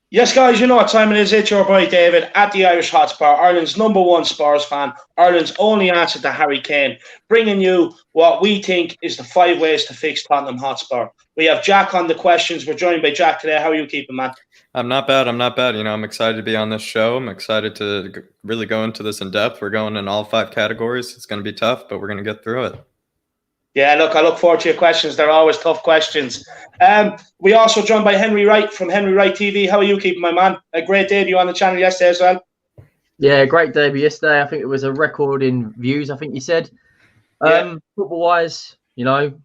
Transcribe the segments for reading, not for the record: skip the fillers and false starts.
Yes, guys, you know what time it is. It's your boy David at the Irish Hotspur, Ireland's #1 Spurs fan, Ireland's only answer to Harry Kane, bringing you what we think is the 5 ways to fix Tottenham Hotspur. We have Jack on the questions. We're joined by Jack today. How are you keeping, man? I'm not bad. You know, I'm excited to be on this show. I'm excited to really go into this in depth. We're going in all 5 categories. It's going to be tough, but we're going to get through it. Yeah, look, I look forward to your questions. They're always tough questions. We also joined by Henry Wright from Henry Wright TV. How are you keeping, my man? A great debut on the channel yesterday as well. Yeah, great debut yesterday. I think it was a record in views, I think you said. Football-wise, you know,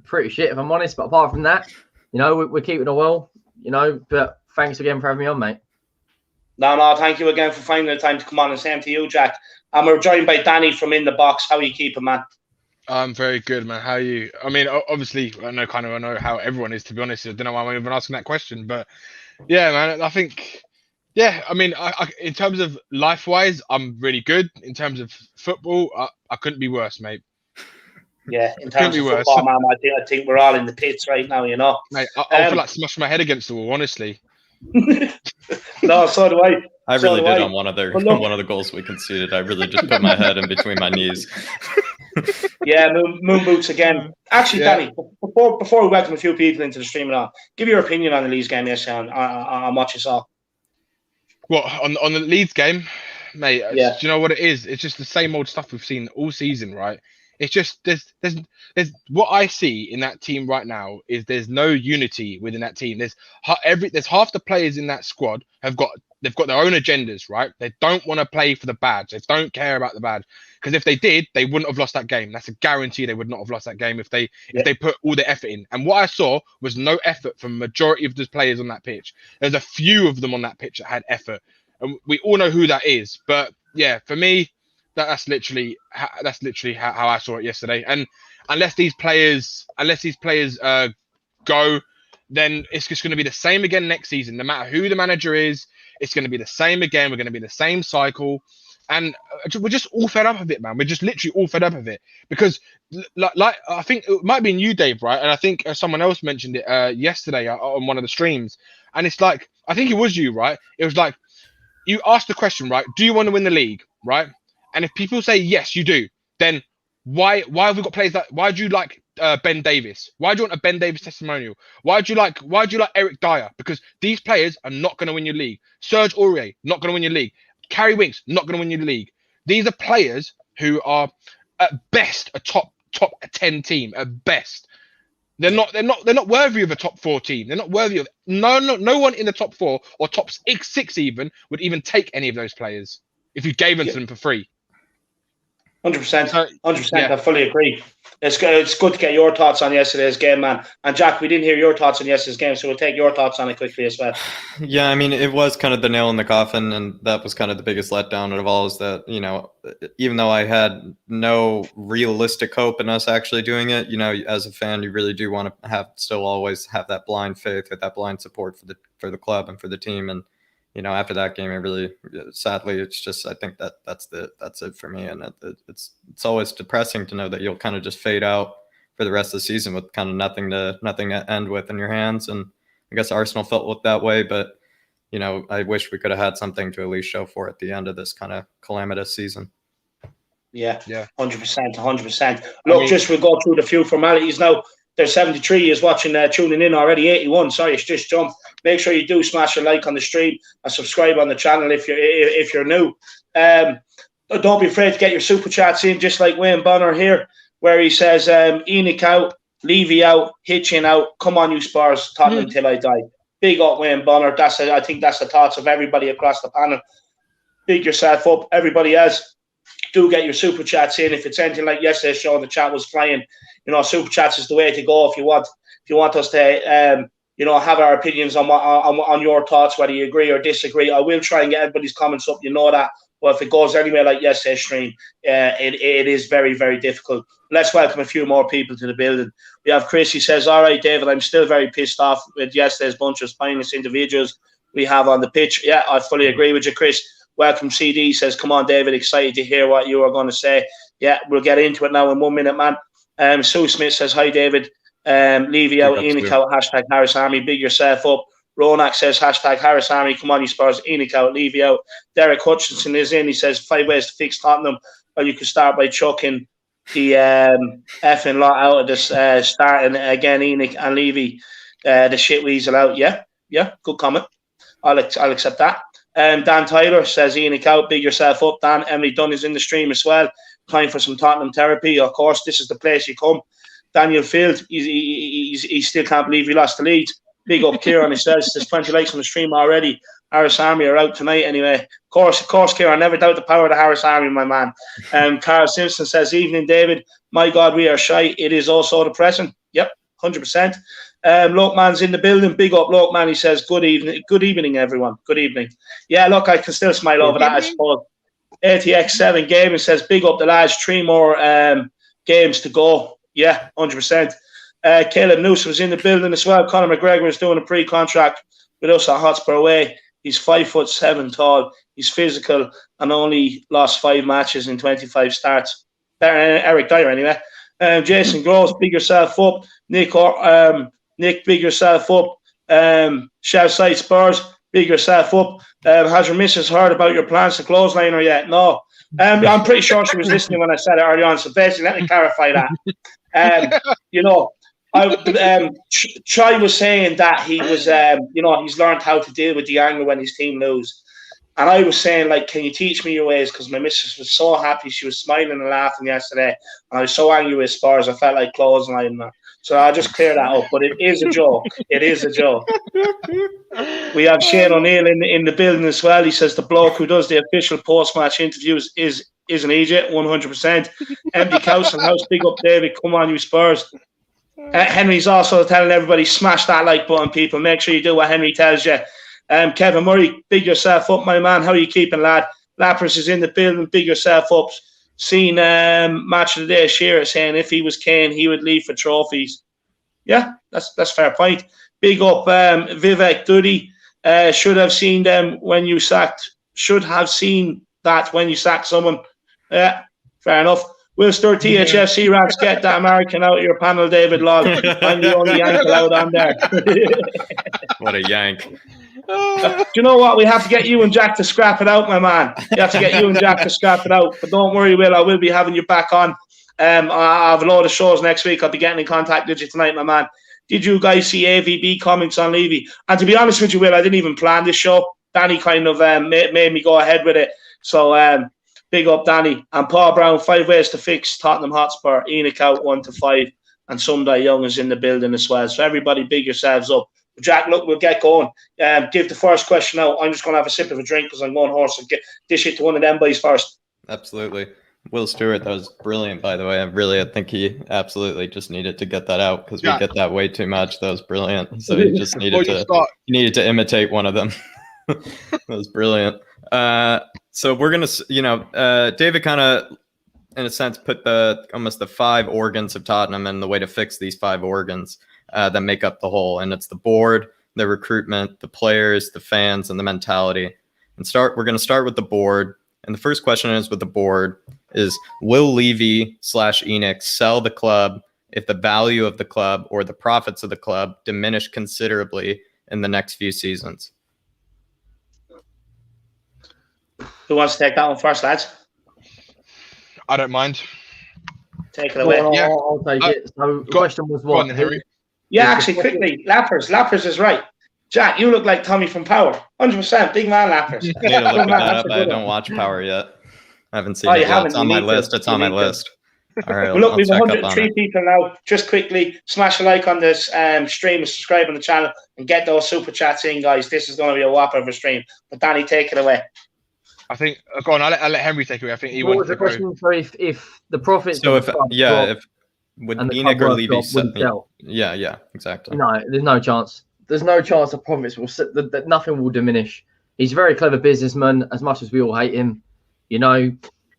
pretty shit, if I'm honest. But apart from that, you know, we're keeping it well, you know. But thanks again for having me on, mate. No, thank you again for finding the time to come on, and same to you, Jack. And we're joined by Danny from In The Box. How are you keeping, man? I'm very good, man. How are you? I mean, obviously, I know how everyone is, to be honest. I don't know why I'm even asking that question, but yeah, man, I think, yeah, I mean, I in terms of life-wise, I'm really good. In terms of football, I couldn't be worse, mate. Yeah, in terms of football, man, I think we're all in the pits right now, you know. Mate, I feel like smashing my head against the wall, honestly. No, so do I. I really did on one of the goals we conceded. I really just put my head in between my knees. Yeah, moon boots again. Actually, yeah. Danny, before we welcome a few people into the stream now, give your opinion on the Leeds game yesterday on what you saw. What, on the Leeds game, mate? Yeah. Do you know what it is? It's just the same old stuff we've seen all season, right? It's just there's what I see in that team right now is there's no unity within that team. There's half the players in that squad they've got their own agendas, right? They don't want to play for the badge. They don't care about the badge, because if they did, they wouldn't have lost that game. That's a guarantee. They would not have lost that game if they put all the effort in. And what I saw was no effort from the majority of the players on that pitch. There's a few of them on that pitch that had effort, and we all know who that is. But yeah, for me, that's literally how I saw it yesterday. And unless these players go, then it's just going to be the same again next season. No matter who the manager is, it's going to be the same again. We're going to be the same cycle, and we're just all fed up of it, man. We're just literally all fed up of it, because like I think it might be you, Dave, right? And I think someone else mentioned it yesterday on one of the streams, and it's like, I think it was you, right? It was like, you asked the question, right? Do you want to win the league, right? And if people say yes, you do, then why have we got players that? Why do you like Ben Davis? Why do you want a Ben Davis testimonial? Why do you like Eric Dyer? Because these players are not going to win your league. Serge Aurier, not going to win your league. Carrie Winks, not going to win your league. These are players who are at best a top 10 team. At best, they're not worthy of a top 4 team. They're not worthy of no one in the top 4 or top 6 even would even take any of those players if you gave them to them for free. 100%. I fully agree. It's good to get your thoughts on yesterday's game, man. And Jack, we didn't hear your thoughts on yesterday's game, so we'll take your thoughts on it quickly as well. Yeah, I mean, it was kind of the nail in the coffin, and that was kind of the biggest letdown of all, is that, you know, even though I had no realistic hope in us actually doing it, you know, as a fan, you really do want to still always have that blind faith or that blind support for the club and for the team. And you know, after that game, it really, sadly, it's just, I think that's it for me. And it's always depressing to know that you'll kind of just fade out for the rest of the season with kind of nothing to end with in your hands. And I guess Arsenal felt that way, but, you know, I wish we could have had something to at least show for at the end of this kind of calamitous season. Yeah. 100%. Look, we'll go through the few formalities now. There's 73 is watching, tuning in already. 81, sorry, it's just jumped. Make sure you do smash a like on the stream and subscribe on the channel if you're new. Don't be afraid to get your super chats in, just like Wayne Bonner here, where he says, Enoch out, Levy out, Hitchin out. Come on, you Spurs, Tottenham till I die. Big up Wayne Bonner. I think that's the thoughts of everybody across the panel. Big yourself up. Everybody else, do get your super chats in. If it's anything like yesterday's show, the chat was flying. You know, super chats is the way to go if you want us to you know, have our opinions on your thoughts, whether you agree or disagree. I will try and get everybody's comments up. You know that But if it goes anywhere like yesterday's stream, it is very, very difficult. Let's welcome a few more people to the building. We have Chris. He says, all right, David, I'm still very pissed off with yesterday's bunch of spineless individuals we have on the pitch. Yeah, I fully agree with you, Chris. Welcome, CD. He says, come on, David, excited to hear what you are going to say. Yeah, we'll get into it now in 1 minute, man. Sue Smith says, hi, David. Levy out, Enoch out, hashtag Harris Army, big yourself up. Ronak says, hashtag Harris Army, come on, you Spurs. Enoch out, Levy out. Derek Hutchinson is in. He says, 5 ways to fix Tottenham. Or you could start by chucking the effing lot out of this starting again, Enoch and Levy, the shit weasel out. Yeah, good comment. I'll accept that. Dan Tyler says, Enoch out, big yourself up. Dan, Emily Dunn is in the stream as well. Time for some Tottenham therapy. Of course, this is the place you come. Daniel Field, he still can't believe he lost to Leeds. Big up, Kieran. He says there's 20 likes on the stream already. Harris Army are out tonight anyway. Of course, Kieran. Never doubt the power of the Harris Army, my man. Carl Simpson says, evening, David. My God, we are shy. It is also depressing. Yep, 100%. Lokeman's in the building. Big up, Lokeman. He says, good evening, everyone. Good evening. Yeah, look, I can still smile over that, I suppose. ATX7 Gaming says, big up the lads. 3 more games to go. Yeah, 100%. Caleb Newsom was in the building as well. Conor McGregor is doing a pre-contract with us at Hotspur away. He's 5'7" tall. He's physical and only lost 5 matches in 25 starts. Better than Eric Dyer anyway. Jason Gross, big yourself up. Nick, big yourself up. Shell Side Spurs, big yourself up. Has your missus heard about your plans to clothesline her yet? No. I'm pretty sure she was listening when I said it early on. So basically, let me clarify that. Chai was saying that he was, he's learned how to deal with the anger when his team lose. And I was saying, like, can you teach me your ways? Because my missus was so happy. She was smiling and laughing yesterday. And I was so angry with Spurs, I felt like clotheslining her. So I'll just clear that up. But it is a joke. It is a joke. We have Shane O'Neill in the building as well. He says the bloke who does the official post-match interviews is an idiot, 100%. Empty Couch and House, big up, David. Come on, you Spurs. Henry's also telling everybody, smash that like button, people. Make sure you do what Henry tells you. Kevin Murray, big yourself up, my man. How are you keeping, lad? Lappers is in the building. Big yourself up. Seen match of the day, Shearer saying if he was Kane, he would leave for trophies. Yeah, that's fair point. Big up, Vivek Duddy. Should have seen them when you sacked. Should have seen that when you sacked someone. Yeah, fair enough. Will Stewart, THFC Rats, get that American out of your panel, David Lol. I'm the only yank allowed on there. What a yank. Do you know what? We have to get you and Jack to scrap it out, my man. You have to get you and Jack to scrap it out. But don't worry, Will. I will be having you back on. I have a load of shows next week. I'll be getting in contact with you tonight, my man. Did you guys see AVB comments on Levy? And to be honest with you, Will, I didn't even plan this show. Danny kind of made me go ahead with it. So big up, Danny. And Paul Brown, 5 ways to fix Tottenham Hotspur. Enoch out 1 to 5. And Sunday Young is in the building as well. So everybody big yourselves up. Jack, look, we'll get going. Give the first question out. I'm just going to have a sip of a drink because I'm going hoarse and dish it to one of them boys first. Absolutely. Will Stewart, that was brilliant, by the way. I think he absolutely just needed to get that out because we get that way too much. That was brilliant. So he just needed to imitate one of them. That was brilliant. So we're going to, David kind of, in a sense, put almost the 5 organs of Tottenham and the way to fix these 5 organs that make up the whole. And it's the board, the recruitment, the players, the fans, and the mentality. And we're going to start with the board. And the first question is with the board is, will Levy/Enoch sell the club if the value of the club or the profits of the club diminish considerably in the next few seasons? Who wants to take that one first, lads? I don't mind. Take it away. I'll take it. So the question was what? Yeah, actually, quickly, Lappers is right. Jack, you look like Tommy from Power. 100%, big man, Lappers. I need to look that up. I don't watch Power yet. I haven't seen it yet. It's on my list. It's on my list. All right. Well, look, we've 103 people now. Just quickly, smash a like on this stream and subscribe on the channel and get those super chats in, guys. This is going to be a whopper of a stream. But Danny, take it away. I think, go on, I'll let Henry take it away. I think he was the question for if the profits. So if would Enoch or Levy sell? Yeah, exactly. No, there's no chance. There's no chance the profits will sit, that nothing will diminish. He's a very clever businessman, as much as we all hate him. You know,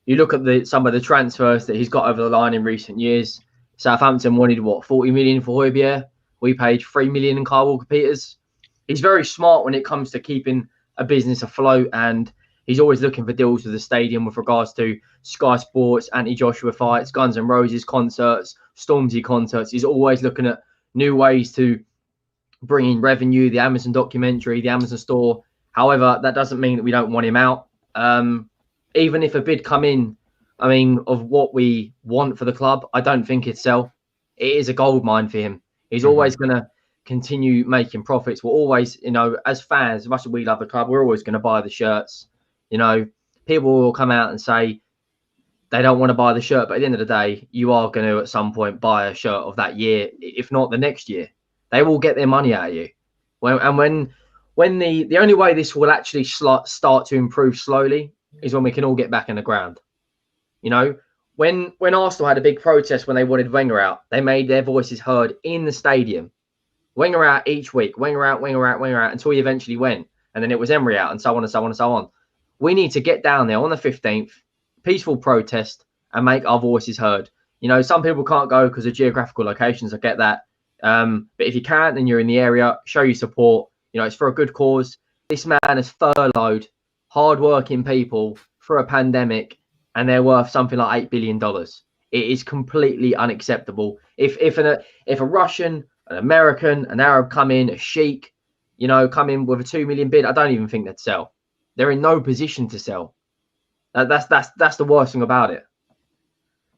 you look at some of the transfers that he's got over the line in recent years. Southampton wanted, what, 40 million for Højbjerg? We paid 3 million in Kyle Walker-Peters. He's very smart when it comes to keeping a business afloat, and he's always looking for deals with the stadium with regards to Sky Sports, Anti-Joshua fights, Guns N' Roses concerts, Stormzy concerts. He's always looking at new ways to bring in revenue, the Amazon documentary, the Amazon store. However, that doesn't mean that we don't want him out. Even if a bid come in, I mean, of what we want for the club, I don't think it'd sell. It is a gold mine for him. He's always going to continue making profits. We're always, you know, as fans, as much as we love the club, we're always going to buy the shirts. You know, people will come out and say they don't want to buy the shirt, but at the end of the day, you are going to at some point buy a shirt of that year, if not the next year. They will get their money out of you. When the only way this will actually start to improve slowly is when we can all get back in the ground. You know, when Arsenal had a big protest when they wanted Wenger out, they made their voices heard in the stadium. Wenger out each week, Wenger out, until he eventually went. And then it was Emery out, and so on and so on and so on. We need to get down there on the 15th, peaceful protest, and make our voices heard. You know, some people can't go because of geographical locations. I get that. But if you can and you're in the area, show your support. You know, it's for a good cause. This man has furloughed hard-working people for a pandemic, and they're worth something like $8 billion. It is completely unacceptable. If a Russian, an American, an Arab come in, a sheik, you know, come in with a 2 million bid, I don't even think they'd sell. They're in no position to sell. That's the worst thing about it.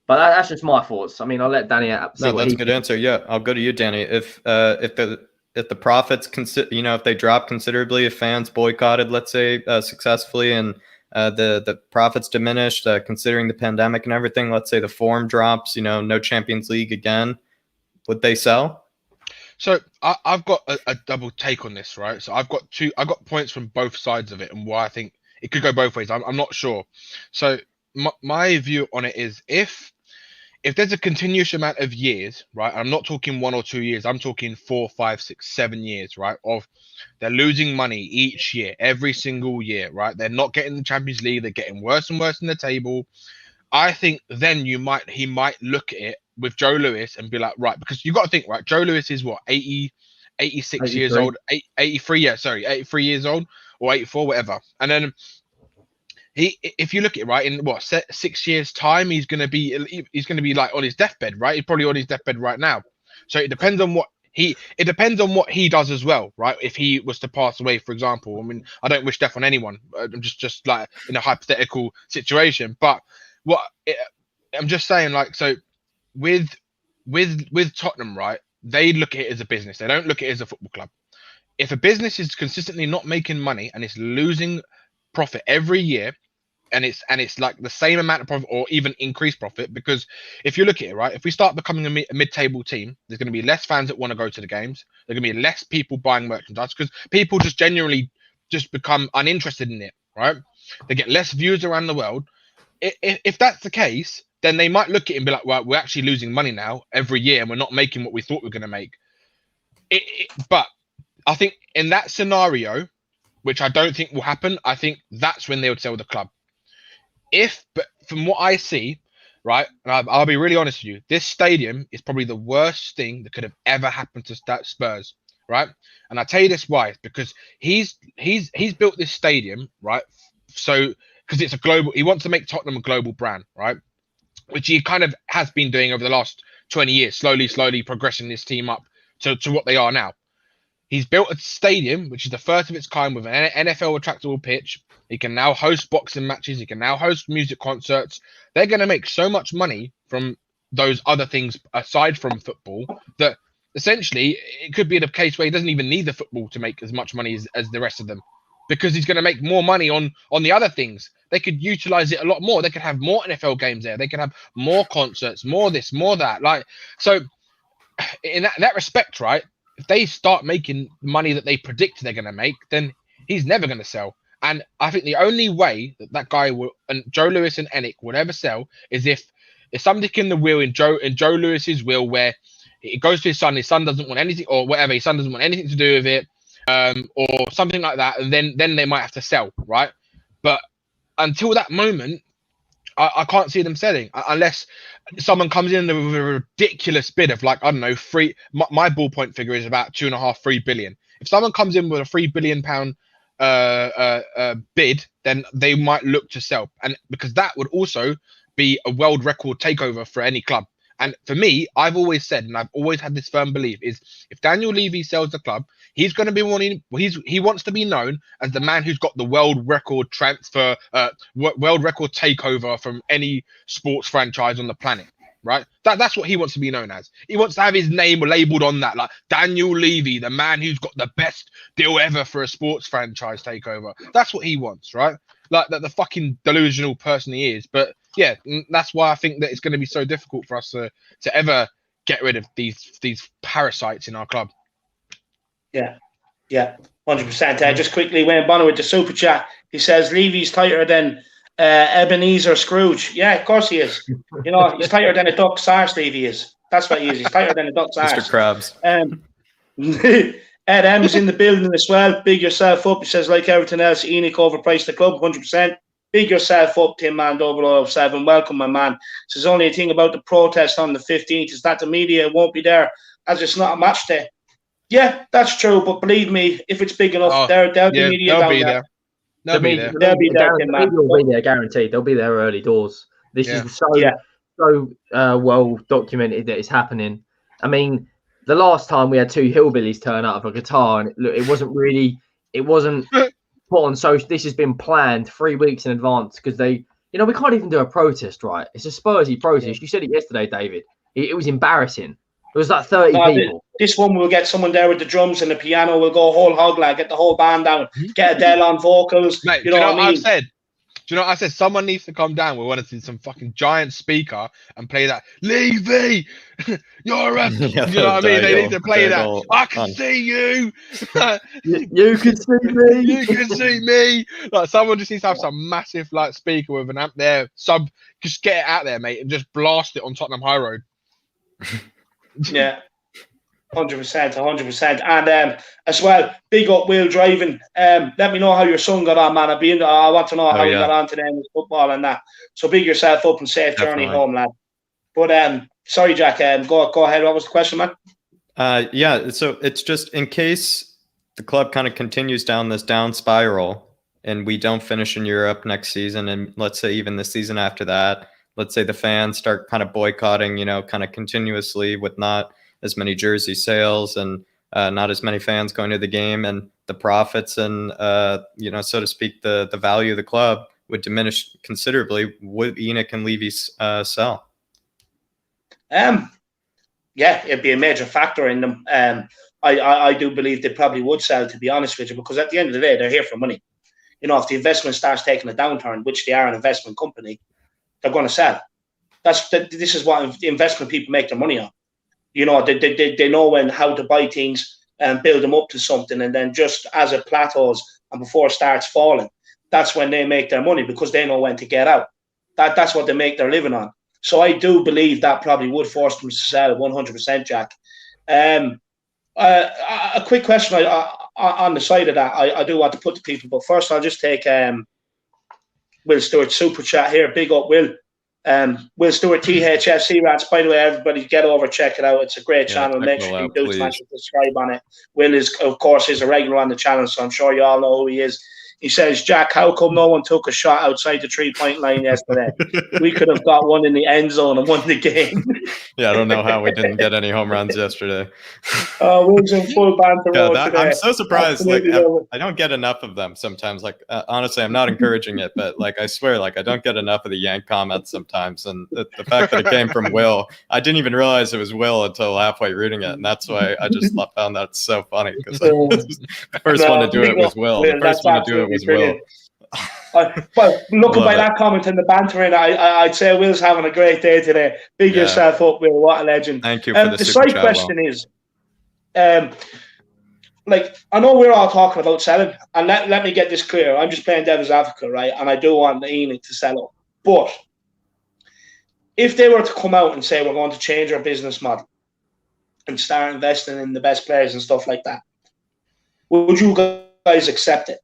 But that's just my thoughts. I mean, I'll let Danny out. No, that's a good answer. Yeah, I'll go to you, Danny. If the profits if they drop considerably, if fans boycotted, let's say, successfully, and the profits diminished, considering the pandemic and everything, let's say the form drops, you know, no Champions League again, would they sell? So I've got a double take on this, right? So I've got points from both sides of it, and why I think it could go both ways. I'm not sure. So my view on it is if there's a continuous amount of years, right? I'm not talking 1 or 2 years. I'm talking 4, 5, 6, 7 years, right? Of they're losing money each year, every single year, right? They're not getting the Champions League. They're getting worse and worse in the table. I think then he might look at it with Joe Lewis and be like, right, because you got to think, right? Joe Lewis is what, 86 83. Years old, 83, 83 years old, or 84, whatever. And then if you look at it, right, in 6 years' time, he's gonna be like on his deathbed, right? He's probably on his deathbed right now. So it depends on what he does as well, right? If he was to pass away, for example, I mean, I don't wish death on anyone. I'm just like in a hypothetical situation, but I'm just saying, like, so with Tottenham, right? They look at it as a business. They don't look at it as a football club. If a business is consistently not making money and it's losing profit every year, and it's like the same amount of profit or even increased profit, because if you look at it, right, if we start becoming a mid-table team, there's going to be less fans that want to go to the games. There's going to be less people buying merchandise because people just genuinely just become uninterested in it, right? They get less views around the world. If that's the case, then they might look at it and be like, well, we're actually losing money now every year and we're not making what we thought we were going to make. But I think in that scenario, which I don't think will happen, I think that's when they would sell the club. But from what I see, right, and I'll be really honest with you, this stadium is probably the worst thing that could have ever happened to Spurs, right? And I'll tell you this why, because he's built this stadium, right? So because it's a global, he wants to make Tottenham a global brand, right? Which he kind of has been doing over the last 20 years, slowly progressing this team up to what they are now. He's built a stadium, which is the first of its kind, with an NFL retractable pitch. He can now host boxing matches. He can now host music concerts. They're going to make so much money from those other things aside from football that essentially it could be the case where he doesn't even need the football to make as much money as the rest of them, because he's going to make more money on the other things. They could utilize it a lot more. They could have more NFL games there. They could have more concerts, more this, more that. Like, so in that respect, right, if they start making money that they predict they're going to make, then he's never going to sell. And I think the only way that guy will, and Joe Lewis and Enick would ever sell, is if something in the will, in Joe Lewis's will, where it goes to his son doesn't want anything, or whatever, his son doesn't want anything to do with it, or something like that, and then they might have to sell, right? But until that moment, I can't see them selling unless someone comes in with a ridiculous bid of like, I don't know, my ballpoint figure is about 2.5–3 billion. If someone comes in with a £3 billion bid, then they might look to sell, and because that would also be a world record takeover for any club. And for me, I've always said, and I've always had this firm belief, is if Daniel Levy sells the club, he's going to be wanting. He wants to be known as the man who's got the world record transfer, world record takeover from any sports franchise on the planet. Right? That's what he wants to be known as. He wants to have his name labeled on that, like Daniel Levy, the man who's got the best deal ever for a sports franchise takeover. That's what he wants, right? Like that, the fucking delusional person he is. But yeah, that's why I think that it's going to be so difficult for us to ever get rid of these parasites in our club. Yeah, 100%. Just quickly, Wayne Bonner with the super chat. He says Levy's tighter than Ebenezer Scrooge. Yeah, of course he is. You know, he's tighter than a duck's arse, Levy is. That's what he is. He's tighter than a duck's arse. Mr. Krabs. Ed M is in the building as well. Big yourself up. He says, like everything else, Enoch overpriced the club 100%. Big yourself up, Tim Man 007. Welcome, my man. Says only a thing about the protest on the 15th is that the media won't be there as it's not a match day. Yeah, that's true. But believe me, if it's big enough, there'll be media down there. They'll be there. They'll be there, Tim Man. They'll be there, guaranteed. They'll be there early doors. This is so well documented that it's happening. I mean, the last time we had two hillbillies turn out of a guitar, and it wasn't put on social. This has been planned 3 weeks in advance because we can't even do a protest, right? It's a Spursy protest. You said it yesterday, David. It was embarrassing. It was like 30 people. This one we'll get someone there with the drums and the piano. We'll go whole hog, like get the whole band down, get Adele on vocals. Mate, you know what I mean? I've said? Do you know what I said? Someone needs to come down. We want to see some fucking giant speaker and play that. Levy, you're a. You know what I mean? They need to play that. I can see you. You can see me. You can see me. Like someone just needs to have some massive like speaker with an amp there. Just get it out there, mate, and just blast it on Tottenham High Road. Yeah. 100%. And as well, big up Will driving. Let me know how your son got on, man. I want to know how he got on today in his football and that. So big yourself up and safe journey home, lad. But sorry, Jack. Go ahead. What was the question, man? So it's just in case the club kind of continues down this down spiral and we don't finish in Europe next season, and let's say even the season after that, let's say the fans start kind of boycotting, kind of continuously with not as many jersey sales and not as many fans going to the game, and the profits and, so to speak, the value of the club would diminish considerably. Would Enoch and Levy sell? Yeah, it'd be a major factor in them. I do believe they probably would sell, to be honest with you, because at the end of the day, they're here for money. If the investment starts taking a downturn, which they are an investment company, they're going to sell. This is what investment people make their money on. They know how to buy things and build them up to something, and then just as it plateaus and before it starts falling, that's when they make their money, because they know when to get out. That's what they make their living on. So I do believe that probably would force them to sell 100%, Jack. A quick question on the side of that, I do want to put to people, but first I'll just take Will Stewart super chat here. Big up, Will. Will Stewart, THFC Rats. By the way, everybody get over, check it out. It's a great channel. Make sure you do smash and subscribe on it. Will is, of course, a regular on the channel, so I'm sure you all know who he is. He says, Jack, how come no one took a shot outside the 3-point line yesterday? We could have got one in the end zone and won the game. I don't know how we didn't get any home runs yesterday. Will's in full banter mode today. I'm so surprised. I don't get enough of them sometimes. Honestly, I'm not encouraging it, but I swear, I don't get enough of the Yank comments sometimes. And the fact that it came from Will, I didn't even realize it was Will until halfway reading it. And that's why I just found that so funny, because the first one to do it was Will. The first one to do it was Will. Well, looking by that comment and the bantering, I'd say Will's having a great day today. Big yourself up, Will. What a legend. Thank you for the side question is, I know we're all talking about selling, and let me get this clear. I'm just playing devil's advocate, right? And I do want Enoch to sell up. But if they were to come out and say we're going to change our business model and start investing in the best players and stuff like that, would you guys accept it?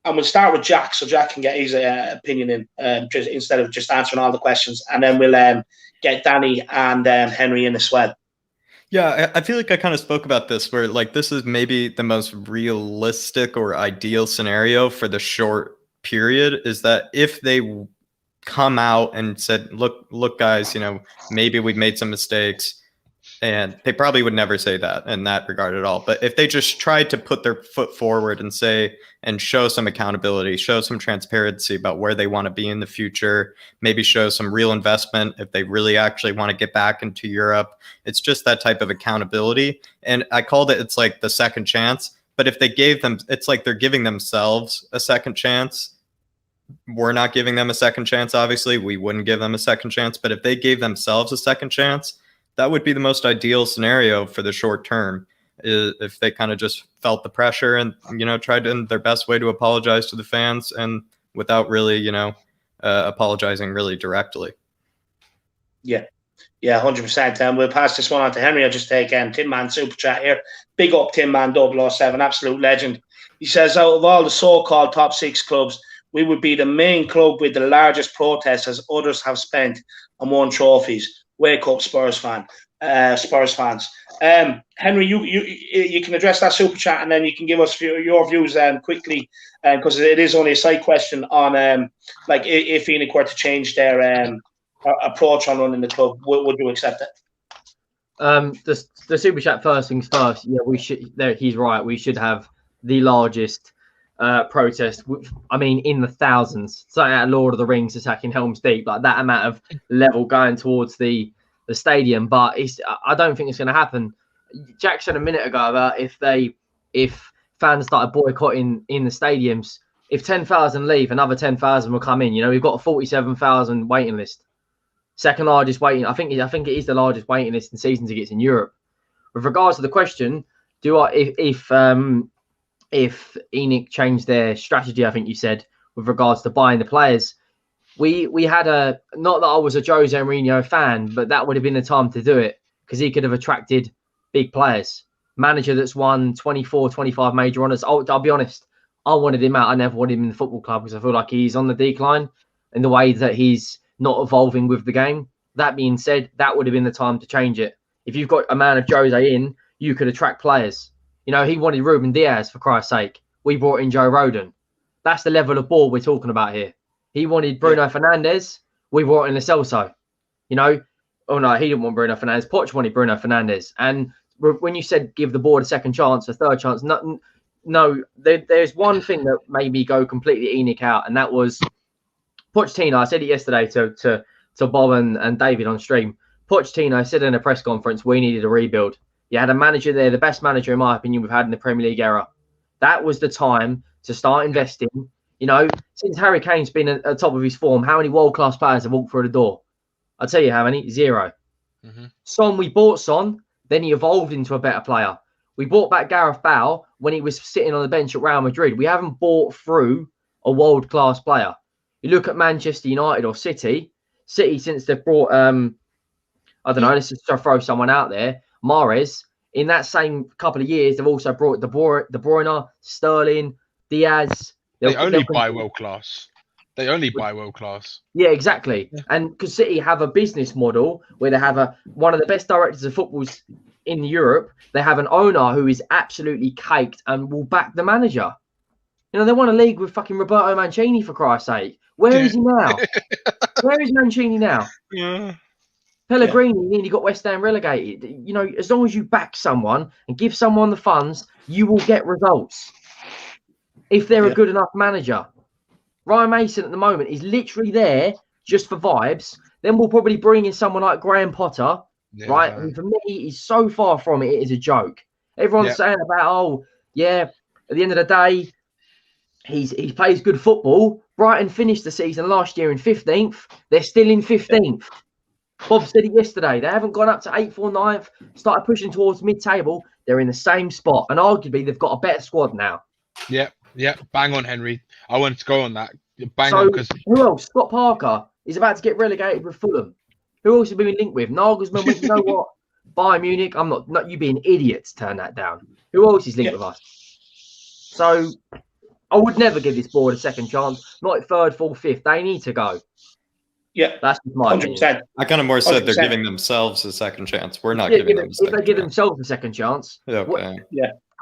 And we'll start with Jack, so Jack can get his opinion in, just instead of just answering all the questions, and then we'll get Danny and Henry in as well. Yeah, I feel like I kind of spoke about this, where like this is maybe the most realistic or ideal scenario for the short period, is that if they come out and said, look, guys, maybe we've made some mistakes. And they probably would never say that in that regard at all. But if they just tried to put their foot forward and say, and show some accountability, show some transparency about where they want to be in the future, maybe show some real investment if they really actually want to get back into Europe. It's just that type of accountability. And I called it, it's like the second chance. But if they gave them, it's like they're giving themselves a second chance. We're not giving them a second chance, obviously. We wouldn't give them a second chance. But if they gave themselves a second chance, that would be the most ideal scenario for the short term, if they kind of just felt the pressure and, tried in their best way to apologize to the fans and without really, apologizing really directly. Yeah, 100%. And we'll pass this one on to Henry. I'll just take Tin Man Super Chat here. Big up Tin Man 007, absolute legend. He says, out of all the so-called top 6 clubs, we would be the main club with the largest protests, as others have spent and won trophies. Wake up, Spurs fans. Henry, you can address that super chat, and then you can give us your views quickly, because it is only a side question on like if Phoenix were to change their approach on running the club, would you accept it? The super chat, first things first. Yeah, we should. He's right. We should have the largest protest. I mean, in the thousands. Something out of Lord of the Rings attacking Helm's Deep, like that amount of level going towards the stadium. But I don't think it's going to happen. Jack said a minute ago about if fans started boycotting in the stadiums, if 10,000 leave, another 10,000 will come in. We've got a 47,000 waiting list, second largest waiting. I think it is the largest waiting list in season tickets in Europe. With regards to the question, if ENIC changed their strategy, I think you said, with regards to buying the players, we had not that I was a Jose Mourinho fan, but that would have been the time to do it, because he could have attracted big players. Manager that's won 24, 25 major honours. I'll be honest, I wanted him out. I never wanted him in the football club, because I feel like he's on the decline in the way that he's not evolving with the game. That being said, that would have been the time to change it. If you've got a man of Jose in, you could attract players. He wanted Ruben Diaz, for Christ's sake. We brought in Joe Rodon. That's the level of ball we're talking about here. He wanted Bruno Fernandes. We brought in Lo Celso. Oh no, he didn't want Bruno Fernandes. Poch wanted Bruno Fernandes. And when you said give the board a second chance, a third chance, no, there's one thing that made me go completely ENIC out, and that was Pochettino. I said it yesterday to Bob and David on stream. Pochettino said in a press conference, we needed a rebuild. You had a manager there, the best manager, in my opinion, we've had in the Premier League era. That was the time to start investing. Since Harry Kane's been at the top of his form, how many world-class players have walked through the door? I'll tell you how many. 0. Mm-hmm. Son, we bought Son, then he evolved into a better player. We bought back Gareth Bale when he was sitting on the bench at Real Madrid. We haven't bought through a world-class player. You look at Manchester United or City, since they've brought, I don't know, let's just throw someone out there, Mahrez. In that same couple of years, they've also brought De Bruyne, Sterling, Diaz. They only buy world class. Yeah, exactly. Yeah. And because City have a business model where they have one of the best directors of football in Europe. They have an owner who is absolutely caked and will back the manager. They won a league with fucking Roberto Mancini, for Christ's sake. Where is he now? Where is Mancini now? Yeah. Pellegrini nearly got West Ham relegated. As long as you back someone and give someone the funds, you will get results. If they're a good enough manager. Ryan Mason at the moment is literally there just for vibes. Then we'll probably bring in someone like Graham Potter, right? And for me, he's so far from it, it is a joke. Everyone's saying about, at the end of the day, he plays good football. Brighton finished the season last year in 15th. They're still in 15th. Bob said it yesterday. They haven't gone up to 8th or 9th, started pushing towards mid-table. They're in the same spot. And arguably, they've got a better squad now. Yeah. Bang on, Henry. I wanted to go on that. Bang on. Because who else? Scott Parker is about to get relegated with Fulham. Who else have we been linked with? Nagelsmann went, you know what? Bayern Munich. I'm not you being idiots, turn that down. Who else is linked with us? So, I would never give this board a second chance. Not at third, fourth, fifth. They need to go. Yeah, that's my 100%. Opinion. I kind of more said they're giving themselves a second chance. We're not giving them a second chance. If they give themselves a second chance, yeah.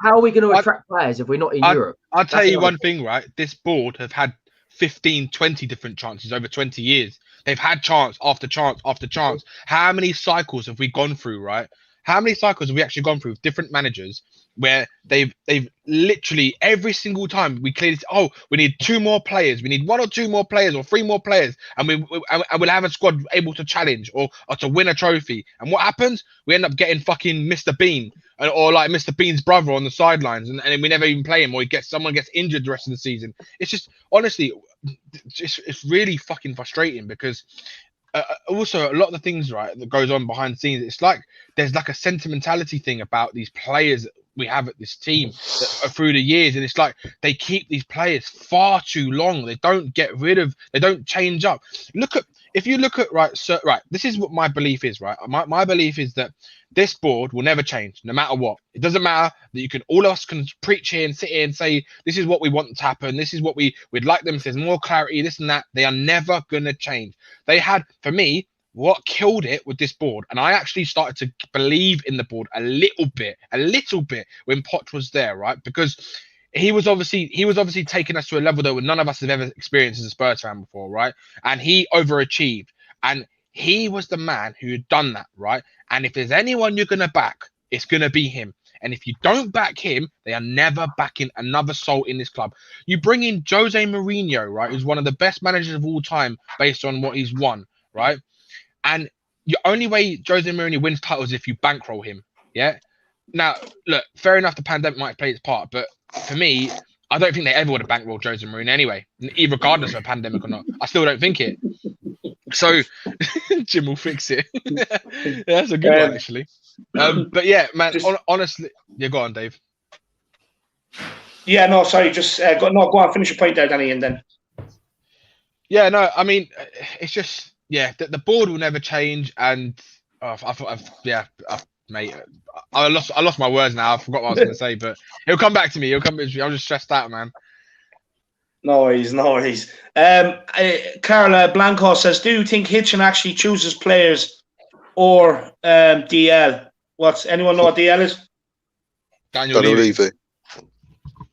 How are we going to attract players if we're not in Europe? I'll tell you one thing, right? This board have had 15, 20 different chances over 20 years. They've had chance after chance after chance. How many cycles have we gone through, right? How many cycles have we actually gone through with different managers where they've literally every single time we clearly say, oh, we need 2 more players, we need 1 or 2 more players or 3 more players, and we'll have a squad able to challenge or to win a trophy. And what happens? We end up getting fucking Mr. Bean or like Mr. Bean's brother on the sidelines, and we never even play him, or someone gets injured the rest of the season. It's just honestly, it's really fucking frustrating because. Also, a lot of the things, right, that goes on behind the scenes, it's like there's like a sentimentality thing about these players that we have at this team through the years, and it's like they keep these players far too long. They don't get rid of, they don't change up. If you look at right, this is what my belief is, right? My belief is that this board will never change, no matter what. It doesn't matter that all of us can preach here and sit here and say this is what we want to happen. This is what we'd like them. If there's more clarity, this and that, they are never gonna change. They had, for me, what killed it with this board, and I actually started to believe in the board a little bit when Poch was there, right? Because he was obviously taking us to a level that none of us have ever experienced as a Spurs fan before, right? And he overachieved, and he was the man who had done that, right? And if there's anyone you're gonna back, it's gonna be him. And if you don't back him, they are never backing another soul in this club. You bring in Jose Mourinho, right? Who's one of the best managers of all time based on what he's won, right? And the only way Jose Mourinho wins titles is if you bankroll him, yeah? Now, look, fair enough, the pandemic might play its part, but for me, I don't think they ever would have bankrolled Jose Mourinho anyway, regardless of a pandemic or not. I still don't think it. So, Jim will fix it. Yeah, that's a good one, actually. But yeah, man, honestly, go on, Dave. Yeah, no, sorry, go on, finish your point there, Danny, and then. Yeah, no, I mean, it's just, the board will never change, and mate, I lost my words now. I forgot what I was going to say, but he'll come back to me. I'm just stressed out, man. No worries. Carla Blanco says, do you think Hitchin actually chooses players or DL? Anyone know what DL is? Daniel Levy.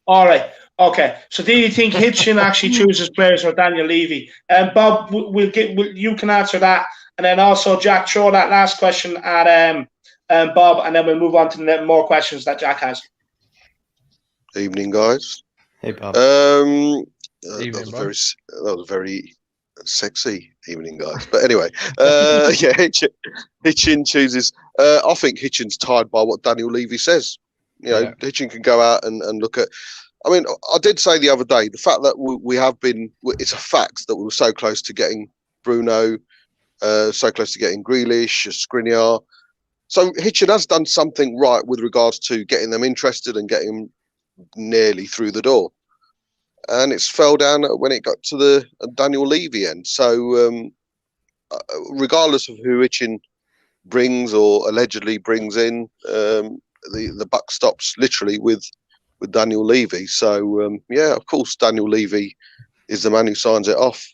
All right. Okay. So do you think Hitchin actually chooses players or Daniel Levy? Bob, you can answer that. And then also, Jack, throw that last question at Bob, and then we'll move on to the more questions that Jack has. Evening, guys. Hey, Bob. That was a very sexy evening, guys. But anyway, Hitchin chooses. I think Hitchin's tied by what Daniel Levy says. Hitchin can go out and look at. I mean, I did say the other day, the fact that we have been. It's a fact that we were so close to getting Bruno, so close to getting Grealish, Skriniar. So Hitchin has done something right with regards to getting them interested and getting them nearly through the door. And it's fell down when it got to the Daniel Levy end. So regardless of who Hitchin brings or allegedly brings in, the buck stops literally with Daniel Levy. So, of course, Daniel Levy is the man who signs it off.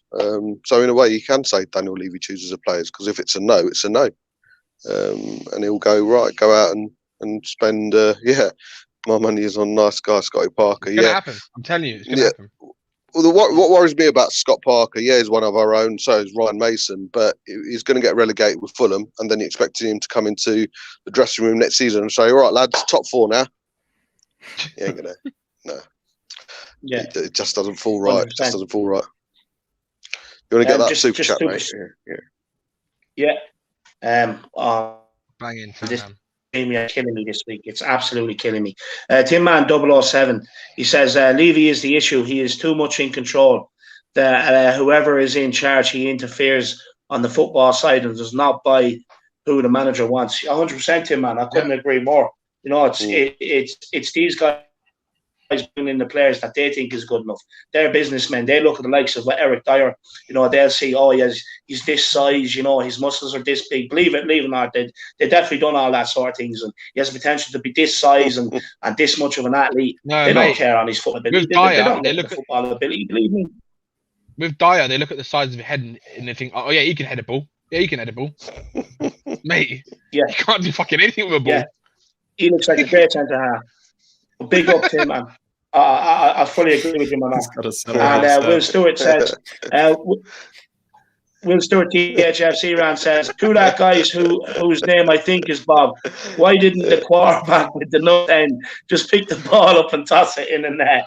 So in a way, you can say Daniel Levy chooses the players, because if it's a no, it's a no. And he'll go out and spend, my money is on nice guy Scotty Parker. It's gonna happen. I'm telling you, it's gonna happen. Well, what worries me about Scott Parker, he's one of our own, so is Ryan Mason, but he's going to get relegated with Fulham, and then you're expecting him to come into the dressing room next season and say, all right, lads, top 4 now. He ain't going to. No. Yeah. It just doesn't fall right. 100%. It just doesn't fall right. You want to get that super chat, mate? Yeah. Banging. Killing me this week. It's absolutely killing me. Tin Man 007, he says, Levy is the issue. He is too much in control. Whoever is in charge, he interferes on the football side and does not buy who the manager wants. 100%, Tin Man. I couldn't agree more. It's these guys bringing in the players that they think is good enough. They're businessmen. They look at the likes of Eric Dyer. You know, they'll see, oh, he's this size. You know, his muscles are this big. Believe it or not, they definitely done all that sort of things, and he has the potential to be this size and this much of an athlete. No, they mate, don't care on his football ability. They don't look at the football ability. Believe me. With Dyer, they look at the size of his head and they think, oh yeah, he can head a ball. Yeah, he can head a ball. Mate, yeah, he can't do fucking anything with a ball. Yeah. He looks like a great centre half. Big up to him, man. I fully agree with you, my man. And Will Stewart says, Will Stewart, THFC Ran says, to that guys whose name I think is Bob, why didn't the quarterback with the nut end just pick the ball up and toss it in the net?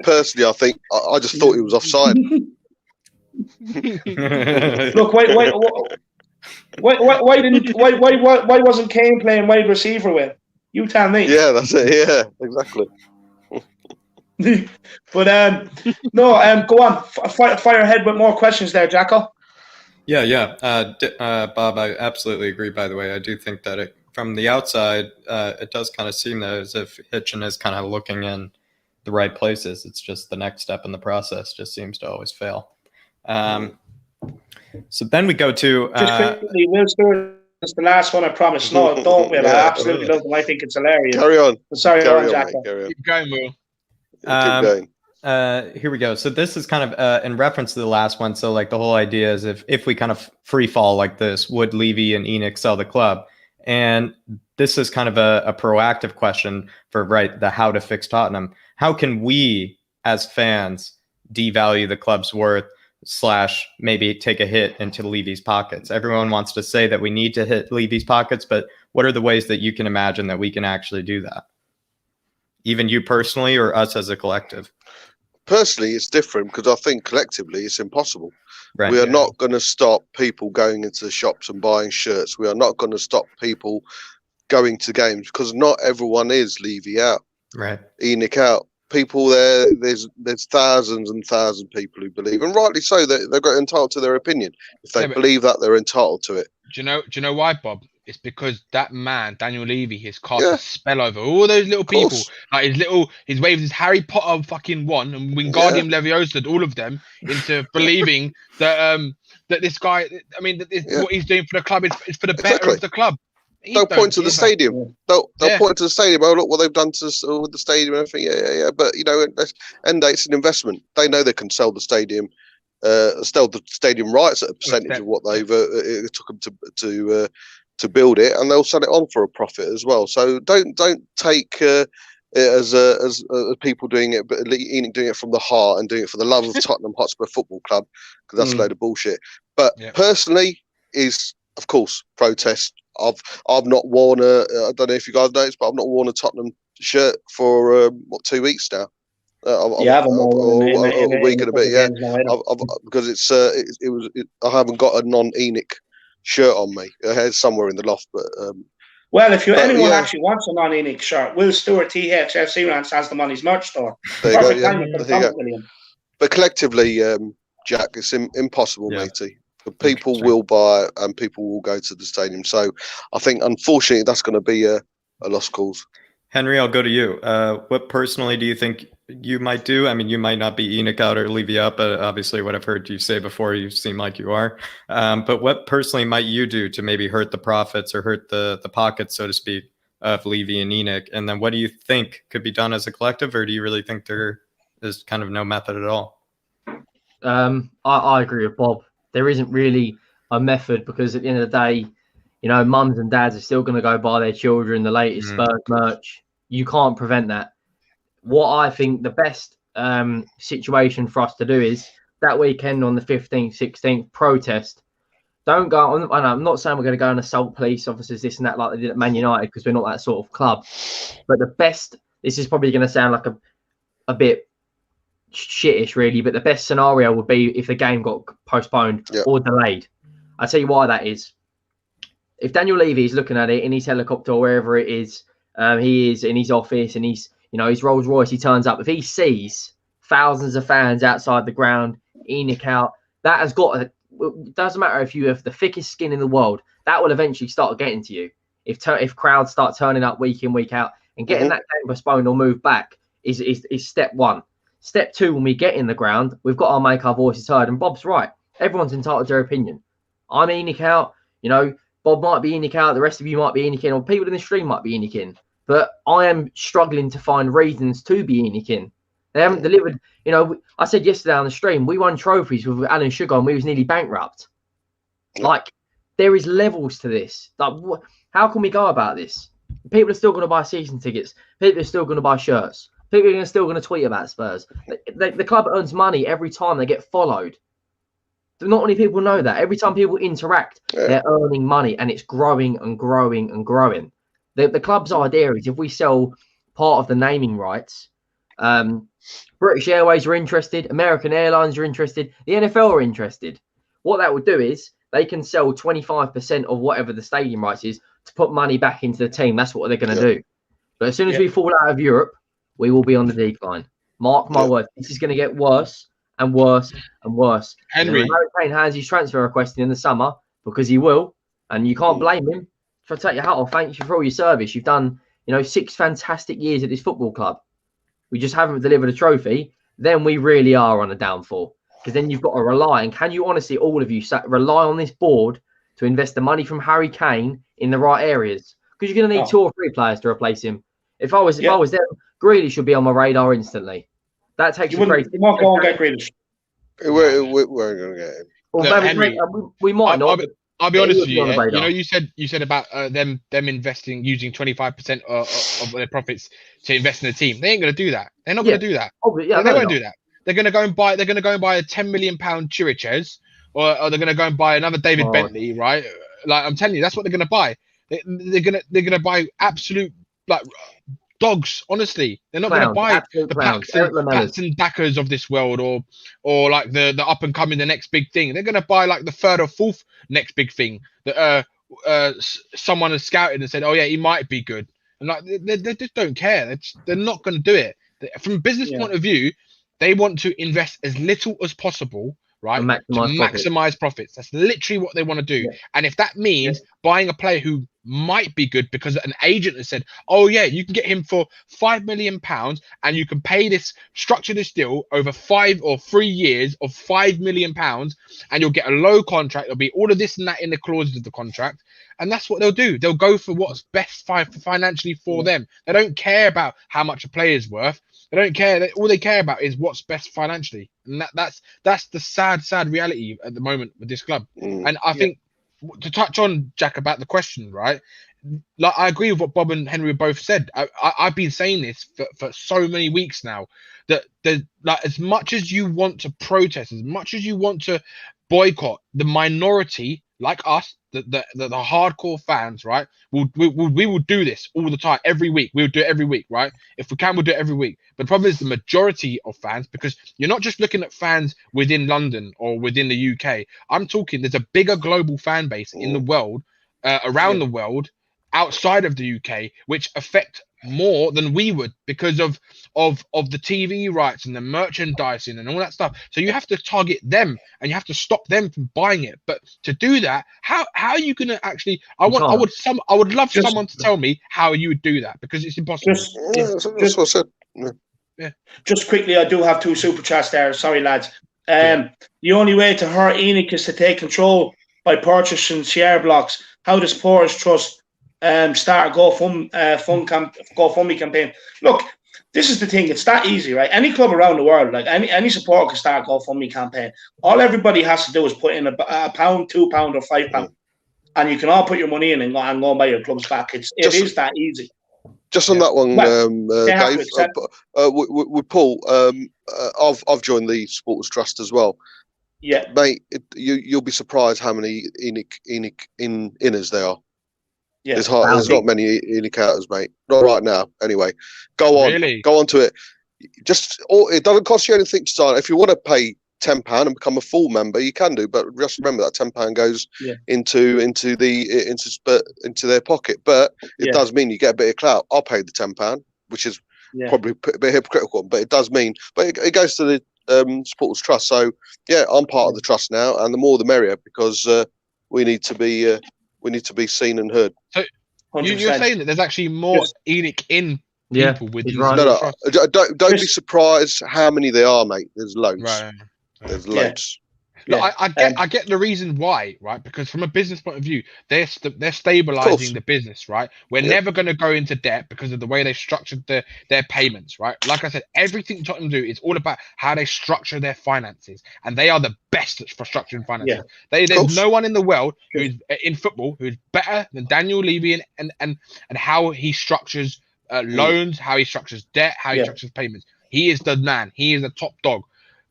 Personally, I think I just thought he was offside. Look, why wasn't Kane playing wide receiver with? You tell me. Yeah, that's it. Yeah, exactly. But go on, fire ahead with more questions there, Jacko. Yeah. Bob, I absolutely agree. By the way, I do think that from the outside, it does kind of seem that as if Hitchin is kind of looking in the right places. It's just the next step in the process just seems to always fail. So then we go to just quickly, Will Stewart is the last one. I promise. No, don't, Will. I absolutely love them. I think it's hilarious. Carry on. Sorry, Carry on, Jacko. mate, carry on. Keep going, Will. Keep going. Here we go. So this is kind of in reference to the last one. So like the whole idea is if we kind of free fall like this, would Levy and Enoch sell the club? And this is kind of a proactive question for the how to fix Tottenham. How can we as fans devalue the club's worth / maybe take a hit into Levy's pockets? Everyone wants to say that we need to hit Levy's pockets, but what are the ways that you can imagine that we can actually do that? Even you personally or us as a collective? Personally, it's different because I think collectively it's impossible. Right. We are not going to stop people going into the shops and buying shirts. We are not going to stop people going to games because not everyone is Levy out, right? Enoch out. People there's thousands and thousands of people who believe, and rightly so, they're entitled to their opinion. If they believe that, they're entitled to it. Do you know why, Bob? It's because that man, Daniel Levy, has cast a spell over all those little people. Like he's waved his Harry Potter fucking wand and Wingardium Leviosa, all of them, into believing that that this guy, what he's doing for the club is for the better of the club. They'll point to the stadium. They'll point to the stadium. Oh, look what they've done with the stadium and everything. Yeah. But it's an investment. They know they can sell the stadium, rights at a percentage of what they've it took them to build it, and they'll sell it on for a profit as well. So don't take it as people doing it, but Enoch doing it from the heart and doing it for the love of Tottenham Hotspur Football Club, because that's a load of bullshit. But personally, is of course protest. I've not worn I don't know if you guys noticed, but I've not worn a Tottenham shirt for 2 weeks now. A week and a bit, yeah. Because I haven't got a non-Enoch shirt on me. I had somewhere in the loft, but well, if anyone actually wants a non-Enoch shirt, Will Stewart, THFC Rants has them on his merch store. There you go. But collectively, Jack, it's impossible, matey. People will buy and people will go to the stadium. So I think, unfortunately, that's going to be a lost cause. Henry, I'll go to you. What personally do you think you might do? I mean, you might not be Enoch out or Levy up, but obviously what I've heard you say before, you seem like you are. But what personally might you do to maybe hurt the profits or hurt the pockets, so to speak, of Levy and Enoch? And then what do you think could be done as a collective, or do you really think there is kind of no method at all? I agree with Bob. There isn't really a method, because at the end of the day, mums and dads are still going to go buy their children the latest Spurs merch. You can't prevent that. What I think the best situation for us to do is that weekend on the 15th, 16th, protest. Don't go on. I'm not saying we're going to go and assault police officers, this and that, like they did at Man United, because we're not that sort of club. But this is probably going to sound like a bit shittish, really, but the best scenario would be if the game got postponed or delayed. I'll tell you why that is. If Daniel Levy is looking at it in his helicopter or wherever it is, he is in his office and he's, his Rolls Royce, he turns up. If he sees thousands of fans outside the ground, Enoch out, that has got it doesn't matter if you have the thickest skin in the world, that will eventually start getting to you. If crowds start turning up week in, week out, and getting that game postponed or moved back is step one. Step two, when we get in the ground, we've got to make our voices heard. And Bob's right. Everyone's entitled to their opinion. I'm ENIC out. You know, Bob might be ENIC out. The rest of you might be ENIC in, or people in the stream might be ENIC in. But I am struggling to find reasons to be ENIC in. They haven't delivered. You know, I said yesterday on the stream, we won trophies with Alan Sugar and we was nearly bankrupt. Like, there is levels to this. Like, how can we go about this? People are still going to buy season tickets. People are still going to buy shirts. People are still going to tweet about Spurs. The club earns money every time they get followed. Not many people know that. Every time people interact, they're earning money, and it's growing and growing and growing. The club's idea is if we sell part of the naming rights, British Airways are interested, American Airlines are interested, the NFL are interested. What that would do is they can sell 25% of whatever the stadium rights is to put money back into the team. That's what they're going to do. But as soon as we fall out of Europe, we will be on the decline. Mark my words. This is going to get worse and worse and worse. Henry, Harry Kane has his transfer request in the summer, because he will, and you can't blame him. So I take your hat off. Thank you for all your service. You've done, 6 fantastic years at this football club. We just haven't delivered a trophy. Then we really are on a downfall, because then you've got to rely. And can you honestly, all of you, rely on this board to invest the money from Harry Kane in the right areas? Because you're going to need 2 or 3 players to replace him. If I was there, Grealish should be on my radar instantly. That takes you great. You won't go and get Grealish. We're going to get him. Well, Look, maybe Henry, we might not. I'll be honest with you. You said about them investing, using 25% of their profits to invest in the team. They ain't going to do that. They're not going to do that. They won't do that. They're going to go and buy. They're going to go and buy a £10 million Chiriches, or they're going to go and buy another David Bentley, right? Like, I'm telling you, that's what they're going to buy. They're going to buy absolute dogs. Honestly, they're not going to buy the Pats and Dackers of this world, or like the up and coming, the next big thing. They're going to buy like the 3rd or 4th next big thing that someone has scouted and said, oh yeah, he might be good. And like they just don't care. They're not going to do it. From a business point of view, they want to invest as little as possible, right? To maximize profits. That's literally what they want to do. Yeah. And if that means buying a player who might be good because an agent has said, oh yeah, you can get him for £5 million and you can pay this, structure this deal over 5 or 3 years of £5 million, and you'll get a low contract. There'll be all of this and that in the clauses of the contract. And that's what they'll do. They'll go for what's best financially for them. They don't care about how much a player is worth. They don't care. All they care about is what's best financially. And that's the sad reality at the moment with this club. And I think, to touch on, Jack, about the question, right? Like, I agree with what Bob and Henry both said. I've been saying this for so many weeks now, that like, as much as you want to protest, as much as you want to boycott, the minority like us, the hardcore fans, right? We will do this all the time, every week. We'll do it every week, right? If we can, we'll do it every week. But the problem is the majority of fans, because you're not just looking at fans within London or within the UK. I'm talking, there's a bigger global fan base in the world, around the world, outside of the UK, which affect more than we would because of the TV rights and the merchandising and all that stuff. So you have to target them and you have to stop them from buying it. But to do that, how are you going to actually? I would love someone to tell me how you would do that, because it's impossible. That's what I said. Yeah. Just quickly, I do have 2 super chats there. Sorry, lads. The only way to hurt ENIC is to take control by purchasing share blocks. How does Supporters Trust start a GoFundMe campaign? Look, this is the thing. It's that easy, right? Any club around the world, like any supporter can start a GoFundMe campaign. All everybody has to do is put in a £1, £2, or £5, and you can all put your money in and go and buy your clubs back. It is that easy. Just on that one, Dave, with Paul, I've joined the Supporters Trust as well. Yeah, mate, you'll be surprised how many ENIC inners there are. Yeah, there's not many indicators, mate. Not right now. Anyway, go on to it. It doesn't cost you anything to start. If you want to pay £10 and become a full member, you can do. But just remember that £10 goes into their pocket. But it does mean you get a bit of clout. I'll pay the £10, which is probably a bit hypocritical, but it does mean. But it goes to the Supporters Trust. So yeah, I'm part of the trust now, and the more the merrier, because we need to be seen and heard. You're saying that there's actually more Enoch in people with these right. No, don't be surprised how many there are, mate. There's loads. Right. There's loads. Look, I get the reason why, right? Because from a business point of view, they're stabilizing the business, right? We're never going to go into debt because of the way they structured their payments, right? Like I said, everything Tottenham do is all about how they structure their finances, and they are the best for structuring finances. There's no one in the world who's in football who's better than Daniel Levy and how he structures loans, how he structures debt, how he structures payments. He is the man. He is the top dog.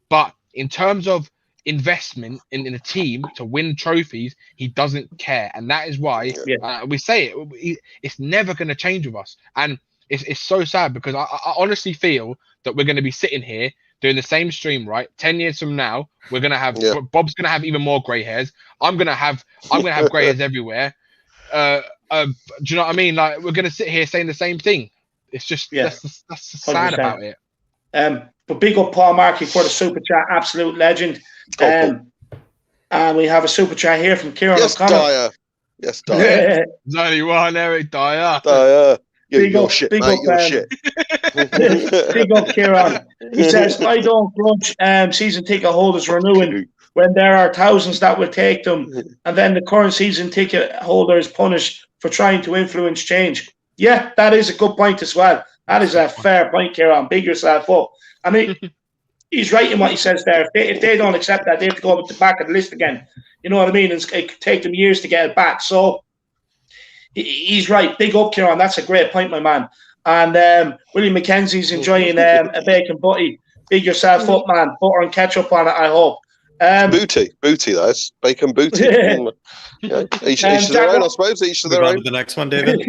But in terms of investment in a team to win trophies, he doesn't care, and that is why we say it's never going to change with us. And it's so sad, because I honestly feel that we're going to be sitting here doing the same stream, right? 10 years from now, we're going to have Bob's going to have even more grey hairs. I'm going to have grey hairs everywhere. Do you know what I mean? Like, we're going to sit here saying the same thing. It's just that's sad 100%. About it. But big up Paul Markey for the super chat, absolute legend. And we have a super chat here from Kieran O'Connor. Yes, Dyer. There's only one, Eric Dyer. You're shit, mate. You're shit. Big up Kieran. He says, I don't grudge season ticket holders renewing when there are thousands that will take them, and then the current season ticket holder is punished for trying to influence change. Yeah, that is a good point as well. That is a fair point, Kieran. Big yourself up. I mean, he's right in what he says there. If they don't accept that, they have to go up to the back of the list again. You know what I mean? It could take them years to get it back. So he's right. Big up, Kieran. That's a great point, my man. And William McKenzie's enjoying a bacon butty. Big yourself up, man. Butter and ketchup on it, I hope. Booty, that's bacon booty. Each to their own, I suppose. Each to their own. The next one, David.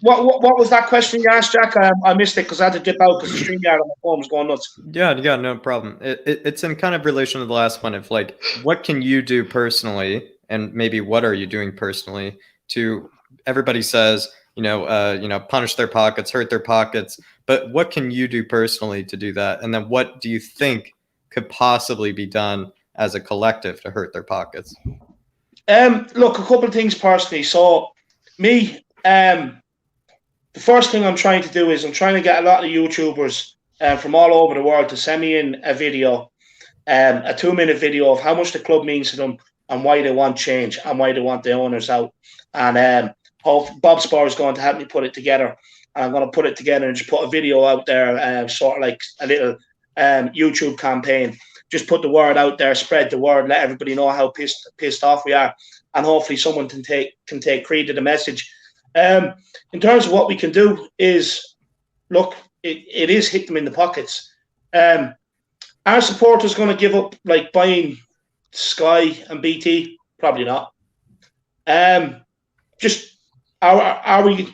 What was that question you asked, Jack? I missed it because I had to dip out because the StreamYard on my phone was going nuts. Yeah, no problem. It's in kind of relation to the last one of like, what can you do personally, and maybe what are you doing personally to? Everybody says, punish their pockets, hurt their pockets, but what can you do personally to do that? And then what do you think could possibly be done as a collective to hurt their pockets? Look, a couple of things personally. So me, the first thing I'm trying to do is I'm trying to get a lot of YouTubers from all over the world to send me in a video, a 2-minute video of how much the club means to them and why they want change and why they want the owners out. And Bob Spur is going to help me put it together. And I'm going to put it together and just put a video out there, sort of like a little YouTube campaign. Just put the word out there, spread the word, let everybody know how pissed off we are, and hopefully someone can take creed to the message. In terms of what we can do is, look, it is hit them in the pockets. Are supporters going to give up like buying Sky and BT? Probably not. Just are we?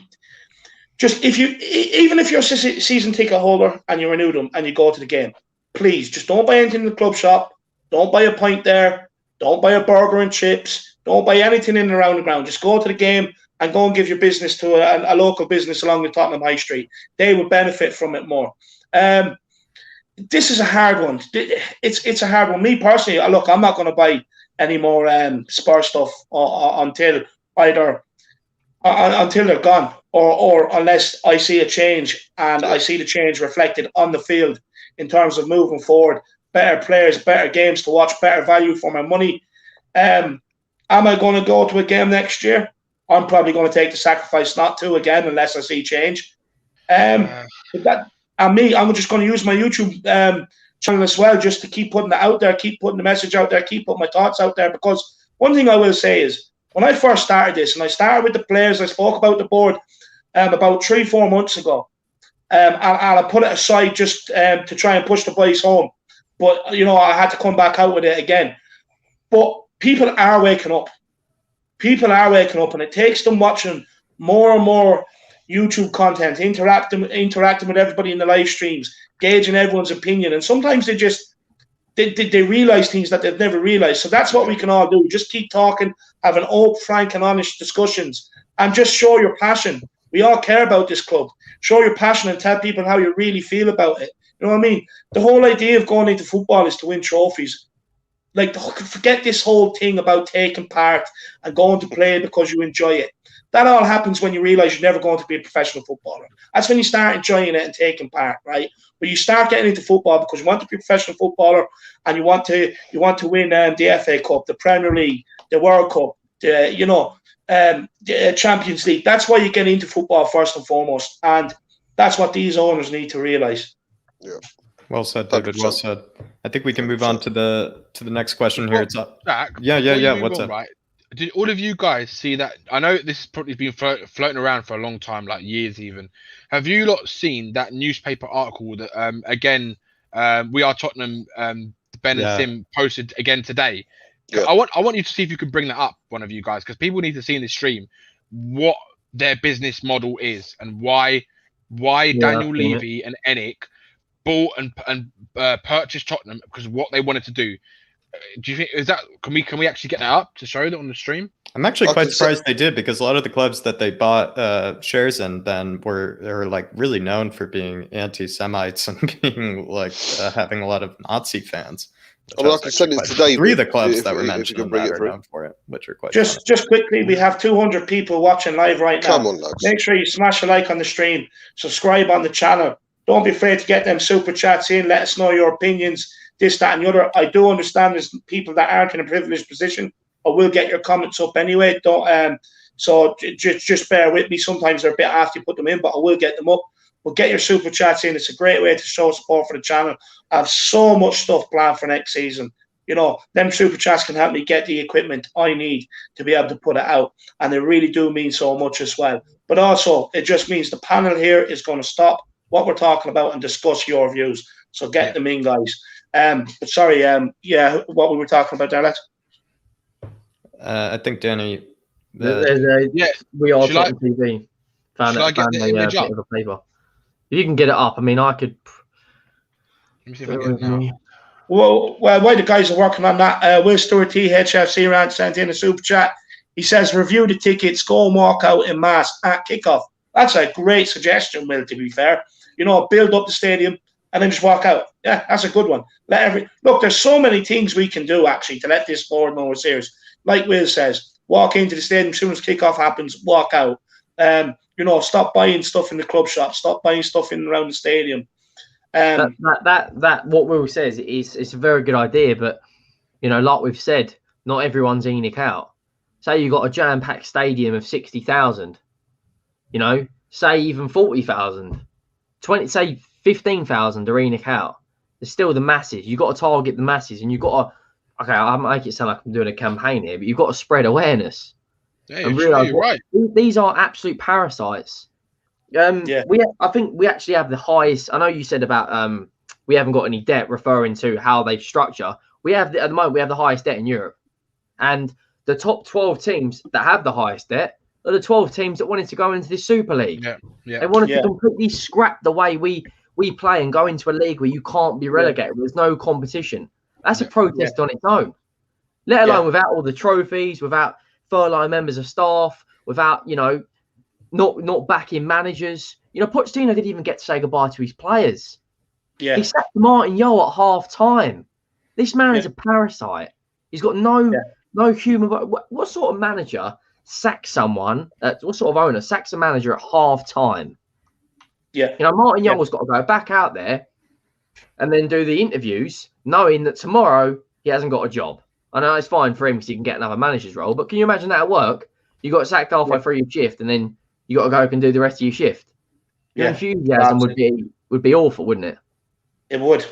Just even if you're a season ticket holder and you renew them and you go to the game, please just don't buy anything in the club shop. Don't buy a pint there. Don't buy a burger and chips. Don't buy anything in and around the ground. Just go to the game and go and give your business to a local business along the Tottenham High Street. They would benefit from it more. This is a hard one. It's a hard one. Me personally, look, I'm not going to buy any more Spurs stuff until they're gone, or unless I see a change and I see the change reflected on the field in terms of moving forward, better players, better games to watch, better value for my money. Am I going to go to a game next year? I'm probably going to take the sacrifice not to again unless I see change. I'm just going to use my YouTube channel as well, just to keep putting it out there, keep putting the message out there, keep putting my thoughts out there. Because one thing I will say is, when I first started this, and I started with the players, I spoke about the board about 3-4 months ago, and I put it aside just to try and push the boys home. But, I had to come back out with it again. But people are waking up. People are waking up, and it takes them watching more and more YouTube content, interacting with everybody in the live streams, gauging everyone's opinion. And sometimes they realise things that they've never realised. So that's what we can all do. Just keep talking, having open, frank and honest discussions, and just show your passion. We all care about this club. Show your passion and tell people how you really feel about it. You know what I mean? The whole idea of going into football is to win trophies. Like, forget this whole thing about taking part and going to play because you enjoy it. That all happens when you realise you're never going to be a professional footballer. That's when you start enjoying it and taking part, right? But you start getting into football because you want to be a professional footballer and you want to win the FA Cup, the Premier League, the World Cup, the Champions League. That's why you get into football first and foremost, and that's what these owners need to realise. Yeah. Well said, David. Well said. I think we can move on to the next question here. It's up. Jack, Yeah. What's up? Right? Did all of you guys see that? I know this has probably been floating around for a long time, like years even. Have you lot seen that newspaper article that again, We Are Tottenham, Ben and Sim posted again today? Yeah. I want you to see if you can bring that up, one of you guys, because people need to see in this stream what their business model is and why Daniel Levy and Enick bought and purchased Tottenham, because what they wanted to do. Do you think can we actually get that up to show that on the stream? I'm actually quite surprised they did, because a lot of the clubs that they bought shares in then were like really known for being anti-Semites and being like having a lot of Nazi fans. I can send it today. 3 of the clubs that were mentioned are known for it, which are quite just quickly. We have 200 people watching live right now. Come on, lads. Make sure you smash a like on the stream, subscribe on the channel. Don't be afraid to get them super chats in. Let us know your opinions, this, that, and the other. I do understand there's people that aren't in a privileged position. I will get your comments up anyway. So just bear with me. Sometimes they're a bit after you put them in, but I will get them up. But get your super chats in. It's a great way to show support for the channel. I have so much stuff planned for next season. Them super chats can help me get the equipment I need to be able to put it out. And they really do mean so much as well. But also, it just means the panel here is going to stop what we're talking about and discuss your views. So get them in, guys. But sorry, what we were talking about there, lads. I think Danny. We Are Tottenham TV. Found a bit of a paper. If you can get it up, I mean, I could. Let me see if I can get it now. Well, while the guys are working on that, Will Stewart THFC Rant sent in a super chat. He says, review the tickets, go and walk out in mass at kickoff. That's a great suggestion, Will, to be fair. Build up the stadium and then just walk out. Yeah, that's a good one. Look, there's so many things we can do, actually, to let this board know we're serious. Like Will says, walk into the stadium as soon as kickoff happens, walk out. Stop buying stuff in the club shop, stop buying stuff in around the stadium. That what Will says is it's a very good idea, but like we've said, not everyone's Enoch out. Say you got a jam-packed stadium of 60,000, say even 40,000, say 15,000 are Enoch out. There's still the masses. You've got to target the masses, and you've got to. Okay, I make it sound like I'm doing a campaign here, but you've got to spread awareness. Yeah, you're right. These are absolute parasites. I think we actually have the highest. I know you said about we haven't got any debt, referring to how they structure. We have at the moment we have the highest debt in Europe, and the top 12 teams that have the highest debt are the 12 teams that wanted to go into this Super League. They wanted to completely scrap the way we play and go into a league where you can't be relegated. There's no competition. That's a protest on its own. Let alone without all the trophies, without furlough members of staff, without not backing managers. Pochettino didn't even get to say goodbye to his players. Yeah, he sacked Martin Yeo at half time. This man is a parasite. He's got no human. What sort of manager sacks someone? What sort of owner sacks a manager at half time? Yeah, Martin Yeo has got to go back out there and then do the interviews, knowing that tomorrow he hasn't got a job. I know it's fine for him because he can get another manager's role, but can you imagine that at work? You got sacked halfway through your shift, and then you got to go and do the rest of your shift. Your enthusiasm would be awful, wouldn't it? It would.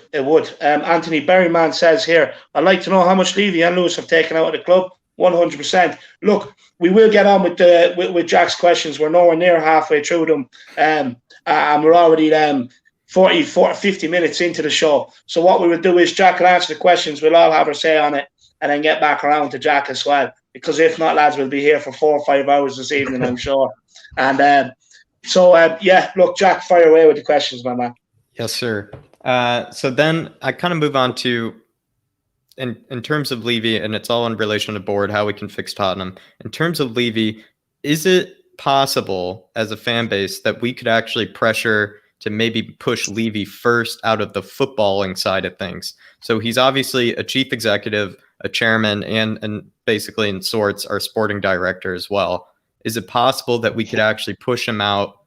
Anthony Berryman says here, I'd like to know how much Levy and Lewis have taken out of the club. 100%. Look, we will get on with Jack's questions. We're nowhere near halfway through them, and we're already 50 minutes into the show. So what we will do is Jack will answer the questions. We'll all have our say on it, and then get back around to Jack as well. Because if not, lads, we'll be here for 4 or 5 hours this evening, I'm sure. And look, Jack, fire away with the questions, my man. Yes, sir. So then I kind of move on to, in terms of Levy, and it's all in relation to board, how we can fix Tottenham. In terms of Levy, is it possible as a fan base that we could actually pressure to maybe push Levy first out of the footballing side of things? So he's obviously a chief executive, a chairman, and basically in sorts our sporting director as well. is it possible that we could actually push him out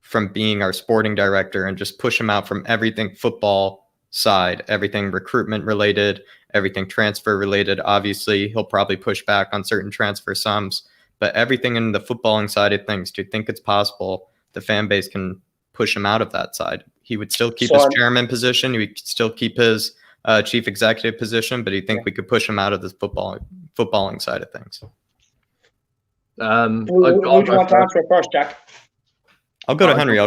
from being our sporting director and just push him out from everything football side, everything recruitment related, everything transfer related? Obviously, he'll probably push back on certain transfer sums, but everything in the footballing side of things, do you think it's possible the fan base can push him out of that side? He would still keep his chairman position. He would still keep his chief executive position, but do you think we could push him out of this footballing side of things? Who do you want to answer first, Jack? I'll go to Henry.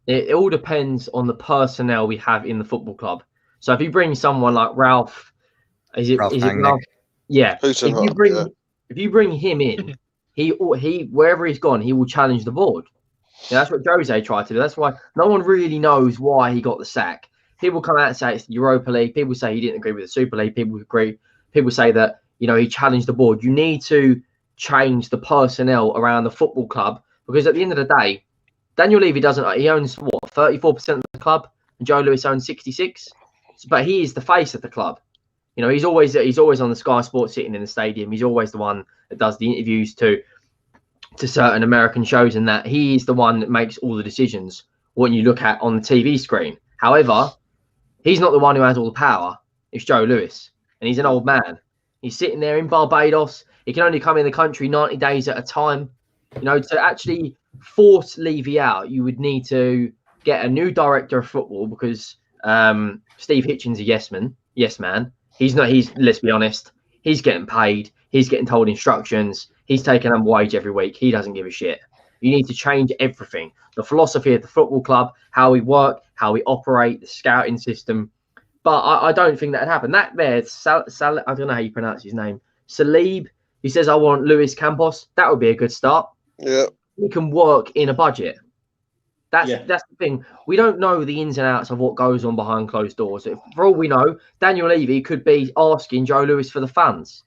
It all depends on the personnel we have in the football club. So if you bring someone like Ralph, is it Ralph? Yeah. If you bring him in, he wherever he's gone, he will challenge the board. Yeah, that's what Jose tried to do. That's why no one really knows why he got the sack. People come out and say it's the Europa League. People say he didn't agree with the Super League. People agree. People say that, you know, he challenged the board. You need to change the personnel around the football club, because at the end of the day, Daniel Levy he owns what, 34% of the club, and Joe Lewis owns 66%. But he is the face of the club. You know, he's always on the Sky Sports sitting in the stadium. He's always the one that does the interviews to certain American shows, and that he is the one that makes all the decisions when you look at on the TV screen. However, he's not the one who has all the power. It's Joe Lewis, and he's an old man. He's sitting there in Barbados. He can only come in the country 90 days at a time. You know, to actually force Levy out, you would need to get a new director of football, because Steve Hitchens a yes man. Let's be honest, he's getting paid. He's getting told instructions. He's taking a wage every week. He doesn't give a shit. You need to change everything. The philosophy of the football club, how we work, how we operate, the scouting system. But I don't think that'd happen. That there, I don't know how you pronounce his name. Salib, he says, I want Luis Campos. That would be a good start. Yeah. We can work in a budget. That's the thing. We don't know the ins and outs of what goes on behind closed doors. For all we know, Daniel Levy could be asking Joe Lewis for the funds.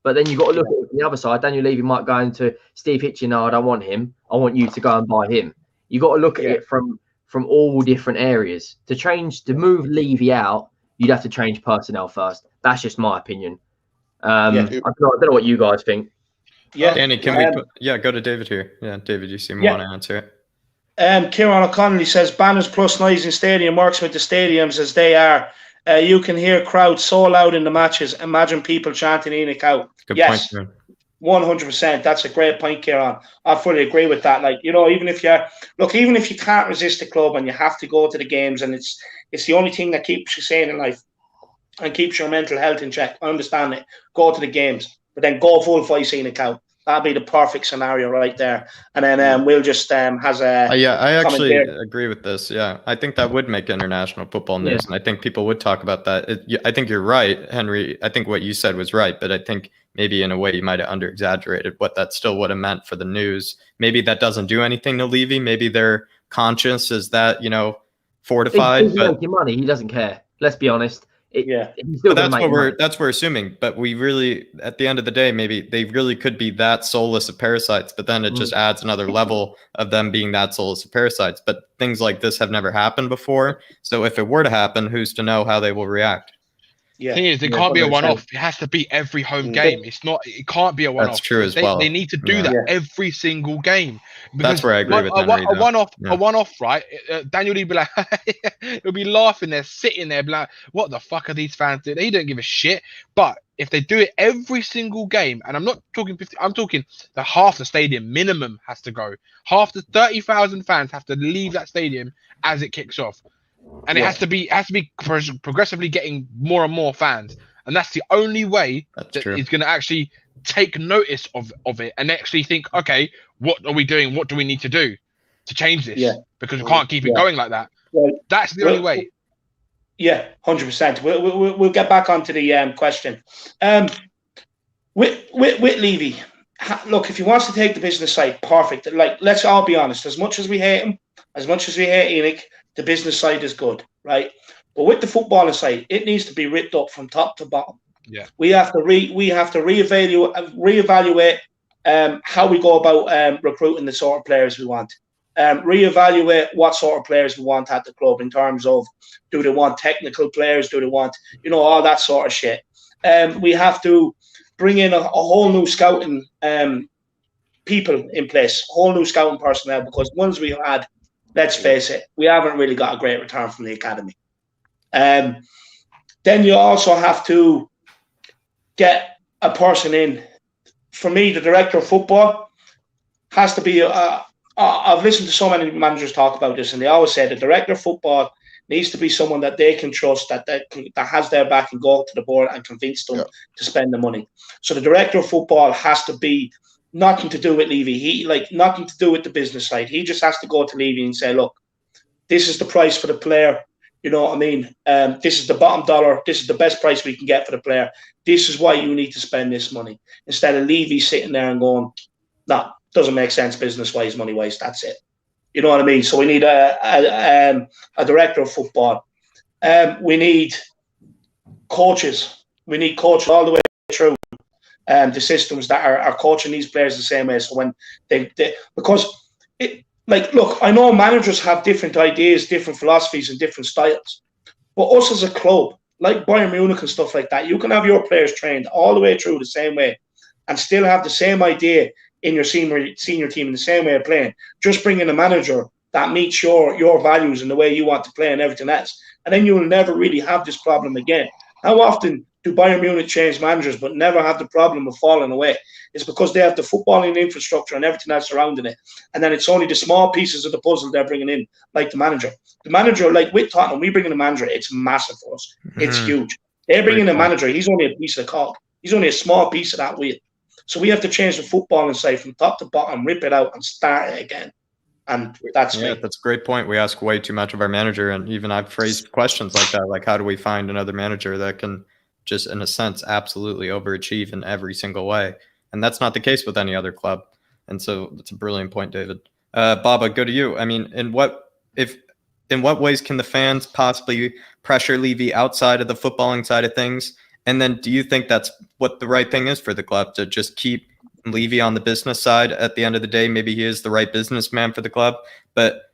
But then you've got to look at it from the other side. Daniel Levy might go into Steve Hitchen, no, I don't want him. I want you to go and buy him. You've got to look at it from all different areas. To move Levy out, you'd have to change personnel first. That's just my opinion. I don't know what you guys think. Yeah, Danny, can we go to David here? Yeah, David, you seem to want to answer it. Kieran O'Connolly says banners plus noise in stadium works with the stadiums as they are. You can hear crowds so loud in the matches. Imagine people chanting Enoch out. Good point, 100%. That's a great point, Kieran. I fully agree with that. Like, you know, even if you can't resist the club and you have to go to the games, and it's the only thing that keeps you sane in life and keeps your mental health in check. I understand it. Go to the games, but then go full fight Enoch out. That'd be the perfect scenario right there. And then we'll just has a I actually agree with this. Yeah, I think that would make international football news, and I think people would talk about that. I think you're right, Henry. I think what you said was right, but I think maybe in a way you might have under-exaggerated what that still would have meant for the news. Maybe that doesn't do anything to Levy. Maybe their conscience is that, you know, fortified. He's making money. He doesn't care. Let's be honest. But that's what we're assuming. But we really, at the end of the day, maybe they really could be that soulless of parasites. But then it just adds another level of them being that soulless of parasites. But things like this have never happened before. So if it were to happen, who's to know how they will react? The thing is, it can't be a one-off. It has to be every home game. It can't be a one-off. That's true as well. They need to do that every single game. That's where I agree with Henry. A one-off, right? Daniel will be like, he'll be laughing there, sitting there, be like, what the fuck are these fans doing? He don't give a shit. But if they do it every single game, and I'm not talking 50, I'm talking the half the stadium minimum has to go. Half the 30,000 fans have to leave that stadium as it kicks off. And it has to be progressively getting more and more fans, and that's the only way that he's going to actually take notice of it and actually think, okay, what are we doing? What do we need to do to change this? Because we can't keep it going like that. That's the only way. 100%. We'll get back onto the question. With Levy, look, if he wants to take the business side, perfect. Like, let's all be honest. As much as we hate him, as much as we hate Enoch, the business side is good, right? But with the footballing side, it needs to be ripped up from top to bottom. Yeah, we have to reevaluate how we go about recruiting the sort of players we want. Reevaluate what sort of players we want at the club in terms of, do they want technical players? Do they want, all that sort of shit? We have to bring in a whole new scouting people in place, whole new scouting personnel, because ones we had, let's face it, we haven't really got a great return from the academy. Then you also have to get a person in. For me, the director of football has to be. I've listened to so many managers talk about this, and they always say the director of football needs to be someone that they can trust, that has their back, and go to the board and convince them to spend the money. So the director of football has to be nothing to do with Levy. Nothing to do with the business side. He just has to go to Levy and say, look, this is the price for the player. You know what I mean? This is the bottom dollar. This is the best price we can get for the player. This is why you need to spend this money. Instead of Levy sitting there and going, no, doesn't make sense business-wise, money-wise. That's it. You know what I mean? So we need a director of football. We need coaches. We need coaches all the way through the systems that are coaching these players the same way. So when look, I know managers have different ideas, different philosophies, and different styles. But us as a club, like Bayern Munich and stuff like that, you can have your players trained all the way through the same way and still have the same idea in your senior team in the same way of playing. Just bring in a manager that meets your values and the way you want to play and everything else. And then you'll never really have this problem again. How often do Bayern Munich change managers but never have the problem of falling away? It's because they have the footballing infrastructure and everything else surrounding it. And then it's only the small pieces of the puzzle they're bringing in, like the manager. The manager, like with Tottenham, we bring in a manager, it's massive for us. It's huge. They bring in a manager, he's only a piece of the cog. He's only a small piece of that wheel. So we have to change the footballing side from top to bottom, rip it out and start it again. And that's me. That's a great point. We ask way too much of our manager. And even I've phrased questions like that, like how do we find another manager that can just, in a sense, absolutely overachieve in every single way? And that's not the case with any other club. And so it's a brilliant point, David. Baba, go to you. I mean, in what ways can the fans possibly pressure Levy outside of the footballing side of things? And then do you think that's what the right thing is for the club, to just keep Levy on the business side? At the end of the day, maybe he is the right businessman for the club, but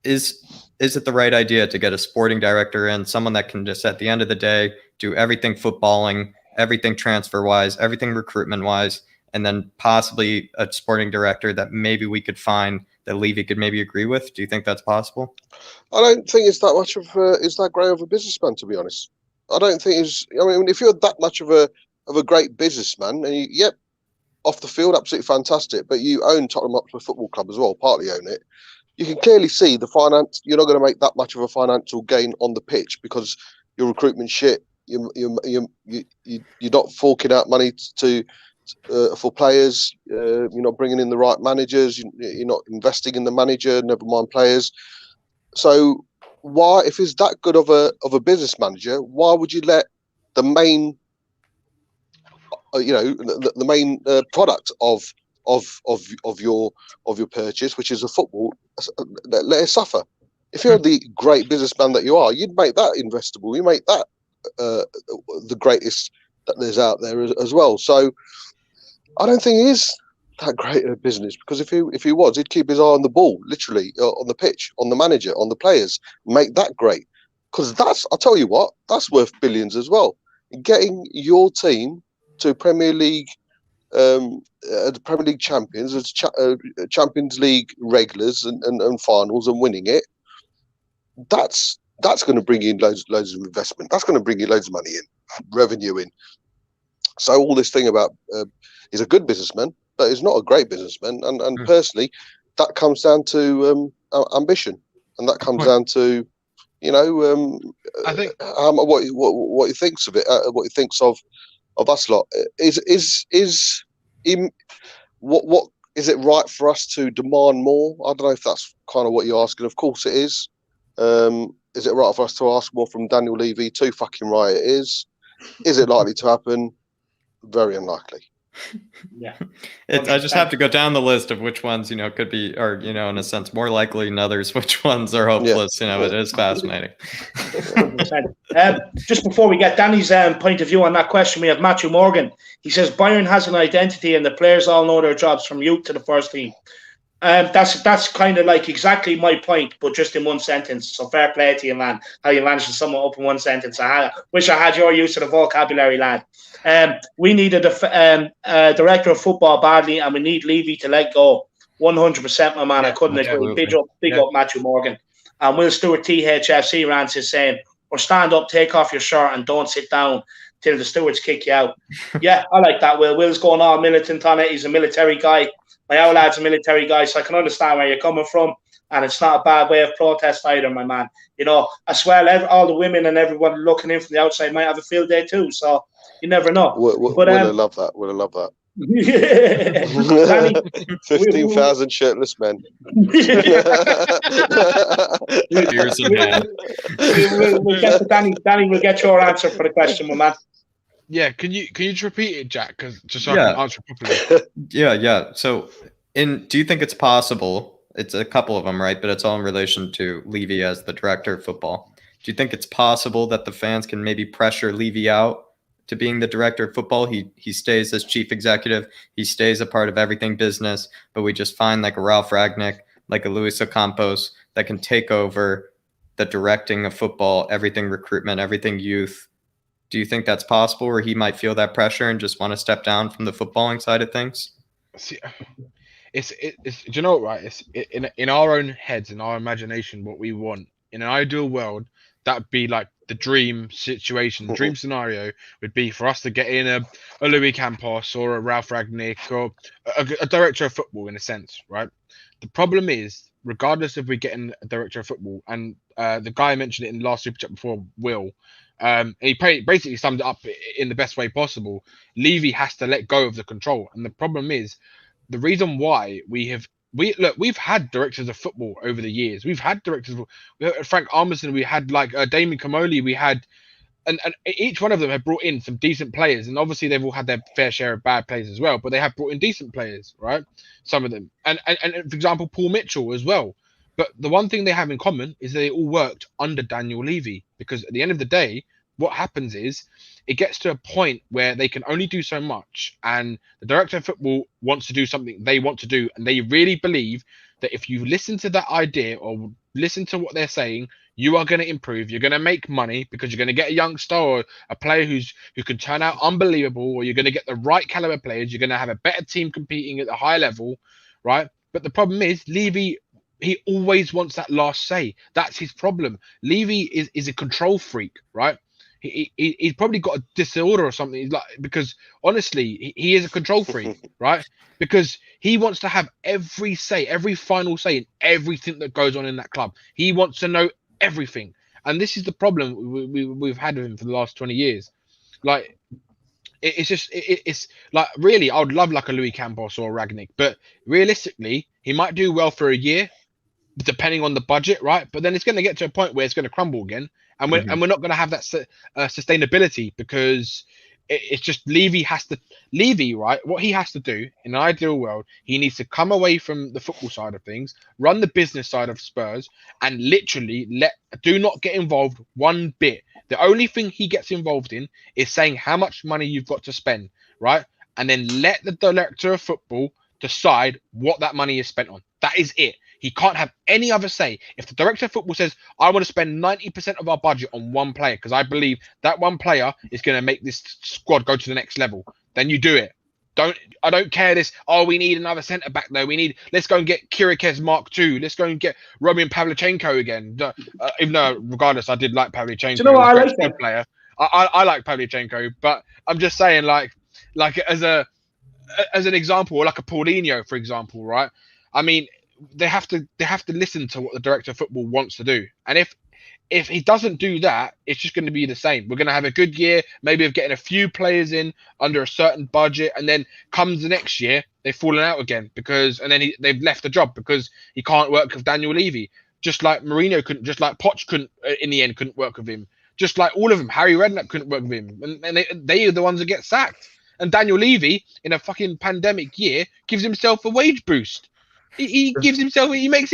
is it the right idea to get a sporting director in, someone that can just at the end of the day do everything footballing, everything transfer wise, everything recruitment wise, and then possibly a sporting director that maybe we could find that Levy could maybe agree with? Do you think that's possible? I don't think it's that much of is that great of a businessman, to be honest. I don't think it's. I mean, if you're that much of a great businessman, and off the field, absolutely fantastic, but you own Tottenham Hotspur Football Club as well, partly own it. You can clearly see the finance. You're not going to make that much of a financial gain on the pitch because your recruitment shit. You're not forking out money for players. You're not bringing in the right managers. You're not investing in the manager. Never mind players. So why, if he's that good of a business manager, why would you let the main, the main product of your purchase, which is a football, let it suffer? If you're the great businessman that you are, you'd make that investable. You make that the greatest that there's out there as well. So I don't think he is that great at business, because if he was, he'd keep his eye on the ball, literally on the pitch, on the manager, on the players, make that great. Because I'll tell you what, that's worth billions as well. Getting your team to Premier League, the Premier League champions, as Champions League regulars and finals, and winning it, that's going to bring in loads of investment. That's going to bring you loads of money in, revenue in. So all this thing about he's a good businessman, but he's not a great businessman. And personally, that comes down to ambition, and that comes down to I think what he thinks of it, what he thinks of us lot. What is it right for us to demand more? I don't know if that's kind of what you're asking. Of course it is. Is it right for us to ask more from Daniel Levy? Too fucking right it is. Is it likely to happen? Very unlikely. Yeah. I just have to go down the list of which ones, could be, or, in a sense, more likely than others, which ones are hopeless. It is fascinating. Just before we get Danny's point of view on that question, we have Matthew Morgan. He says Bayern has an identity and the players all know their jobs from youth to the first team. That's kind of like exactly my point, but just in one sentence. So fair play to you, man. How you managed to sum it up in one sentence. Wish I had your use of the vocabulary, lad. We needed a director of football badly, and we need Levy to let go. 100%, my man. I couldn't agree. Big up, Matthew Morgan. And Will Stewart, THFC rants is saying, or stand up, take off your shirt, and don't sit down till the stewards kick you out. Yeah, I like that, Will. Will's going all militant on it. He's a military guy. My old lad's a military guy, so I can understand where you're coming from. And it's not a bad way of protest either, my man. You know, I swear all the women and everyone looking in from the outside might have a field day too. So you never know. Would have loved that. Would have loved that. 15,000 shirtless men. We'll get to Danny. Danny, we'll get your answer for the question, my man. Yeah, can you just repeat it, Jack? Because just so I can answer properly. Yeah. So, do you think it's possible? It's a couple of them, right? But it's all in relation to Levy as the director of football. Do you think it's possible that the fans can maybe pressure Levy out to being the director of football? He stays as chief executive. He stays a part of everything business, but we just find like a Ralph Ragnick, like a Luis Ocampos that can take over the directing of football, everything recruitment, everything youth. Do you think that's possible, or he might feel that pressure and just want to step down from the footballing side of things? See, it's do you know what, right? It's in our own heads, in our imagination, what we want. In an ideal world, that'd be like the dream situation. The dream scenario would be for us to get in a Louis Campos or a Ralph Ragnick or a director of football, in a sense, right? The problem is, regardless if we get in a director of football, and the guy mentioned it in the last super chat before, Will, he basically summed it up in the best way possible. Levy has to let go of the control, and the problem is the reason why we've had directors of football over the years. We've had directors of Frank Armisen, we had like Damien Comoli, we had, and each one of them have brought in some decent players, and obviously they've all had their fair share of bad players as well, but they have brought in decent players, right? Some of them, and for example, Paul Mitchell as well. But the one thing they have in common is they all worked under Daniel Levy, because at the end of the day, what happens is it gets to a point where they can only do so much, and the director of football wants to do something they want to do, and they really believe that if you listen to that idea or listen to what they're saying, you are going to improve, you're going to make money, because you're going to get a young star or a player who can turn out unbelievable, or you're going to get the right caliber players, you're going to have a better team competing at the high level, right? But the problem is Levy, he always wants that last say. That's his problem. Levy is a control freak, right? He's probably got a disorder or something. He's like, because honestly, he is a control freak, right? Because he wants to have every say, every final say in everything that goes on in that club. He wants to know everything, and this is the problem we've had with him for the last 20 years. Like, it's like, really, I would love like a Louis Campos or a Ragnick, but realistically, he might do well for a year, depending on the budget, right? But then it's going to get to a point where it's going to crumble again, and we're not going to have that sustainability, because it's just Levy, right? What he has to do in an ideal world, he needs to come away from the football side of things, run the business side of Spurs, and literally do not get involved one bit. The only thing he gets involved in is saying how much money you've got to spend, right? And then let the director of football decide what that money is spent on. That is it. He can't have any other say. If the director of football says, I want to spend 90% of our budget on one player, because I believe that one player is going to make this squad go to the next level, then you do it. I don't care this, we need another centre-back though. Let's go and get Kirikes Mark II. Let's go and get Roman Pavlyuchenko again. Even though, regardless, I did like Pavlyuchenko. Do you know what I like that player? I like Pavlyuchenko, but I'm just saying, like as an example, or like a Paulinho, for example, right? I mean, they have to listen to what the director of football wants to do, and if he doesn't do that, it's just going to be the same. We're going to have a good year, maybe of getting a few players in under a certain budget, and then comes the next year, they've fallen out again, they've left the job because he can't work with Daniel Levy. Just like Mourinho couldn't, just like Poch couldn't, in the end, couldn't work with him. Just like all of them, Harry Redknapp couldn't work with him, and they are the ones that get sacked. And Daniel Levy, in a fucking pandemic year, gives himself a wage boost. He gives himself. He makes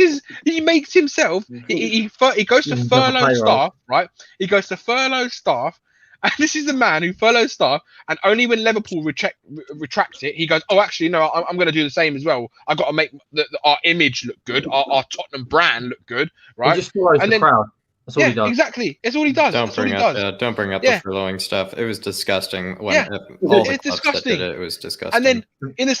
himself. He goes to furlough staff, right? He goes to furlough staff, And this is the man who follows stuff, and only when Liverpool retracts it, he goes, "Oh, actually, no, I'm going to do the same as well. I've got to make our image look good, our Tottenham brand look good, right?" He just follows the crowd. That's all he does. Exactly. That's all he does. Don't bring up the furloughing stuff. It was disgusting. When all the clubs that did it, it was disgusting. And then in the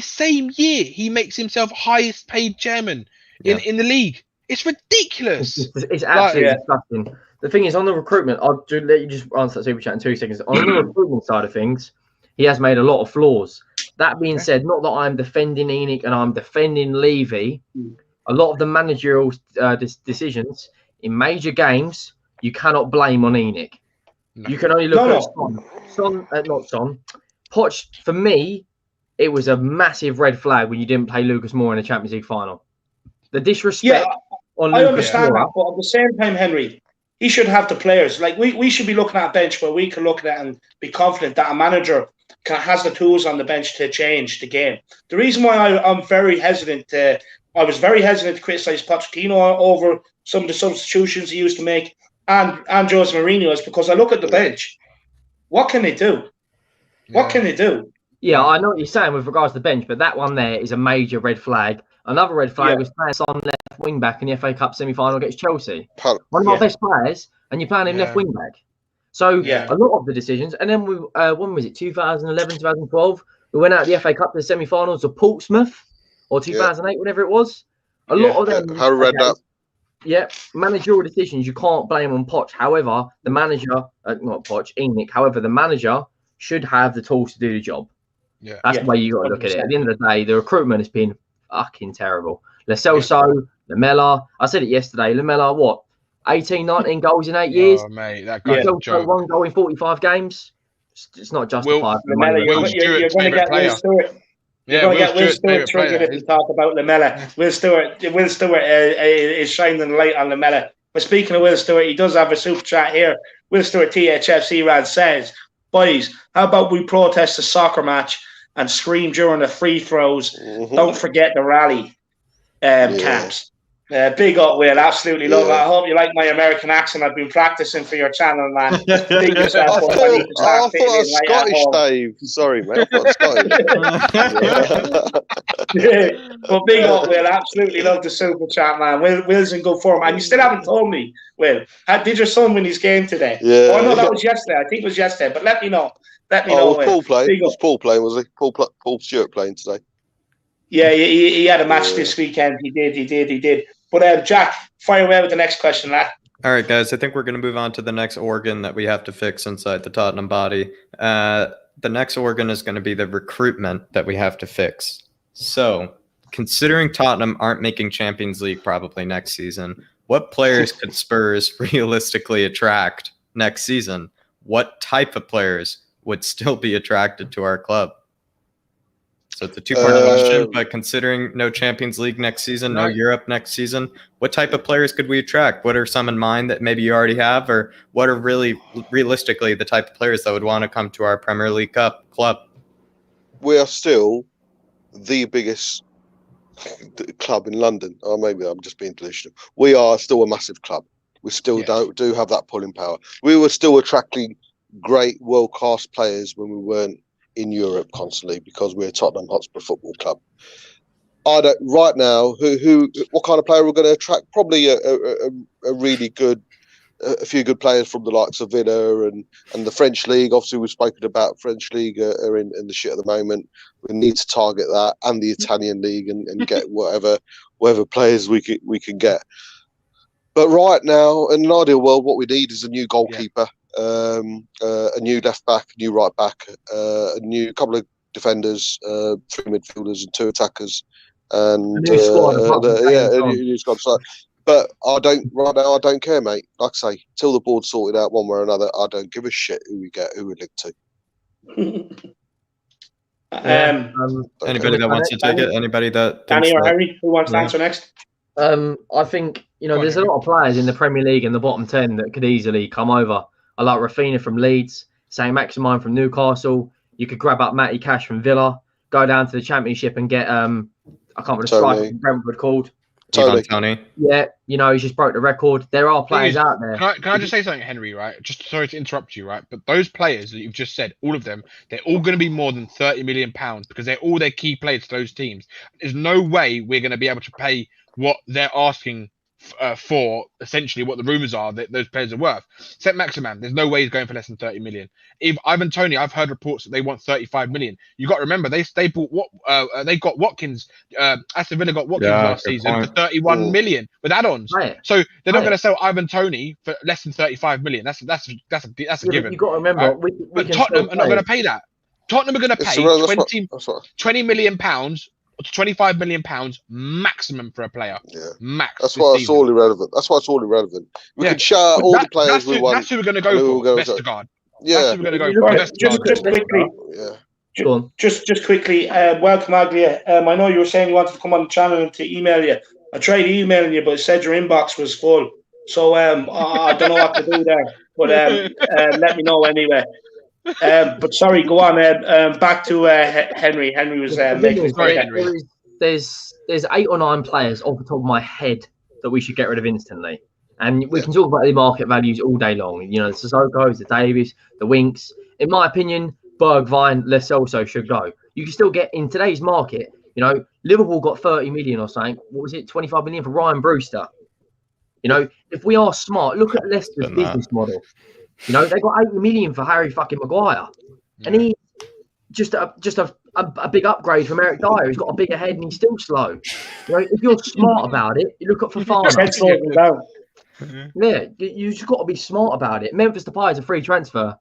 same year, he makes himself highest paid chairman in the league. It's ridiculous. It's absolutely disgusting. The thing is, on the recruitment, I'll let you just answer that super chat in 2 seconds. On the recruitment side of things, he has made a lot of flaws. That being said, not that I'm defending ENIC and I'm defending Levy. A lot of the managerial decisions in major games, you cannot blame on ENIC. You can only look at Son. Poch, for me, it was a massive red flag when you didn't play Lucas Moura in the Champions League final. The disrespect on Lucas I understand Moura, that, but at the same time, Henry, he should have the players. Like we should be looking at a bench where we can look at it and be confident that a manager has the tools on the bench to change the game. The reason why I'm very hesitant I was very hesitant to criticise Pochettino over some of the substitutions he used to make and Jose Mourinho is because I look at the bench. What can they do? What can they do? Yeah, I know what you're saying with regards to the bench, but that one there is a major red flag. Another red flag was playing Son left wing back in the FA Cup semi-final against Chelsea. One of our best players, and you're playing him left wing back. So a lot of the decisions, and then we when was it 2011, 2012? We went out of the FA Cup to the semi-finals of Portsmouth, or 2008, whatever it was. A lot of them. How read that? Yeah, managerial decisions you can't blame on Poch. However, the manager, not Poch, ENIC. However, the manager should have the tools to do the job. Yeah, that's the way you got to look at it. At the end of the day, the recruitment has been fucking terrible. Lo Celso, Lamela. I said it yesterday. Lamela, what? 18, 19 goals in 8 years. Oh, mate, that guy's a joke. 1 goal in 45 games. It's not justified. Lamela, you're going to get Will Stewart. You're going to get Will Stewart triggered if you talk about Lamela. Will Stewart is shining the light on Lamela. But speaking of Will Stewart, he does have a super chat here. Will Stewart, THFC Rad says, "Boys, how about we protest the soccer match and scream during the free throws? Don't forget the rally camps." Big up, Will. Absolutely love it. I hope you like my American accent. I've been practicing for your channel, man. Big yourself up. I thought I was Scottish, Dave. Sorry, mate. I thought Scottish. But big up, Will. Absolutely love the super chat, man. Will's in good form. And you still haven't told me, Will, did your son win his game today? Yeah. Oh, no, that was yesterday. I think it was yesterday. But let me know. Let me know. Was Paul playing? Was Paul playing, was he? Paul Stewart playing today? Yeah, he had a match this weekend. He did. But Jack, fire away with the next question, lad. All right, guys. I think we're going to move on to the next organ that we have to fix inside the Tottenham body. The next organ is going to be the recruitment that we have to fix. So, considering Tottenham aren't making Champions League probably next season, what players could Spurs realistically attract next season? What type of players would still be attracted to our club? So it's a two-part question, but considering no Champions League next season, no Europe next season, what type of players could we attract? What are some in mind that maybe you already have, or what are really realistically the type of players that would want to come to our Premier League club? We are still the biggest club in London. Or maybe I'm just being delusional. We are still a massive club. We still do have that pulling power. We were still attracting great world-class players when we weren't in Europe constantly because we're a Tottenham Hotspur football club. I don't right now. What kind of player we're going to attract? Probably a really good, a few good players from the likes of Villa and the French league. Obviously, we've spoken about French league are in the shit at the moment. We need to target that and the Italian league and get whatever players we can get. But right now, in an ideal world, what we need is a new goalkeeper. A new left back, a new right back, a new couple of defenders, 3 midfielders and 2 attackers, and a new squad. So, but I don't care, mate. Like I say, till the board's sorted out one way or another, I don't give a shit who we get, who we link to. Anybody that wants to take it? Anybody that Danny or Harry, who wants to answer next? I think there's a lot of players in the Premier League in the bottom 10 that could easily come over. I like Rafinha from Leeds, Saint-Maximin from Newcastle. You could grab up Matty Cash from Villa, go down to the Championship and get I can't remember the striker from Brentford called. Tony. Yeah, you know, he's just broke the record. There are players out there. Can I just say something, Henry, right? Just sorry to interrupt you, right? But those players that you've just said, all of them, they're all going to be more than £30 million because they're all their key players to those teams. There's no way we're going to be able to pay what they're asking for, essentially what the rumours are that those players are worth. Saint Maximan, there's no way he's going for less than 30 million. If Ivan Toney, I've heard reports that they want 35 million. You got to remember they bought they got Watkins. Aston Villa got Watkins last season for 31 million with add-ons. Right. So they're not going to sell Ivan Toney for less than 35 million. That's a given. You got to remember, but Tottenham are not going to pay that. Tottenham are going to pay 20 million pounds. To 25 million pounds maximum for a player. Yeah, max. That's why it's all irrelevant. We can shout all the players we want. That's who we're going to go for. Vestergaard. Yeah, that's who we're going to go for. Just quickly. Yeah. Just quickly. Welcome, Aglia. I know you were saying you wanted to come on the channel and to email you. I tried emailing you, but it said your inbox was full. So I don't know what to do there. But let me know anyway. But sorry, go on. Back to Henry. Henry was making. Sorry, Henry. There's 8 or 9 players off the top of my head that we should get rid of instantly, and we can talk about the market values all day long. You know, the Sissoko's, the Davies, the Winks. In my opinion, Bergwijn, Lo Celso should go. You can still get in today's market. You know, Liverpool got 30 million or something. What was it? 25 million for Ryan Brewster. You know, if we are smart, look at Leicester's business model. You know, they got 80 million for Harry fucking Maguire. And he's just a big upgrade from Eric Dyer. He's got a bigger head and he's still slow. You know, if you're smart about it, you look at Fofana. Yeah, you just got to be smart about it. Memphis Depay is a free transfer.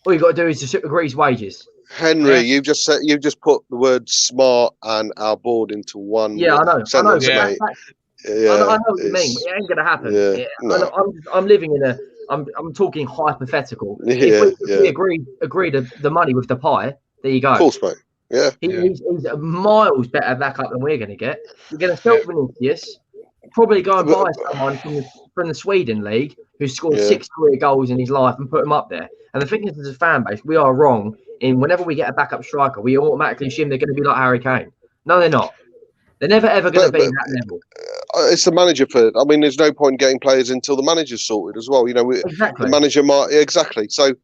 All you got to do is just agree his wages. Henry, you've just put the word smart and our board into one. Yeah, I know. Sentence, I know what you mean. It ain't gonna happen. Yeah, no. I'm living in a. I'm talking hypothetical. If we agree to the money with the pie, there you go. Of course, mate. Yeah. He's miles better backup than we're going to get. We're going to sell Vinicius, probably go and buy someone from the Sweden league who scored 6 career goals in his life and put him up there. And the thing is, as a fan base, we are wrong in whenever we get a backup striker, we automatically assume they're going to be like Harry Kane. No, they're not. They're never ever going to be that level. It's the manager for. I mean, there's no point getting players until the manager's sorted as well. You know, exactly. The manager might exactly. So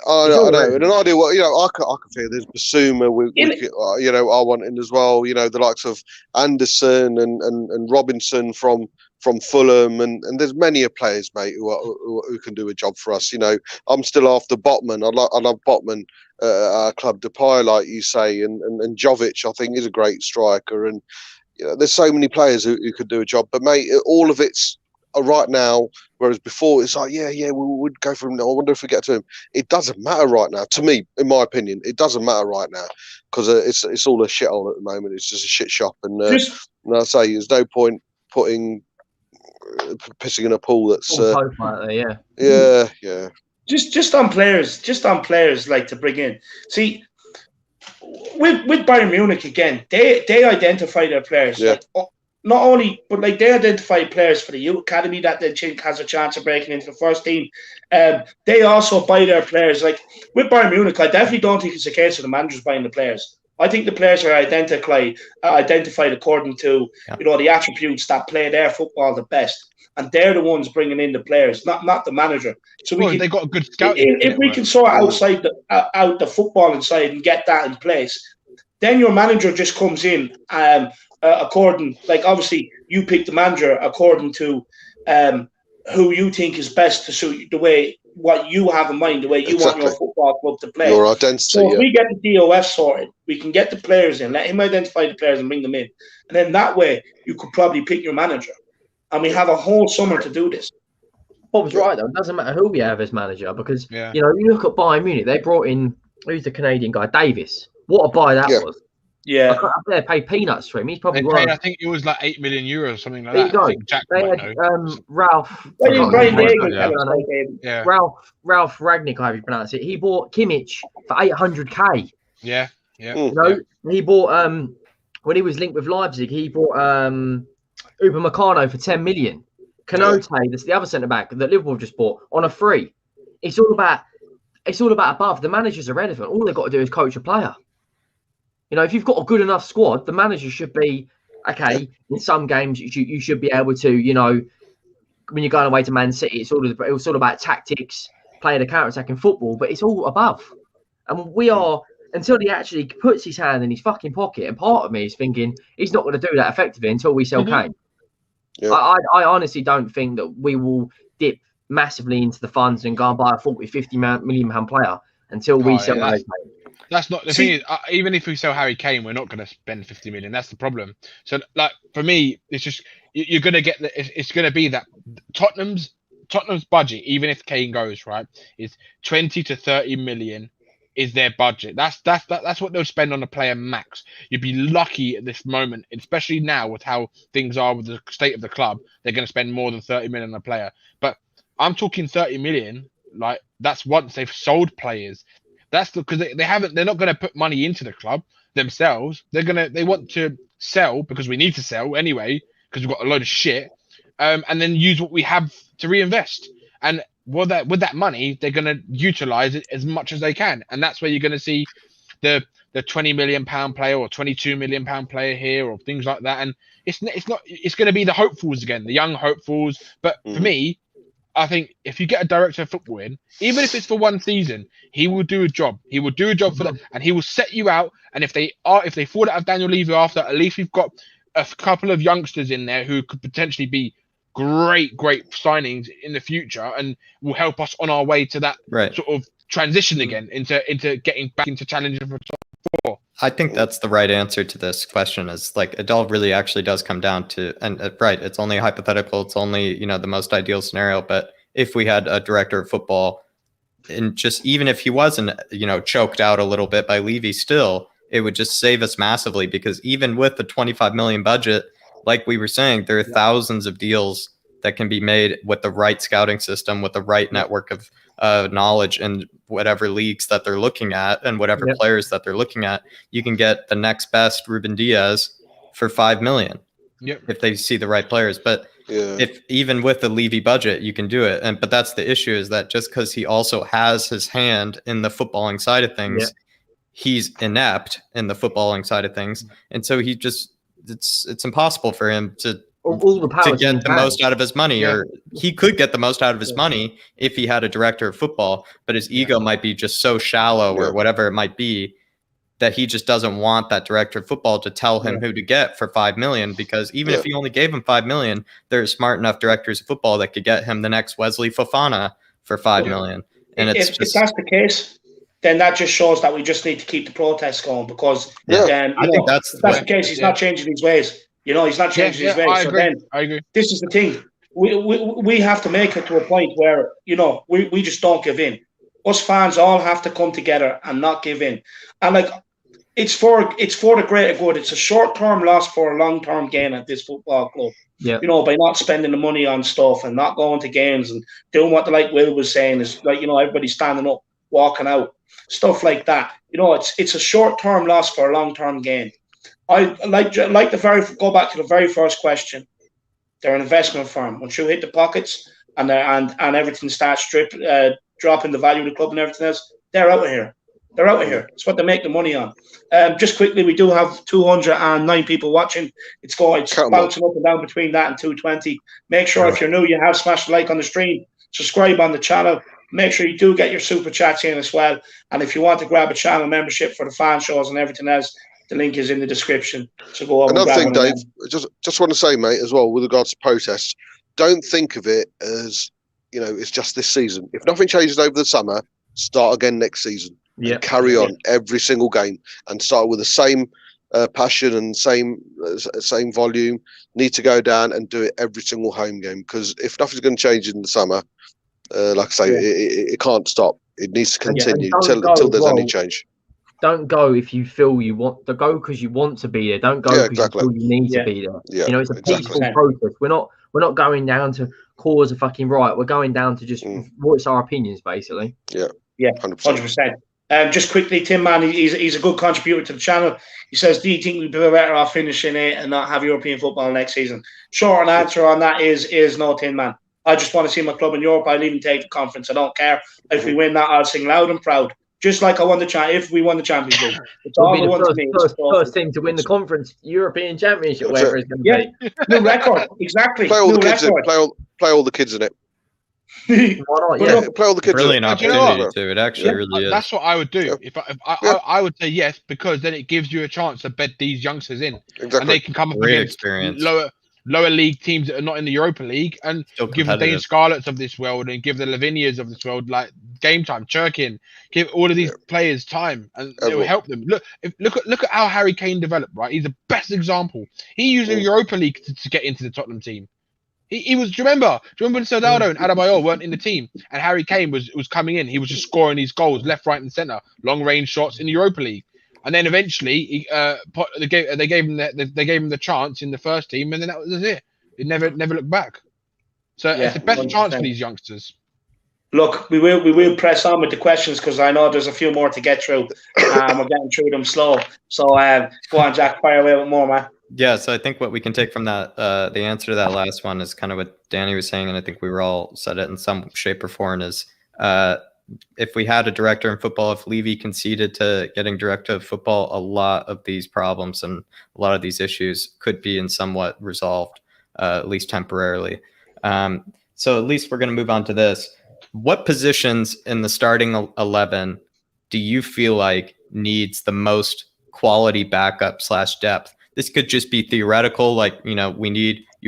I know. In an ideal, I can feel there's Basuma. I want in as well. You know, the likes of Anderson and Robinson from Fulham, and there's many of players, mate, who can do a job for us. You know, I'm still after Botman. I love Botman. Our club Depay, like you say, and Jovic, I think, is a great striker, and you know, there's so many players who could do a job. But mate, all of it's right now, whereas before it's like, we would go for him. I wonder if we get to him. It doesn't matter right now, to me, in my opinion. It doesn't matter right now because it's all a shithole at the moment. It's just a shit shop, and I say there's no point pissing in a pool that's yeah. Just on players like to bring in. See, with Bayern Munich again, they identify their players. Yeah. Like, not only, but like they identify players for the youth academy that they think has a chance of breaking into the first team. They also buy their players. Like with Bayern Munich, I definitely don't think it's a case of the managers buying the players. I think the players are identified according to the attributes that play their football the best. And they're the ones bringing in the players, not the manager. So they got a good scouting. If we can sort out the footballing side and get that in place, then your manager just comes in according, like obviously you pick the manager according to who you think is best to suit the way what you have in mind, the way you want your football club to play. Your identity. So if we get the DOF sorted, we can get the players in, let him identify the players and bring them in, and then that way you could probably pick your manager. And we have a whole summer to do this. Bob's right, though. It doesn't matter who we have as manager because, you look at Bayern Munich, they brought in, who's the Canadian guy? Davis. What a buy that was. Yeah. They paid peanuts for him. He's probably worth. I think it was like 8 million euros or something like that. There you go. They had Ralph. Ralph Ragnick, however you pronounce it. He bought Kimmich for 800k. Yeah. He bought, when he was linked with Leipzig, he bought Upamecano for 10 million. Kanote, that's the other centre back that Liverpool just bought on a free. It's all about above. The managers are relevant. All they've got to do is coach a player. You know, if you've got a good enough squad, the manager should be okay, in some games you should be able to, you know, when you're going away to Man City, it's all about tactics, playing a counter-attacking football, but it's all above. And we are, until he actually puts his hand in his fucking pocket, and part of me is thinking he's not going to do that effectively until we sell Kane. Yeah. I honestly don't think that we will dip massively into the funds and go and buy a 50 million pound player until we sell Kane. That's not the thing. Is, even if we sell Harry Kane, we're not going to spend 50 million. That's the problem. So, like for me, it's just you're going to get it's going to be that Tottenham's budget, even if Kane goes right, is 20 to 30 million is their budget. That's what they'll spend on a player max. You'd be lucky at this moment, especially now with how things are with the state of the club. They're going to spend more than 30 million on a player. But I'm talking 30 million. Like that's once they've sold players. That's because they're not going to put money into the club themselves. They want to sell because we need to sell anyway because we've got a load of shit, and then use what we have to reinvest. And with that money, they're going to utilize it as much as they can, and that's where you're going to see the 20 million pound player or 22 million pound player here or things like that. And it's going to be the hopefuls again, the young hopefuls. But for me, I think if you get a director of football in, even if it's for one season, he will do a job. He will do a job for that, and he will set you out. And if they fall out of Daniel Levy after, at least we've got a couple of youngsters in there who could potentially be great signings in the future, and will help us on our way to that sort of transition again into getting back into challenging for top four. I think that's the right answer to this question. Is like it all really actually does come down to, and it's only hypothetical. It's only, you know, the most ideal scenario. But if we had a director of football, and just even if he wasn't, you know, choked out a little bit by Levy, still it would just save us massively, because even with the 25 million budget, like we were saying, there are thousands of deals that can be made with the right scouting system, with the right network of knowledge and whatever leagues that they're looking at and whatever players that they're looking at. You can get the next best Ruben Diaz for 5 million if they see the right players. But if even with the Levy budget, you can do it. But that's the issue, is that just because he also has his hand in the footballing side of things, he's inept in the footballing side of things. And so he just, it's impossible for him to get the most out of his money, or he could get the most out of his money if he had a director of football, but his ego might be just so shallow or whatever it might be, that he just doesn't want that director of football to tell him who to get for 5 million, because even if he only gave him 5 million, there's smart enough directors of football that could get him the next Wesley Fofana for 5 million. And if that's the case, then that just shows that we just need to keep the protests going, because then I think that's the case. He's not changing his ways. You know, he's not changing his ways. I agree. This is the thing. We have to make it to a point where, you know, we just don't give in. Us fans all have to come together and not give in. And like, it's for the greater good. It's a short-term loss for a long-term gain at this football club. Yeah. You know, by not spending the money on stuff and not going to games and doing what, like Will was saying, is like, you know, everybody standing up, walking out, stuff like that. You know, it's a short-term loss for a long-term gain. I go back to the very first question. They're an investment firm. Once you hit the pockets and everything starts dropping the value of the club and everything else, they're out of here. They're out of here. It's what they make the money on. Just quickly, we do have 209 people watching. It's bouncing up and down between that and 220. Make sure if you're new, you have smashed the like on the stream, subscribe on the channel. Make sure you do get your super chats in as well. And if you want to grab a channel membership for the fan shows and everything else, the link is in the description. So go over. Another thing, Dave, just want to say, mate, as well, with regards to protests, don't think of it as, you know, it's just this season. If nothing changes over the summer, start again next season. Yeah. Carry on every single game and start with the same passion and same volume. Need to go down and do it every single home game, because if nothing's going to change in the summer, like I say, it can't stop. It needs to continue until there's any change. Don't go if you feel you want to go because you want to be there. Don't go because you feel you need to be there. Yeah, you know, it's a peaceful process. We're not going down to cause a fucking riot. We're going down to just voice our opinions, basically. Yeah, 100%. Just quickly, Tim, man, he's a good contributor to the channel. He says, do you think we'd be better off finishing it and not have European football next season? Short answer on that is no, Tim, man. I just want to see my club in Europe. I'll even take the conference. I don't care. If we win that, I'll sing loud and proud. Just like I won the if we won the Champions League. It's We'll all be the one to the me. first team to win the conference European Championship, That's whatever it. it's going to Yeah, new record. Exactly. Play all new the kids record. in. Play all the kids in it. be. Why not? But Yeah. look, Play all the kids Brilliant in it. Do you know opportunity what? too. It actually really is. That's what I would do. Yeah. I would say yes, because then it gives you a chance to bed these youngsters in, and they Exactly. can come up Great against experience. lower league teams that are not in the Europa League, and Still give the Dane competitive. Scarlets of this world and give the Lavinias of this world like game time, Churkin, give all of these players time, and it will Everyone. help them. Look at how Harry Kane developed. Right, he's the best example. He used the Europa League to get into the Tottenham team. He was. Do you remember when Soldado and Adebayor weren't in the team, and Harry Kane was coming in? He was just scoring these goals left, right, and centre, long range shots in the Europa League. And then eventually, they gave him the chance in the first team, and then that was it. It never looked back. So it's the best 100%. chance for these youngsters. Look, we will press on with the questions because I know there's a few more to get through. We're getting through them slow. So go on, Jack, fire away with more, man. Yeah, so I think what we can take from that, the answer to that last one is kind of what Danny was saying, and I think we were all said it in some shape or form, is if we had a director in football, if Levy conceded to getting director of football, a lot of these problems and a lot of these issues could be in somewhat resolved, at least temporarily. So at least we're going to move on to this. What positions in the starting 11 do you feel like needs the most quality backup / depth? This could just be theoretical, like, you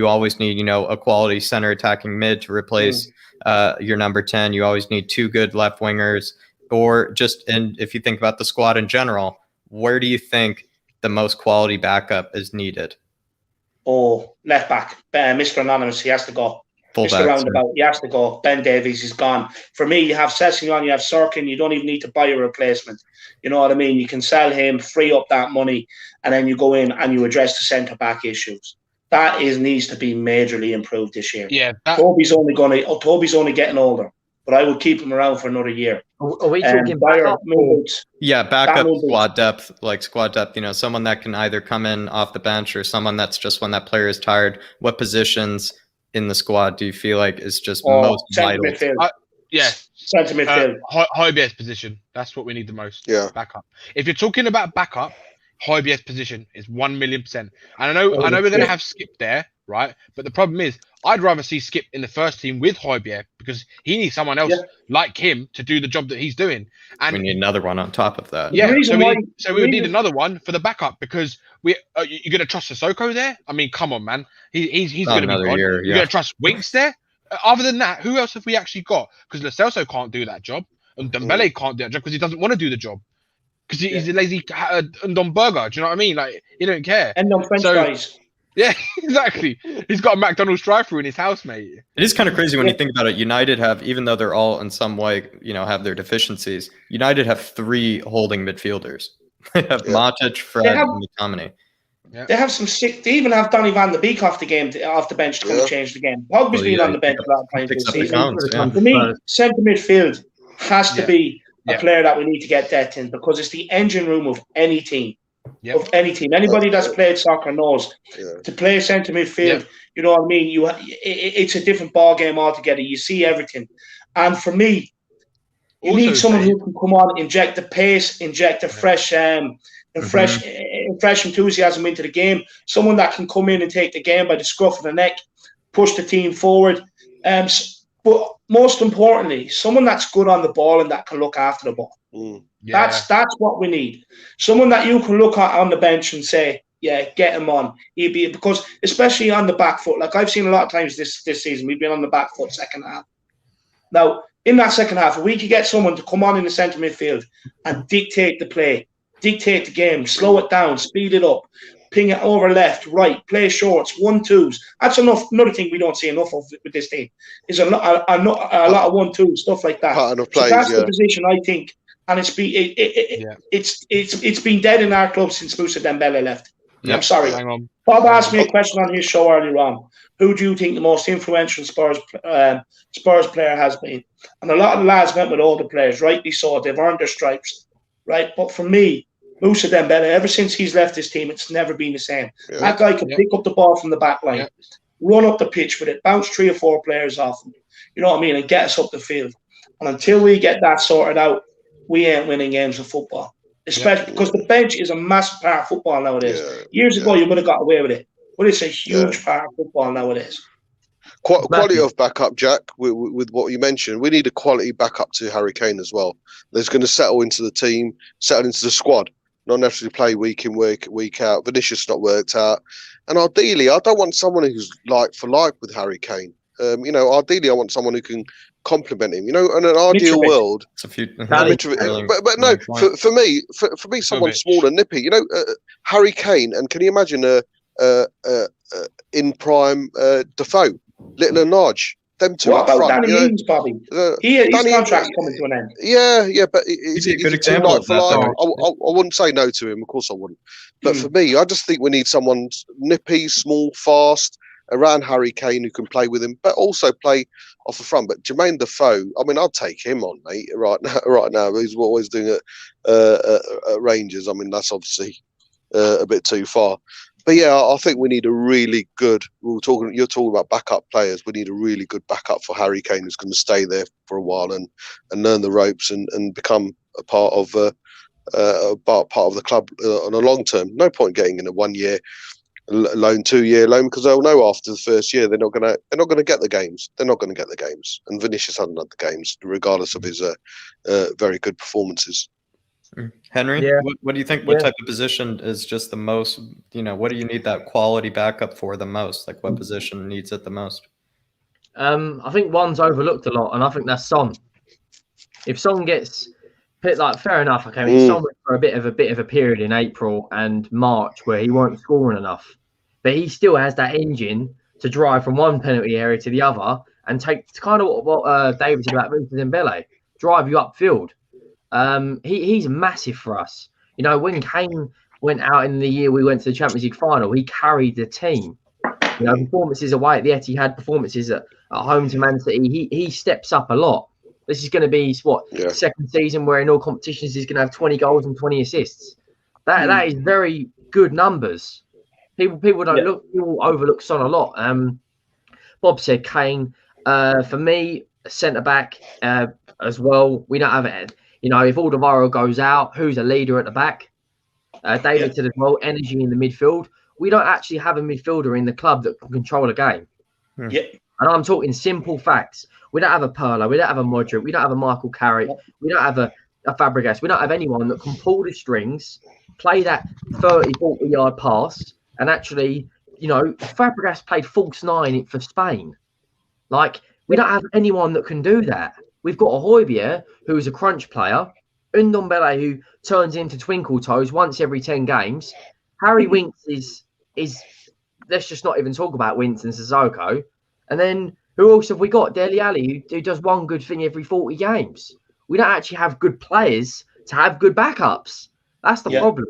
always need, a quality center attacking mid to replace your number 10. You always need 2 good left wingers, and if you think about the squad in general, where do you think the most quality backup is needed? Oh, left back, Mr. Anonymous, he has to go. Mr. Roundabout, he has to go. Ben Davies is gone. For me, you have Sessegnon, you have Sirkin. You don't even need to buy a replacement. You know what I mean? You can sell him, free up that money, and then you go in and you address the centre-back issues. That needs to be majorly improved this year. Yeah, Toby's only getting older, but I would keep him around for another year. Are we talking backup? Yeah, backup squad depth, someone that can either come in off the bench or someone that's just when that player is tired. What positions in the squad do you feel like is just most vital? Midfield. Centre midfield. Højbjerg's position. That's what we need the most. Yeah. Backup. If you're talking about backup, Højbjerg's position is 1,000,000%. And I know we're going to have Skip there, right? But the problem is, I'd rather see Skip in the first team with Højbjerg because he needs someone else like him to do the job that he's doing. And we need another one on top of that. Yeah, so we would need another one for the backup because you're going to trust Sissoko there? I mean, come on, man. He's going to be gone. You're going to trust Winks there? Other than that, who else have we actually got? Because Lo Celso can't do that job, and Dembele can't do that job because he doesn't want to do the job. Because he's a lazy Ndom burger. Do you know what I mean? Like, he don't care. And on French fries. Yeah, exactly. He's got a McDonald's drive-thru in his house, mate. It is kind of crazy when you think about it. United have, even though they're all in some way, have their deficiencies, United have 3 holding midfielders. They have Matic, Fred, and McTominay. Yeah. They have some sick. They even have Donny van de Beek off the bench to come and change the game. Pogba's been on the bench a lot of times this season. For me, centre midfield has to be a player that we need to get depth in because it's the engine room of any team. Yep. Of any team, anybody that's played soccer knows to play centre midfield. You know what I mean. It's a different ball game altogether. You see everything, and for me, you need someone who can come on, inject the pace, inject the fresh enthusiasm into the game. Someone that can come in and take the game by the scruff of the neck, push the team forward. But most importantly, someone that's good on the ball and that can look after the ball. That's what we need. Someone that you can look at on the bench and say, get him on. Because especially on the back foot, like I've seen a lot of times this season, we've been on the back foot second half. Now, in that second half, if we could get someone to come on in the centre midfield and dictate the play, dictate the game, slow it down, speed it up, ping it over left, right, play shorts, 1-2s. That's enough. Another thing we don't see enough of with this team is a lot of 1-2 stuff like that. So that's the position I think. And it's been dead in our club since Moussa Dembele left. I'm sorry. Bob asked me a question on his show earlier on. Who do you think the most influential Spurs player has been? And a lot of the lads went with older players, rightly so. They've earned their stripes, right? But for me, Moussa Dembele, ever since he's left this team, it's never been the same. That guy can pick up the ball from the back line, run up the pitch with it, bounce 3 or 4 players off him, you know what I mean, and get us up the field. And until we get that sorted out, we ain't winning games of football. Especially because the bench is a massive part of football nowadays. Years ago, you would have got away with it, but it's a huge part of football nowadays. Quality of backup, Jack, with what you mentioned. We need a quality backup to Harry Kane as well. That's going to settle into the team, settle into the squad, not necessarily play week in, week out. Vinicius not worked out. And ideally, I don't want someone who's like for like with Harry Kane. Ideally, I want someone who can complement him. In an ideal world, it's a few. But no, for me, someone small and nippy. Harry Kane, and can you imagine in prime Defoe, Little and Large, them two what up about front? Danny Ings, Bobby? His contract's coming to an end. Yeah, but he's a good too example light of for that, life. I wouldn't say no to him. Of course, I wouldn't. But for me, I just think we need someone nippy, small, fast around Harry Kane who can play with him, but also play off the front. But Jermaine Defoe, I mean, I'd take him on, mate. Right now, he's always doing it at Rangers. I mean, that's obviously a bit too far. But yeah, I think we need a really good. You're talking about backup players. We need a really good backup for Harry Kane, who's going to stay there for a while and learn the ropes and become a part of the club on a long term. No point getting in a 1 year loan, 2 year loan, because they'll know after the first year they're not gonna get the games. They're not gonna get the games. And Vinicius hasn't had the games, regardless of his very good performances. Henry, what do you think? What type of position is just the most? What do you need that quality backup for the most? Like, what position needs it the most? I think one's overlooked a lot, and I think that's Son. If Son gets hit, fair enough. Okay, I mean, Son went for a bit of a period in April and March where he weren't scoring enough, but he still has that engine to drive from one penalty area to the other and take kind of what David said about Vincent Dembele, drive you upfield. He's massive for us. When Kane went out in the year we went to the Champions League final, he carried the team. Performances away at the Etihad, performances at home to Man City. He steps up a lot. This is going to be second season where in all competitions he's going to have 20 goals and 20 assists. That is very good numbers. People overlook Son a lot. Bob said Kane. For me, centre back as well. We don't have it. If Alderweireld goes out, who's a leader at the back? David said as well, energy in the midfield. We don't actually have a midfielder in the club that can control a game. Yeah. And I'm talking simple facts. We don't have a Pirlo. We don't have a Modric. We don't have a Michael Carrick. We don't have a Fabregas. We don't have anyone that can pull the strings, play that 30, 40-yard pass, and actually, Fabregas played false nine for Spain. We don't have anyone that can do that. We've got a Højbjerg, who is a crunch player, Ndombele, who turns into twinkle toes once every 10 games. Harry Winks is let's just not even talk about Winks and Sissoko. And then who else have we got? Dele Alli, who does one good thing every 40 games. We don't actually have good players to have good backups. That's the problem.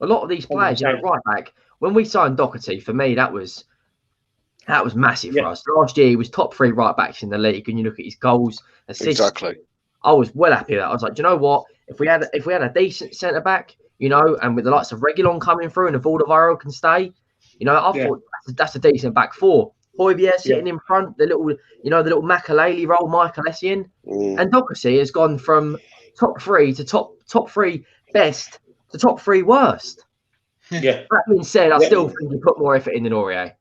A lot of these players, right back. When we signed Doherty, for me, that was massive for us. Last year, he was top 3 right backs in the league, and you look at his goals, assists. Exactly. I was well happy with that. I was like, do you know what? If we had a decent centre back, and with the likes of Reguilon coming through and if Alderweireld can stay, I thought that's a decent back four. Højbjerg sitting in front, the little Makaleli role, Michael Essien, and Doherty has gone from top 3 to top 3 best to top 3 worst. Yeah. That being said, I still think you put more effort in than Aurier.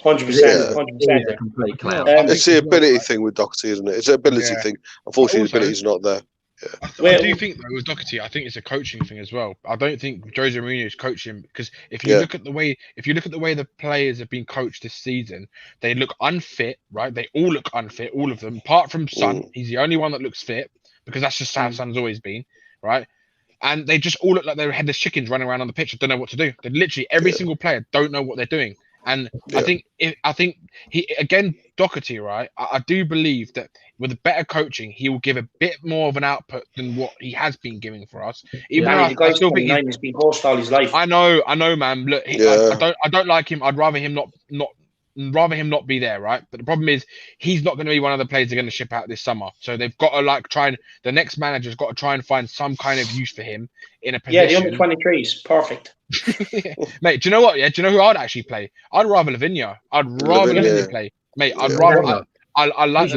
100%. 100%. A complete clown. It's the ability thing with Doherty, isn't it? It's an ability thing. Unfortunately, the ability's not there. I do think though with Doherty, I think it's a coaching thing as well. I don't think Jose Mourinho is coaching because if you look at the way the players have been coached this season, they look unfit, right? They all look unfit, all of them, apart from Son. He's the only one that looks fit because that's just how Son's always been, right? And they just all look like they're headless chickens running around on the pitch and don't know what to do. They literally every single player don't know what they're doing. And I think he again Doherty, right? I do believe that with better coaching, he will give a bit more of an output than what he has been giving for us. Even though I still think he's been coached all his life. I know, man. Look, I don't like him. I'd rather him not be there, right? But the problem is he's not going to be one of the players they're going to ship out this summer. So they've got to the next manager's got to try and find some kind of use for him in a position. Yeah, the under-23s, perfect. Mate, do you know what? Yeah, do you know who I'd actually play? I'd rather Lavinia. I'd rather Lavinia play. Mate, I'd rather. I like.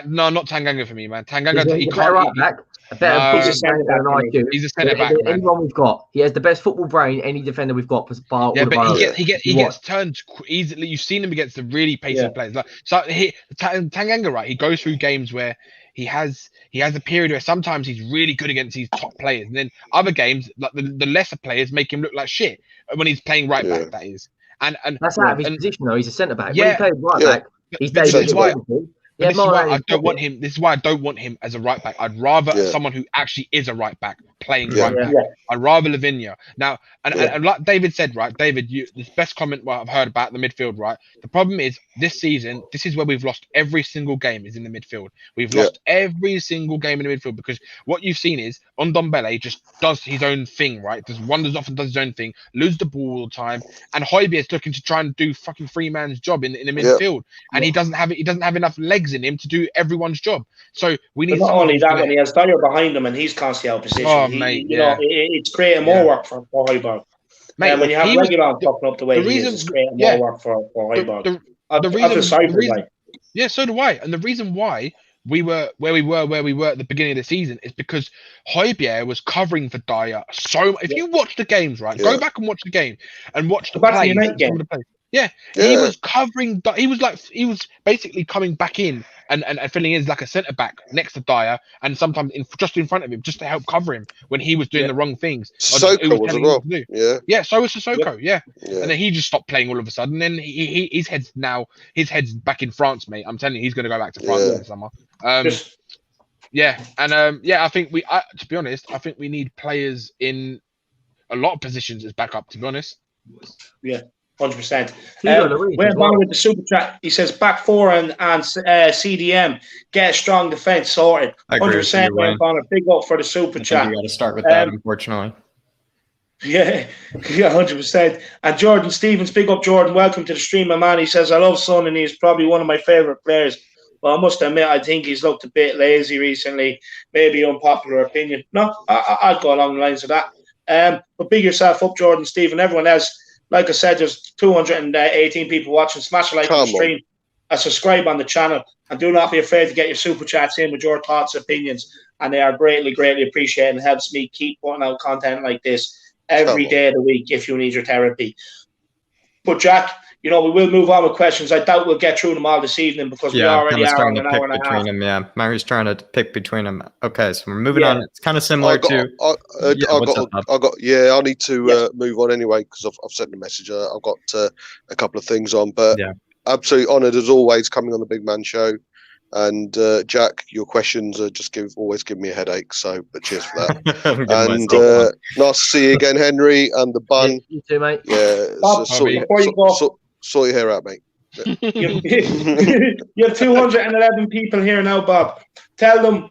No, not Tanganga for me, man. Tanganga, he can't. A better No, football brain than I do. he's a centre back, man. Anyone we've got, he has the best football brain any defender we've got. Yeah, but he gets turned easily. You've seen him against the really pacey players. Like Tanganga, right? He goes through games where he has a period where sometimes he's really good against these top players, and then other games, like the lesser players, make him look like shit when he's playing right back. That is, and that's out of his position though. He's a centre back. Yeah, when he plays right back, he's this is why. This is why I don't want him. This is why I don't want him as a right back. I'd rather someone who actually is a right back playing right back. I'd rather Lavinia. Now, and like David said, right, David, the best comment I've heard about the midfield, right? The problem is this season, this is where we've lost every single game is in the midfield. We've lost every single game in the midfield because what you've seen is Ndombele just does his own thing, right? Just wanders off and does his own thing, loses the ball all the time, and Højbjerg is looking to try and do fucking free man's job in the midfield, and he doesn't have enough legs in him to do everyone's job. So we need. But not only that, when he has Dyer behind him and he's constantly out of position, it's creating more work for Højbjerg. Mate, when you have Regulon popping up the way he is, it's creating more work for Højbjerg. So do I. And the reason why we were where we were at the beginning of the season is because Højbjerg was covering for Dyer. So if you watch the games, right, go back and watch the game and watch the plays. He was covering. He was basically coming back in and filling in as like a centre back next to Dyer, and sometimes just in front of him, just to help cover him when he was doing the wrong things. Sissoko was as well. So was Sissoko. And then he just stopped playing all of a sudden. Then his head's back in France, mate. I'm telling you, he's going to go back to France in the summer. I think to be honest, I think we need players in a lot of positions as backup. To be honest. 100%. We're on with the super chat. He says back four and CDM, get a strong defense sorted. 100%. Big up for the super chat. You got to start with that, unfortunately. 100%. And Jordan Stevens, big up Jordan. Welcome to the stream, my man. He says I love Son and he's probably one of my favourite players. Well, I must admit, I think he's looked a bit lazy recently. Maybe unpopular opinion. No, I'd go along the lines of that. But big yourself up, Jordan Stephen. Everyone else. Like I said, there's 218 people watching. Smash a like on the stream, subscribe on the channel, and do not be afraid to get your super chats in with your thoughts and opinions. And they are greatly, greatly appreciated and helps me keep putting out content like this every day of the week if you need your therapy. But Jack, we will move on with questions. I doubt we'll get through them all this evening because we already are on an hour and a half. Mary's trying to pick between them. Okay, so we're moving on. It's kind of similar I need to move on anyway because I've sent a message. I've got a couple of things on, but absolutely honoured as always coming on the Big Man Show. And Jack, your questions always give me a headache. So, but cheers for that. And nice to see you again, Henry, and the bun. You too, mate. Yeah, Bob, sort your hair out, mate. You have 211 people here now, Bob. Tell them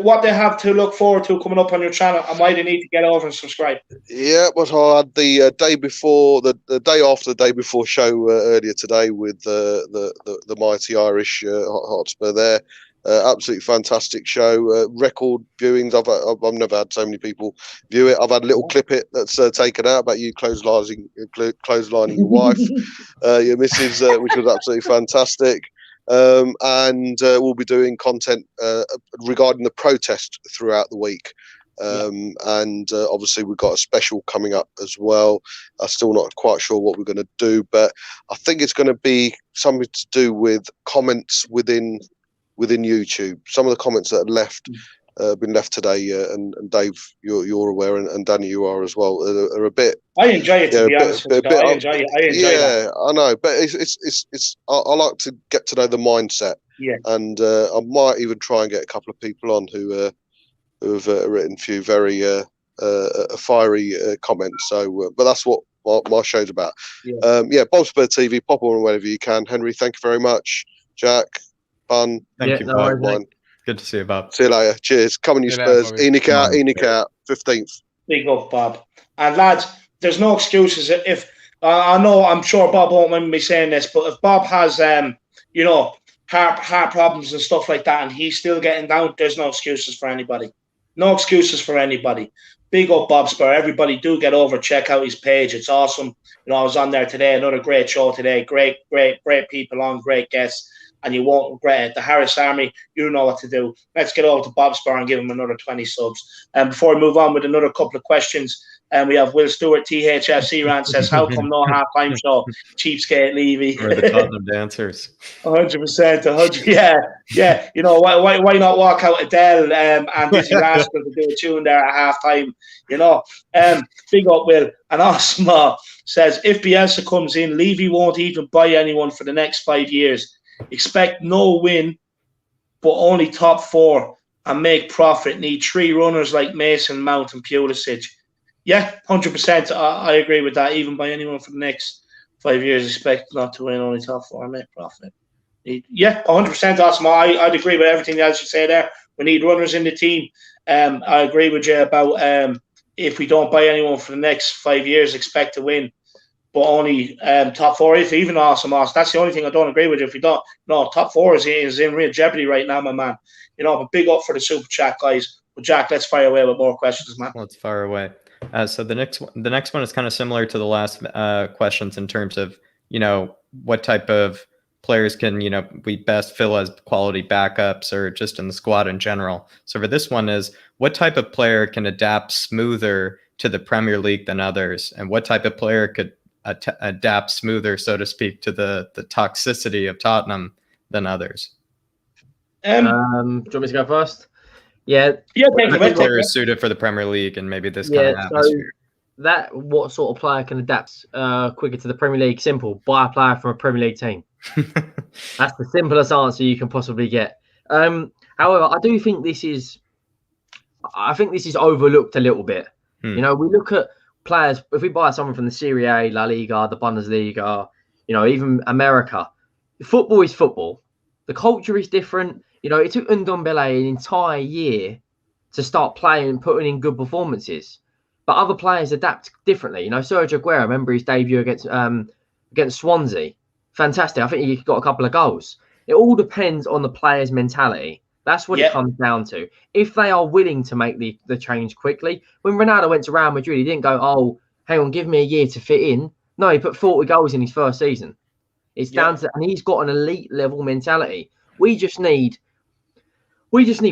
what they have to look forward to coming up on your channel and why they need to get over and subscribe. Yeah, but I had the day before, the day after the day before show earlier today with the mighty Irish Hotspur there. Absolutely fantastic show. Record viewings. I've never had so many people view it. I've had a little clip it that's taken out about you clotheslining your wife, your missus, which was absolutely fantastic. And we'll be doing content regarding the protest throughout the week. And obviously we've got a special coming up as well. I'm still not quite sure what we're going to do, but I think it's going to be something to do with comments within YouTube. Some of the comments that are been left today, and Dave, you're aware, and Danny, you are as well. Are a bit. I enjoy it to be honest. I enjoy it. Yeah, I know, but it's. I like to get to know the mindset. Yeah. And I might even try and get a couple of people on who have written a few very fiery comments. So, but that's what my show's about. Yeah. Bob Spur TV. Pop on whenever you can. Henry, thank you very much. Jack, Bun. Thank you, Bob. Good to see you, Bob. See you later. Cheers. Come on, you Spurs. Enoch out, 15th. Big up, Bob. And lads, there's no excuses. If I'm sure Bob won't mind me saying this, but if Bob has, heart problems and stuff like that, and he's still getting down, there's no excuses for anybody. No excuses for anybody. Big up Bob Spur. Everybody do get over, check out his page. It's awesome. I was on there today. Another great show today. Great people on, great guests. and you won't regret it. The Harris Army, you know what to do. Let's get over to Bob Spur and give him another 20 subs. And before we move on with another couple of questions, we have Will Stewart, THFC Rant, says, how come no half-time show? Cheapskate Levy. Or the Tottenham dancers. 100%, 100. Yeah. You know, why not walk out Adele and Dizzy Rascal to do a tune there at half-time? You know, big up, Will. And Osma says, if Bielsa comes in, Levy won't even buy anyone for the next 5 years. Expect no win, but only top 4 and make profit. Need 3 runners like Mason, Mount and Pulisic. Yeah, 100%. I agree with that. Even by anyone for the next 5 years, expect not to win, only top 4 and make profit. Yeah, 100%, Osmo. I'd agree with everything else you say there. We need runners in the team. I agree with you about if we don't buy anyone for the next 5 years, expect to win, but only top 4. If even awesome, that's the only thing I don't agree with. If we don't, no, top 4 is in real jeopardy right now, my man. You know, but big up for the super chat, guys. But Jack, let's fire away with more questions, man. Let's fire away. So the next one is kind of similar to the last questions in terms of, you know, what type of players can, you know, we best fill as quality backups or just in the squad in general. So for this one is, what type of player can adapt smoother to the Premier League than others? And what type of player could adapt smoother, so to speak, to the toxicity of Tottenham than others? Do you want me to go first? Yeah. Player is suited for the Premier League and maybe this kind of atmosphere. So what sort of player can adapt quicker to the Premier League? Simple. Buy a player from a Premier League team. That's the simplest answer you can possibly get. However, I do think this is overlooked a little bit. You know, we look at players, if we buy someone from the Serie A, La Liga, the Bundesliga, you know, even America, football is football. The culture is different. You know, it took Ndombele an entire year to start playing and putting in good performances. But other players adapt differently. You know, Sergio Aguero, remember his debut against Swansea. Fantastic. I think he got a couple of goals. It all depends on the player's mentality. That's what it comes down to. If they are willing to make the change quickly. When Ronaldo went to Real Madrid, he didn't go, oh, hang on, give me a year to fit in. No, he put 40 goals in his first season. It's down to, and he's got an elite level mentality. We just need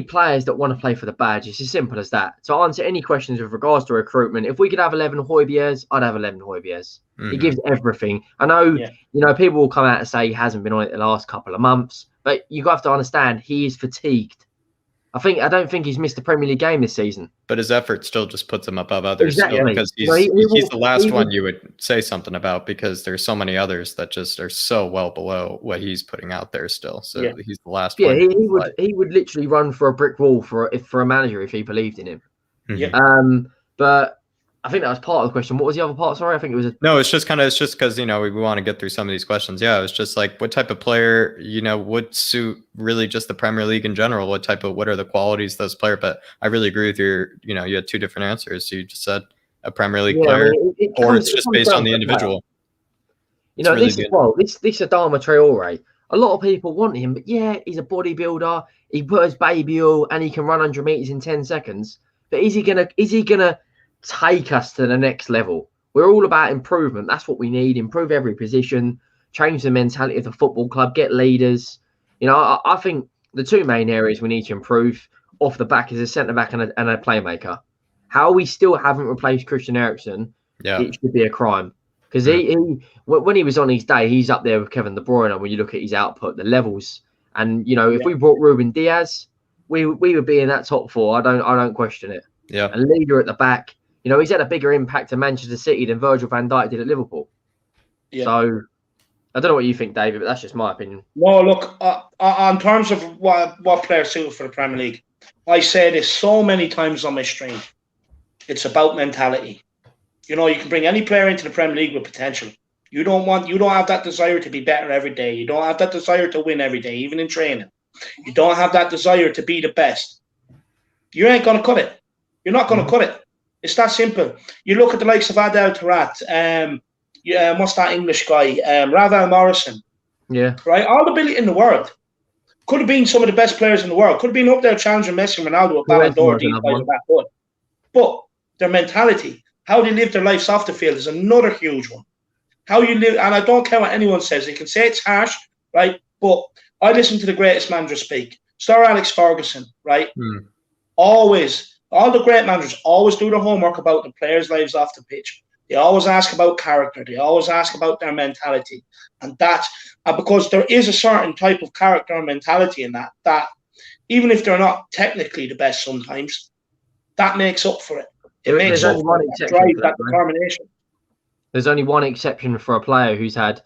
players that want to play for the badge. It's as simple as that. To answer any questions with regards to recruitment, if we could have 11 Højbjergs, I'd have 11 Højbjergs. He gives everything. I know, you know, people will come out and say he hasn't been on it the last couple of months, but you have to understand he is fatigued. I don't think he's missed the Premier League game this season. But his effort still just puts him above others. Exactly. Because he's the last one you would say something about, because there's so many others that just are so well below what he's putting out there still. So he's the last one. Yeah, he would literally run for a brick wall for a manager if he believed in him. But I think that was part of the question. What was the other part? Sorry, I think it was No, it's just because, you know, we want to get through some of these questions. Yeah, it was just like, what type of player, you know, would suit really just the Premier League in general? What are the qualities of those players? But I really agree with you know, you had 2 different answers. You just said a Premier League player, or it's just based on the individual. You know, this is Adama Traore. A lot of people want him, but he's a bodybuilder. He put his baby all and he can run 100 meters in 10 seconds. But is he gonna take us to the next level? We're all about improvement. That's what we need. Improve every position, change the mentality of the football club, get leaders. You know, I think the 2 main areas we need to improve off the back is a centre back and a playmaker. How we still haven't replaced Christian Eriksen, it should be a crime. Because he when he was on his day, he's up there with Kevin De Bruyne. And when you look at his output, the levels, and you know, if we brought Ruben Diaz, we would be in that top 4. I don't question it. Yeah, a leader at the back. You know, he's had a bigger impact at Manchester City than Virgil van Dijk did at Liverpool. Yeah. So, I don't know what you think, David, but that's just my opinion. No, look, on terms of what players suit for the Premier League, I say this so many times on my stream. It's about mentality. You know, you can bring any player into the Premier League with potential. You don't have that desire to be better every day. You don't have that desire to win every day, even in training. You don't have that desire to be the best. You ain't going to cut it. You're not going to cut it. It's that simple. You look at the likes of Adel Taarabt, what's that English guy? Ravel Morrison. Yeah. Right? All the ability in the world. Could have been some of the best players in the world. Could have been up there challenging Messi and Ronaldo at Ballon d'Or. These guys are that good. But their mentality, how they live their lives off the field, is another huge one. How you live, and I don't care what anyone says. They can say it's harsh, right? But I listen to the greatest manager speak. Sir Alex Ferguson, right? Always, all the great managers always do their homework about the players' lives off the pitch. They always ask about character. They always ask about their mentality. And because there is a certain type of character and mentality in that even if they're not technically the best sometimes, that makes up for it. It makes up for that drive, that determination. There's only one exception for a player who's had,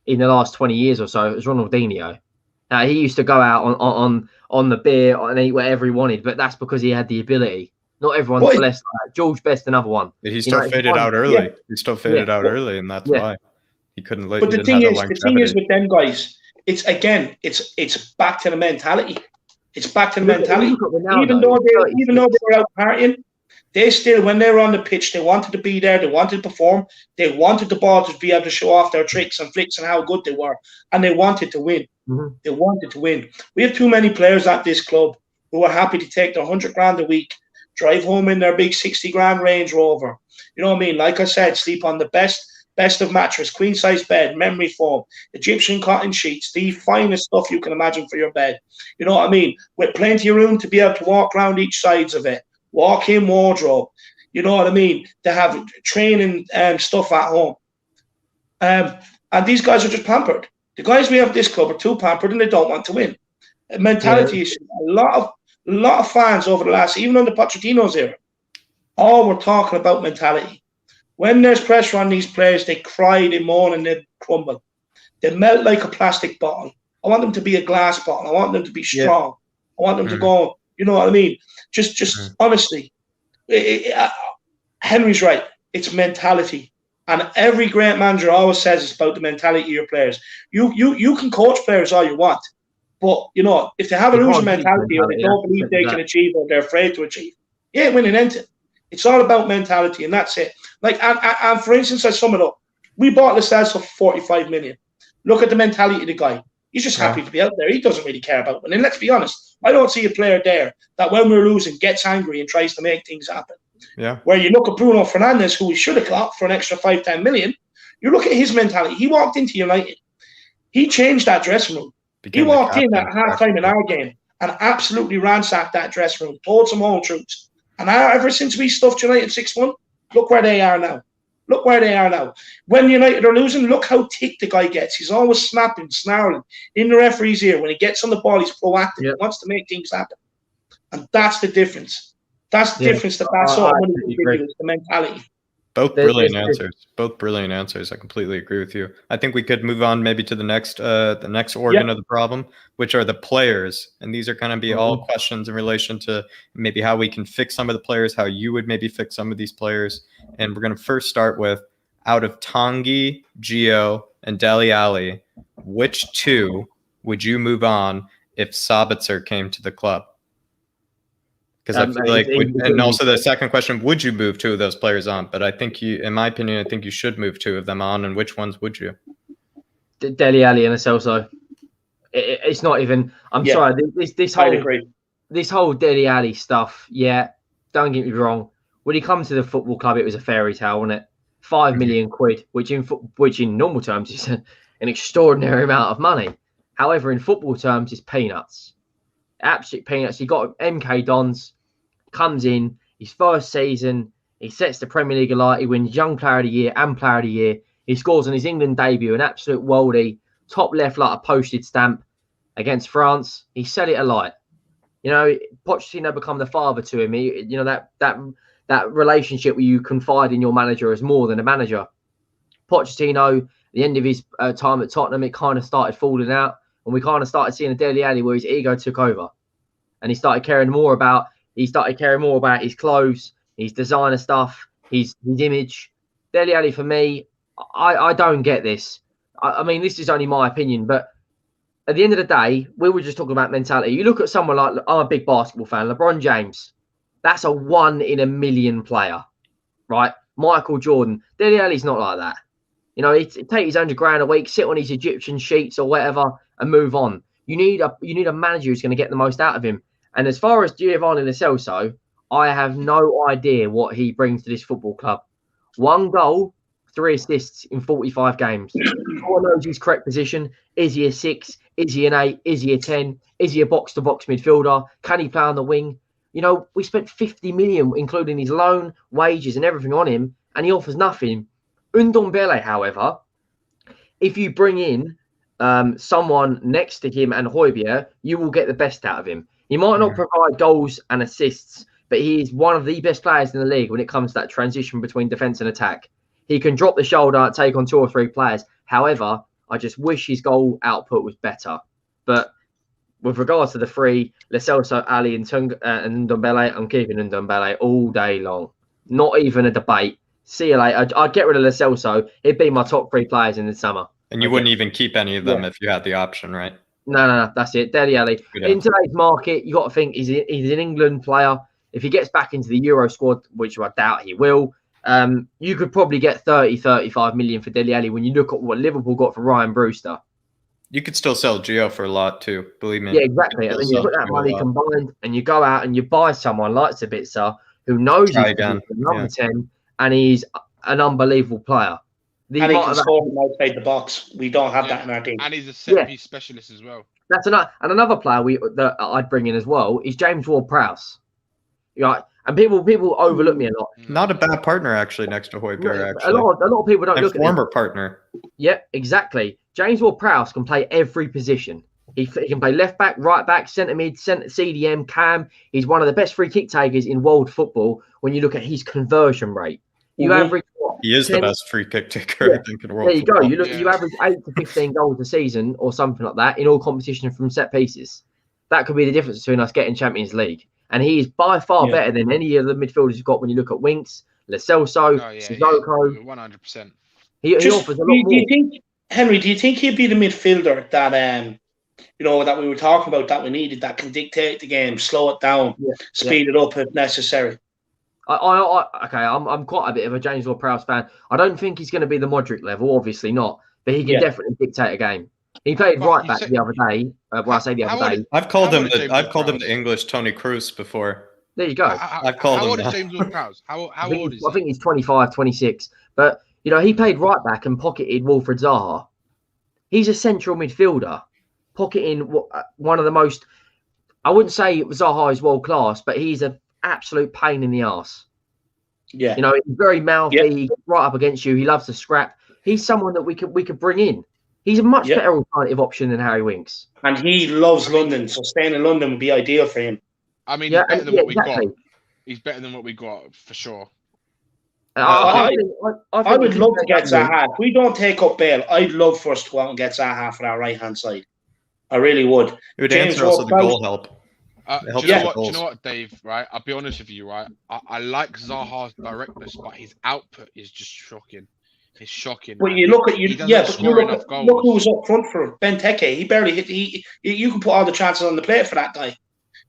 in the last 20 years or so, it was Ronaldinho. Now, he used to go out on the beer and eat whatever he wanted, but that's because he had the ability. Not everyone's blessed like that. George Best, another one. He still faded out early. Yeah. He still faded out early, and that's why he couldn't. But the thing is with them guys, it's back to the mentality. It's back to the mentality. Even though they were out partying, they still, when they were on the pitch, they wanted to be there. They wanted to perform. They wanted the ball to be able to show off their tricks and flicks and how good they were, and they wanted to win. They wanted to win. We have too many players at this club who are happy to take their 100 grand a week, drive home in their big 60 grand Range Rover. You know what I mean? Like I said, sleep on the best of mattress, queen size bed, memory foam, Egyptian cotton sheets, the finest stuff you can imagine for your bed. You know what I mean? With plenty of room to be able to walk around each sides of it, walk-in wardrobe. You know what I mean? To have training stuff at home. And these guys are just pampered. The guys we have at this club are too pampered and they don't want to win. A mentality issue. A lot of fans over the last, even under Pochettino's era, all were talking about mentality. When there's pressure on these players, they cry, they moan, and they crumble. They melt like a plastic bottle. I want them to be a glass bottle. I want them to be strong. I want them to go, you know what I mean? Just honestly, Henry's right. It's mentality. And every great manager always says it's about the mentality of your players. You can coach players all you want. But, you know, if they have a losing mentality or they don't believe they can achieve or they're afraid to achieve, you ain't winning anything. It's all about mentality, and that's it. Like, and for instance, I sum it up. We bought Lascelles for 45 million. Look at the mentality of the guy. He's just happy to be out there. He doesn't really care about winning. Let's be honest. I don't see a player there that when we're losing gets angry and tries to make things happen. Yeah. Where you look at Bruno Fernandes, who we should have got for an extra 5-10 million, you look at his mentality. He walked into United. He changed that dressing room. He walked in at halftime in our game and absolutely ransacked that dressing room, told some whole truths. And ever since we stuffed United 6-1, look where they are now. Look where they are now. When United are losing, look how thick the guy gets. He's always snapping, snarling in the referee's ear. When he gets on the ball, he's proactive. He wants to make things happen. And that's the difference. That's the difference that sort of money is, the mentality. Both brilliant answers. Both brilliant answers. I completely agree with you. I think we could move on maybe to the next organ of the problem, which are the players. And these are going to be all questions in relation to maybe how we can fix some of the players, how you would maybe fix some of these players. And we're going to first start with, out of Tanguy, Gio, and Dele Alli, which two would you move on if Sabitzer came to the club? Because I feel like, and also the second question, would you move two of those players on? But I think in my opinion, I think you should move two of them on. And which ones would you? Dele Alli and Celso. It's not even. I'm sorry. This whole Dele Alli stuff. Yeah, don't get me wrong. When he comes to the football club, it was a fairy tale, wasn't it? 5 million quid, which in normal terms is an extraordinary amount of money. However, in football terms, it's peanuts. Absolute peanuts. He got MK Dons. Comes in his first season, he sets the Premier League alight, he wins Young Player of the Year and Player of the Year. He scores on his England debut, an absolute worldie, top left like a postage stamp against France. He set it alight. You know, Pochettino become the father to him. That relationship where you confide in your manager as more than a manager. Pochettino, at the end of his time at Tottenham, it kind of started falling out, and we kind of started seeing a Dele Alli where his ego took over, and he started caring more about his clothes, his designer stuff, his image. Dele Alli, for me, I don't get this. I mean, this is only my opinion, but at the end of the day, we were just talking about mentality. You look at someone like, I'm a big basketball fan, LeBron James. That's a 1 in a million player, right? Michael Jordan. Dele Alli's not like that. You know, he'd take his 100 grand a week, sit on his Egyptian sheets or whatever, and move on. You need a manager who's going to get the most out of him. And as far as Giovanni Lo Celso, I have no idea what he brings to this football club. 1 goal, 3 assists in 45 games. No one knows his correct position. Is he a 6? Is he an 8? Is he a 10? Is he a box-to-box midfielder? Can he play on the wing? You know, we spent 50 million, including his loan, wages, and everything on him, and he offers nothing. Ndombele, however, if you bring in someone next to him and Højbjerg, you will get the best out of him. He might not provide goals and assists, but he is one of the best players in the league when it comes to that transition between defence and attack. He can drop the shoulder, take on 2 or 3 players. However, I just wish his goal output was better. But with regards to the 3, Lo Celso, Ali, and Ndombele, I'm keeping Ndombele all day long. Not even a debate. See you later. I'd get rid of Lo Celso. He'd be my top 3 players in the summer. And you wouldn't even keep any of them if you had the option, right? No, that's it. Dele Alli. In today's market, you got to think he's an England player. If he gets back into the Euro squad, which I doubt he will, you could probably get 30, 35 million for Dele Alli when you look at what Liverpool got for Ryan Brewster. You could still sell Gio for a lot too, believe me. Yeah, exactly. And then you put that money combined and you go out and you buy someone like Sabitzer who knows he's number 10 and he's an unbelievable player. And he can score outside the box. We don't have that in our team. And he's a set-piece specialist as well. That's another player that I'd bring in as well is James Ward-Prowse. Right, and people overlook me a lot. Not a bad partner actually next to Højbjerg. Actually, a lot of people don't look at him. Former partner. Yeah, exactly. James Ward-Prowse can play every position. He can play left back, right back, centre mid, centre CDM, cam. He's one of the best free kick takers in world football. When you look at his conversion rate, you average. He is the best free kick taker, I think, in world football. There you go. Yeah. You average 8 to 15 goals a season or something like that in all competition from set pieces. That could be the difference between us getting Champions League. And he is by far better than any of the midfielders you've got when you look at Winks, Lo Celso, Sissoko. 100%. He offers a lot more. Do you think, Henry, do you think he'd be the midfielder that that we were talking about, that we needed, that can dictate the game, slow it down, speed it up if necessary? I'm quite a bit of a James Ward-Prowse fan. I don't think he's going to be the Modric level, obviously not, but he can definitely dictate a game. He played right back the other day. I've called him the English Tony Kroos before. There you go. I've called him. How old is James Ward-Prowse? How old is he? I think he's 25, 26. But he played right back and pocketed Wilfried Zaha. He's a central midfielder, pocketing one of the most. I wouldn't say Zaha is world class, but he's an absolute pain in the arse. Yeah, he's very mouthy. He's right up against you. He loves to scrap. He's someone that we could bring in. He's a much better alternative option than Harry Winks. And he loves London, so staying in London would be ideal for him. I mean, he's better than what we got. He's better than what we got, for sure. I would love to get Zaha. If we don't take up Bale, I'd love for us to go out and get Zaha for our right-hand side. I really would. It would answer also the goal help. Do you know what, Dave? Right, I'll be honest with you. Right, I like Zaha's directness, but his output is just shocking. It's shocking. But you look at look who was up front for Benteke. He barely hit. You can put all the chances on the plate for that guy.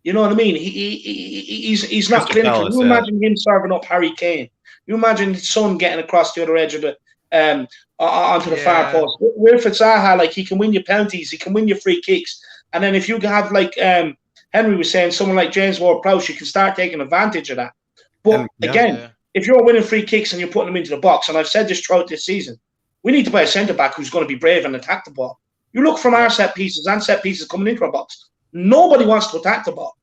You know what I mean? He's not clinical. You imagine him serving up Harry Kane. You imagine his son getting across the other edge of the onto the far post. Wilfried Zaha, he can win your penalties. He can win your free kicks. And then if you have Henry was saying, someone like James Ward-Prowse, you can start taking advantage of that. But if you're winning free kicks and you're putting them into the box, and I've said this throughout this season, we need to buy a centre-back who's going to be brave and attack the ball. You look from our set pieces and set pieces coming into our box. Nobody wants to attack the ball.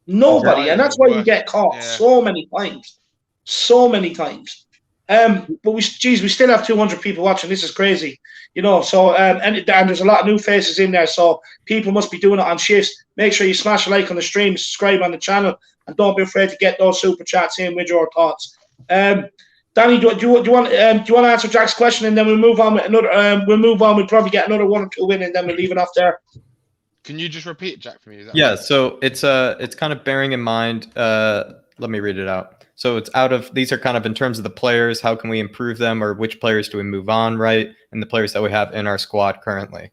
Nobody. And that's why you get caught so many times. So many times. But we still have 200 people watching. This is crazy. So and there's a lot of new faces in there. So people must be doing it on shifts. Make sure you smash a like on the stream, subscribe on the channel, and don't be afraid to get those super chats in with your thoughts. Danny, do you want to answer Jack's question, and then we'll move on with another? We'll probably get another 1 or 2 in, and then we'll leave it off there. Can you just repeat, Jack, for me? So it's kind of bearing in mind. Let me read it out. So it's these are kind of in terms of the players. How can we improve them, or which players do we move on, right? And the players that we have in our squad currently.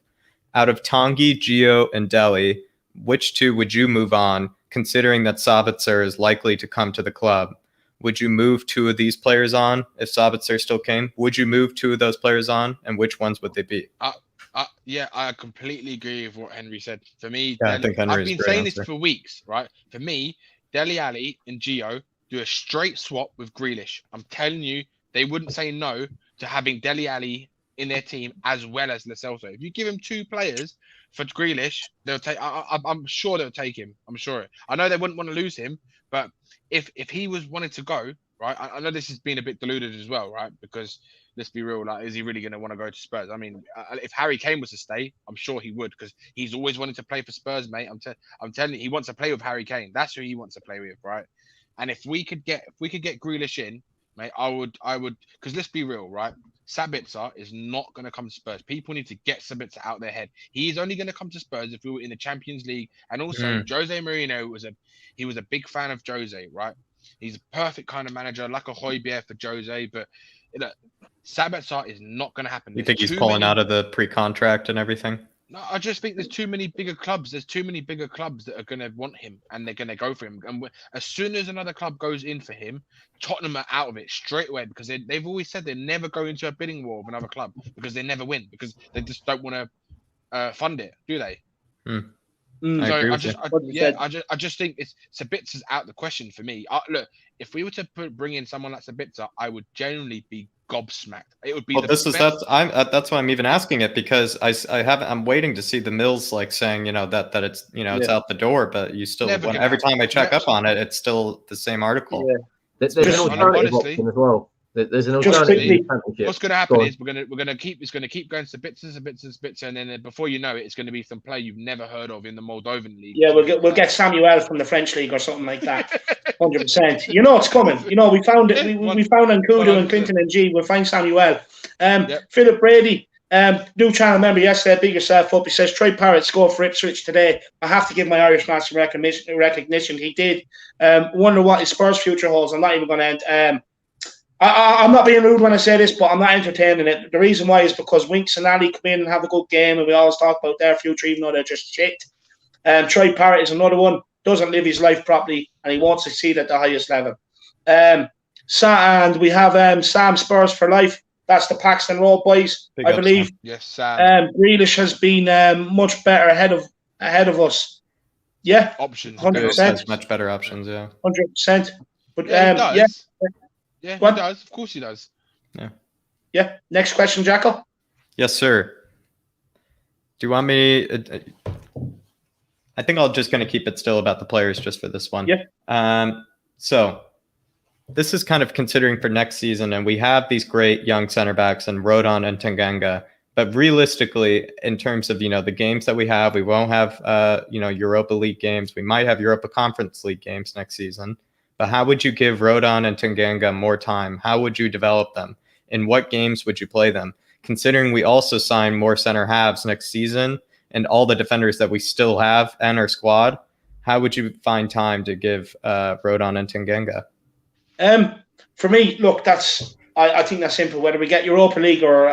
Out of Tanguy, Gio, and Dele, which 2 would you move on, considering that Sabitzer is likely to come to the club? Would you move 2 of these players on if Sabitzer still came? Would you move 2 of those players on, and which ones would they be? I completely agree with what Henry said. For me, I think I've been saying this for weeks, right? For me, Dele Alli and Gio do a straight swap with Grealish. I'm telling you, they wouldn't say no to having Dele Alli in their team as well as Lo Celso. If you give him 2 players for Grealish, they'll take. I'm sure they'll take him. I'm sure. I know they wouldn't want to lose him, but if he was wanted to go, right? I know this has been a bit diluted as well, right? Because let's be real, like, is he really going to want to go to Spurs? I mean, if Harry Kane was to stay, I'm sure he would, because he's always wanted to play for Spurs, mate. I'm telling you, he wants to play with Harry Kane. That's who he wants to play with, right? And if we could get Grealish in, mate, I would, because let's be real, right? Sabitzer is not going to come to Spurs. People need to get Sabitzer out their head. He's only going to come to Spurs if we were in the Champions League. And also, Jose Mourinho was a big fan of Jose, right? He's a perfect kind of manager, like a Højbjerg for Jose, but Sabitzer is not going to happen. You think he's pulling out of the pre-contract and everything? No, I just think there's too many bigger clubs. There's too many bigger clubs that are going to want him, and they're going to go for him. And as soon as another club goes in for him, Tottenham are out of it straight away, because they've always said they never go into a bidding war with another club, because they never win, because they just don't want to fund it, do they? I just think Sabitzer's out the question for me. Look, if we were to bring in someone like Sabitzer, I would genuinely be gobsmacked. It would be. Well, that's why I'm even asking it, because I'm waiting to see the Mills like saying, that it's it's out the door, but you still every time I check up on it, it's still the same article. Yeah. There's an alternative option as well. There's an alternative. What's going to happen is we're going to keep going Sabitzer, and then before you know it, it's going to be some player you've never heard of in the Moldovan league. Yeah, we'll get Samuel from the French league or something like that. 100%. It's coming. We found it. We found Nkudu and Clinton and G. We'll find Samuel. Philip Brady, new channel member yesterday. Big yourself up. He says Troy Parrott scored for Ipswich today. I have to give my Irishman some recognition. He did. Wonder what his Spurs future holds. I'm not even going to end. I'm not being rude when I say this, but I'm not entertaining it. The reason why is because Winks and Ali come in and have a good game, and we always talk about their future, even though they're just shit. Troy Parrott is another one, doesn't live his life properly, and he won't succeed at the highest level. And we have Sam Spurs for life. That's the Paxton Road boys, I believe. Sam. Yes, Sam. Grealish has been much better ahead of us. Yeah, options. 100%. Much better options. Yeah, 100%. But Yeah, he does. Of course he does. Yeah. Next question, Jackal. Yes, sir. Do you want me? I think I'm just going to keep it still about the players just for this one. Yeah. So this is kind of considering for next season, and we have these great young center backs and Rodon and Tanganga. But realistically, in terms of the games that we won't have Europa League games. We might have Europa Conference League games next season. But how would you give Rodon and Tanganga more time? How would you develop them? In what games would you play them? Considering we also sign more center halves next season and all the defenders that we still have in our squad, how would you find time to give Rodon and Tanganga? For me, look, I think that's simple. Whether we get Europa League or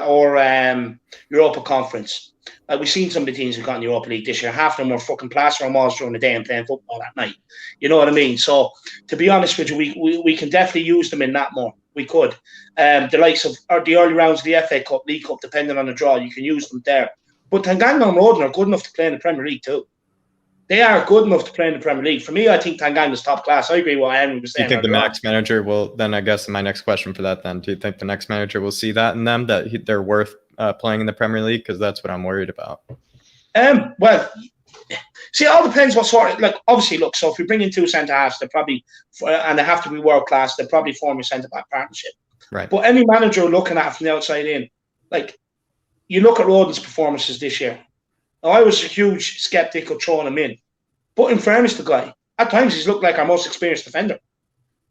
Europa Conference. We've seen some of the teams who've got in the Europa League this year. Half of them were fucking plastering walls during the day and playing football at night. You know what I mean? So, to be honest with you, we can definitely use them in that more. We could. The likes of the early rounds of the FA Cup, League Cup, depending on the draw, you can use them there. But Tanganga and Rodon are good enough to play in the Premier League too. They are good enough to play in the Premier League. For me, I think Tanganga's top class. I agree with what Henry was saying. Do you think the next manager will, then I guess my next question for that then, do you think the next manager will see that in them, that they're worth playing in the Premier League? Because that's what I'm worried about. Well, see, it all depends what sort of, obviously, look, so if we bring in 2 centre-halves, they're probably, and they have to be world-class, they'll probably form a centre-back partnership. Right. But any manager looking at it from the outside in, you look at Rodon's performances this year. Now, I was a huge skeptic of throwing him in. But in fairness to the guy, at times he's looked like our most experienced defender.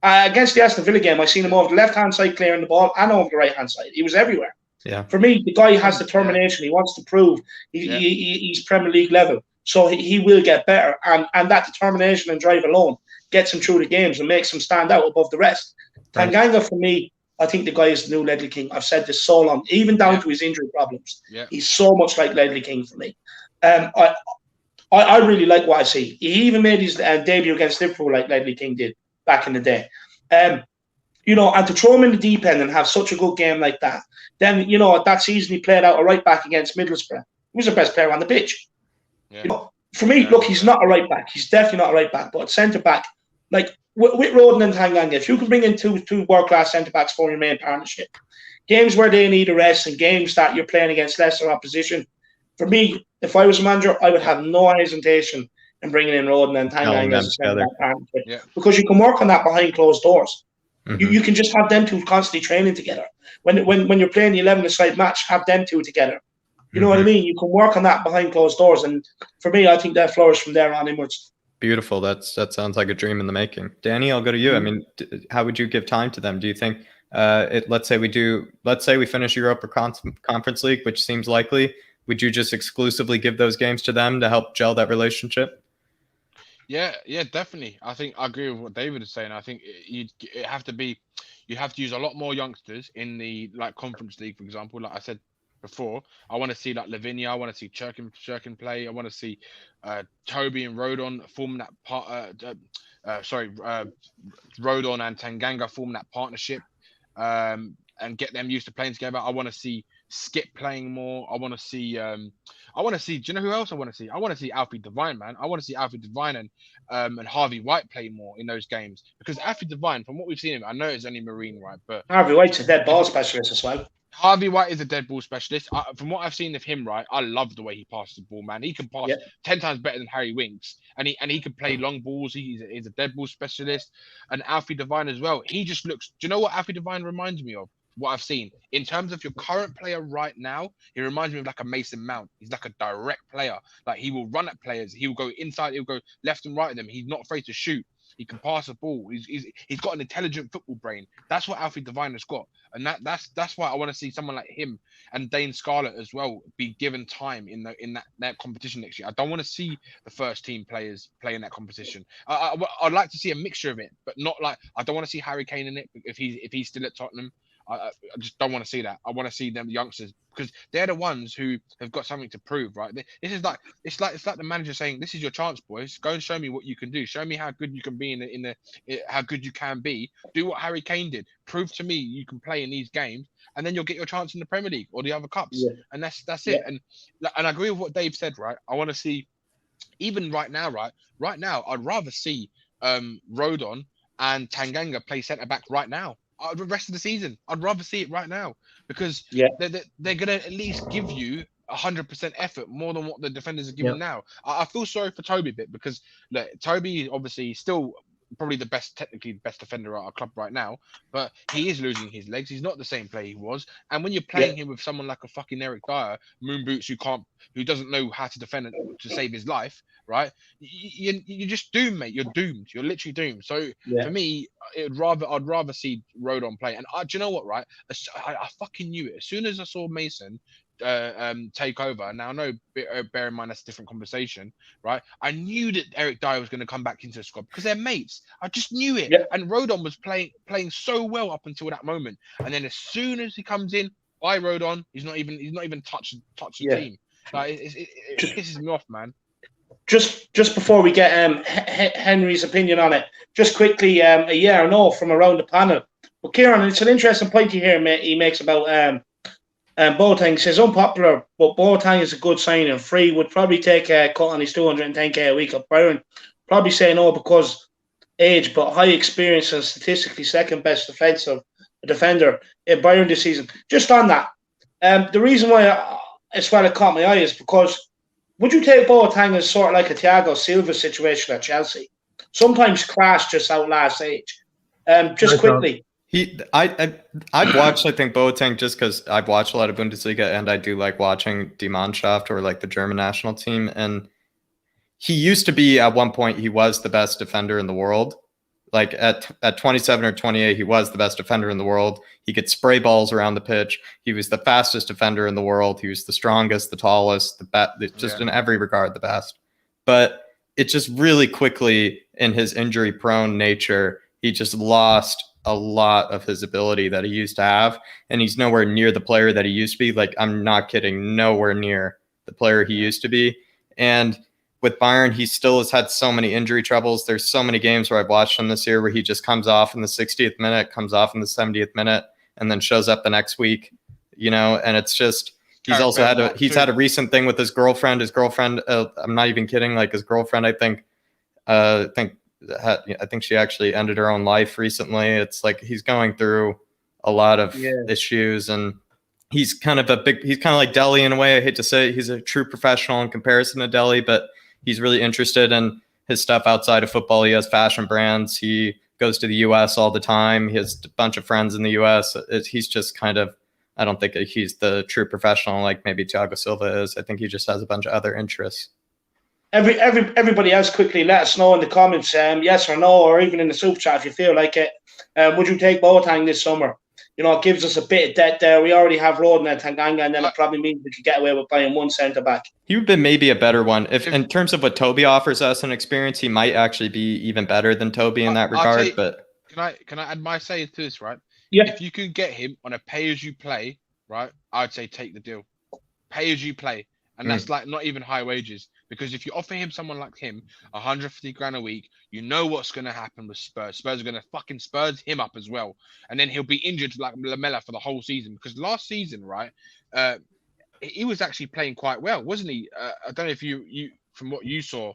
Against the Aston Villa game, I seen him over the left-hand side clearing the ball and over the right-hand side. He was everywhere. Yeah. For me, the guy has determination. He wants to prove he's Premier League level. So he will get better. And that determination and drive alone gets him through the games and makes him stand out above the rest. Right. Tanganga, for me, I think the guy is the new Ledley King. I've said this so long, even down to his injury problems. Yeah. He's so much like Ledley King for me. I really like what I see. He even made his debut against Liverpool like Ledley King did back in the day. And to throw him in the deep end and have such a good game like that, then, that season he played out a right back against Middlesbrough. He was the best player on the pitch. Yeah. For me, look, he's not a right back. He's definitely not a right back, but centre back, with Rodon and Tanganga, if you can bring in two world class centre backs for your main partnership, games where they need a rest and games that you're playing against lesser opposition. For me, if I was a manager, I would have no hesitation in bringing in Roden and Tanganga as a centre back, because you can work on that behind closed doors. Mm-hmm. You can just have them two constantly training together. When you're playing the 11-a-side match, have them two together. You know what I mean? You can work on that behind closed doors, and for me, I think that flourished from there on inwards. Beautiful. That sounds like a dream in the making. Danny, I'll go to you. Mm-hmm. I mean, how would you give time to them? Do you think, let's say we finish Europa Conference League, which seems likely, would you just exclusively give those games to them to help gel that relationship? Yeah, definitely. I think I agree with what David is saying. I think you have to use a lot more youngsters in the Conference League, for example. Like I said before, I want to see Lavinia, I want to see Churkin play, I want to see Toby and Rodon form that part. Rodon and Tanganga form that partnership, and get them used to playing together. I want to see Skip playing more. I want to see. Do you know who else I want to see? I want to see Alfie Devine, man. I want to see Alfie Devine and Harvey White play more in those games, because Alfie Devine, from what we've seen him, I know it's only Marine, right? But Harvey White's a dead ball specialist as well. Harvey White is a dead ball specialist. From what I've seen of him, right, I love the way he passes the ball, man. He can pass 10 times better than Harry Winks, and he can play long balls. He's a dead ball specialist, and Alfie Devine as well. He just looks. Do you know what Alfie Devine reminds me of? What I've seen in terms of your current player right now, he reminds me of like a Mason Mount. He's like a direct player. Like, he will run at players. He will go inside. He'll go left and right of them. He's not afraid to shoot. He can pass a ball. He's got an intelligent football brain. That's what Alfie Devine has got, and that's why I want to see someone like him and Dane Scarlett as well be given time in that competition next year. I don't want to see the first team players play in that competition. I'd like to see a mixture of it, but not like, I don't want to see Harry Kane in it if he's still at Tottenham. I just don't want to see that. I want to see them youngsters, because they're the ones who have got something to prove, right? This is like it's like the manager saying, "This is your chance, boys. Go and show me what you can do. Show me how good you can be how good you can be. Do what Harry Kane did. Prove to me you can play in these games, and then you'll get your chance in the Premier League or the other cups." Yeah. And that's it. And I agree with what Dave said, right? I want to see, even right now, I'd rather see Rodon and Tanganga play centre back right now. The rest of the season, I'd rather see it right now, because they're gonna at least give you 100% effort, more than what the defenders are giving now. I feel sorry for Toby a bit, because look, Toby obviously still probably technically the best defender at our club right now, but he is losing his legs. He's not the same player he was. And when you're playing him with someone like a fucking Eric Dyer, moon boots, who doesn't know how to defend to save his life, right? You're just doomed, mate. You're doomed. You're literally doomed. So for me, I'd rather see Rodon play. And do you know what, right? I fucking knew it. As soon as I saw Mason take over. Now I know, bear in mind that's a different conversation, right? I knew that Eric Dyer was going to come back into the squad because they're mates. I just knew it. And Rodon was playing so well up until that moment, and then as soon as he comes in, by Rodon, he's not even touched the team. Like, it pisses me off, man. Just before we get Henry's opinion on it, just quickly, a yeah or no from around the panel. But Kieran, it's an interesting point he makes about Boateng. Says unpopular, but Boateng is a good signing. Free would probably take a cut on his 210k a week at Byron. Probably say no because age, but high experience and statistically second best defender in Byron this season. Just on that, the reason why it's why it caught my eye is because would you take Boateng as sort of like a Thiago Silva situation at Chelsea? Sometimes class just outlasts age. Just quickly. I've watched, I think, Boateng just because I've watched a lot of Bundesliga, and I do like watching Die Mannschaft, or like the German national team. And he used to be, at one point, he was the best defender in the world. Like at 27 or 28, he was the best defender in the world. He could spray balls around the pitch. He was the fastest defender in the world. He was the strongest, the tallest, just in every regard, the best. But it just really quickly, in his injury-prone nature, he just lost a lot of his ability that he used to have, and he's nowhere near the player that he used to be. Like, I'm not kidding, nowhere near the player he used to be. And with Bayern, he still has had so many injury troubles. There's so many games where I've watched him this year where he just comes off in the 60th minute, comes off in the 70th minute, and then shows up the next week, and it's just, he's had a recent thing with his girlfriend. I'm not even kidding, like his girlfriend, I think she actually ended her own life recently. It's like he's going through a lot of issues, and he's kind of like Dele in a way. I hate to say it. He's a true professional in comparison to Dele, but he's really interested in his stuff outside of football. He has fashion brands. He goes to the US all the time. He has a bunch of friends in the US. He's just kind of, I don't think he's the true professional like maybe Thiago Silva is. I think he just has a bunch of other interests. Everybody else, quickly let us know in the comments, yes or no, or even in the super chat if you feel like it. Would you take Boateng this summer? It gives us a bit of depth there. We already have Roden and Tanganga, and then it probably means we could get away with playing one centre back. He would be maybe a better one. If in terms of what Toby offers us in experience, he might actually be even better than Toby in that regard. But can I add my say to this, right? Yeah. If you can get him on a pay-as-you-play, right, I'd say take the deal. Pay-as-you-play. And that's like not even high wages. Because if you offer him someone like him 150 grand a week, you know what's going to happen with Spurs. Spurs are going to fucking Spurs him up as well. And then he'll be injured like Lamella for the whole season. Because last season, right, he was actually playing quite well, wasn't he? I don't know if you from what you saw,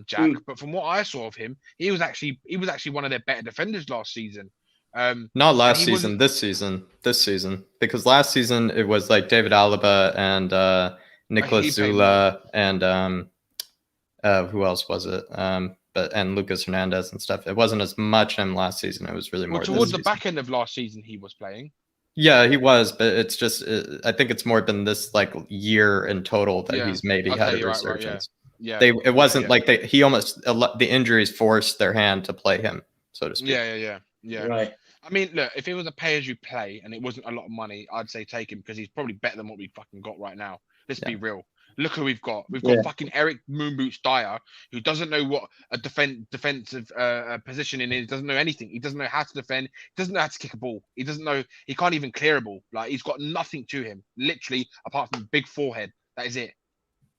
Jack, but from what I saw of him, he was actually one of their better defenders last season. Not last season, this season. Because last season it was like David Alaba and Nicolas Zula and who else was it? And Lucas Hernandez and stuff. It wasn't as much him last season. It was really more towards the back end of last season he was playing. Yeah, he was, but it's just I think it's more been this like year in total that he's maybe had a resurgence. It wasn't like the injuries forced their hand to play him, so to speak. Yeah. Right. I mean, look, if it was a pay-as-you-play and it wasn't a lot of money, I'd say take him because he's probably better than what we fucking got right now. Let's be real. Look who we've got. We've got fucking Eric Moonboots Dyer, who doesn't know what a defensive positioning is. Doesn't know anything. He doesn't know how to defend. He doesn't know how to kick a ball. He doesn't know. He can't even clear a ball. Like he's got nothing to him, literally, apart from a big forehead. That is it.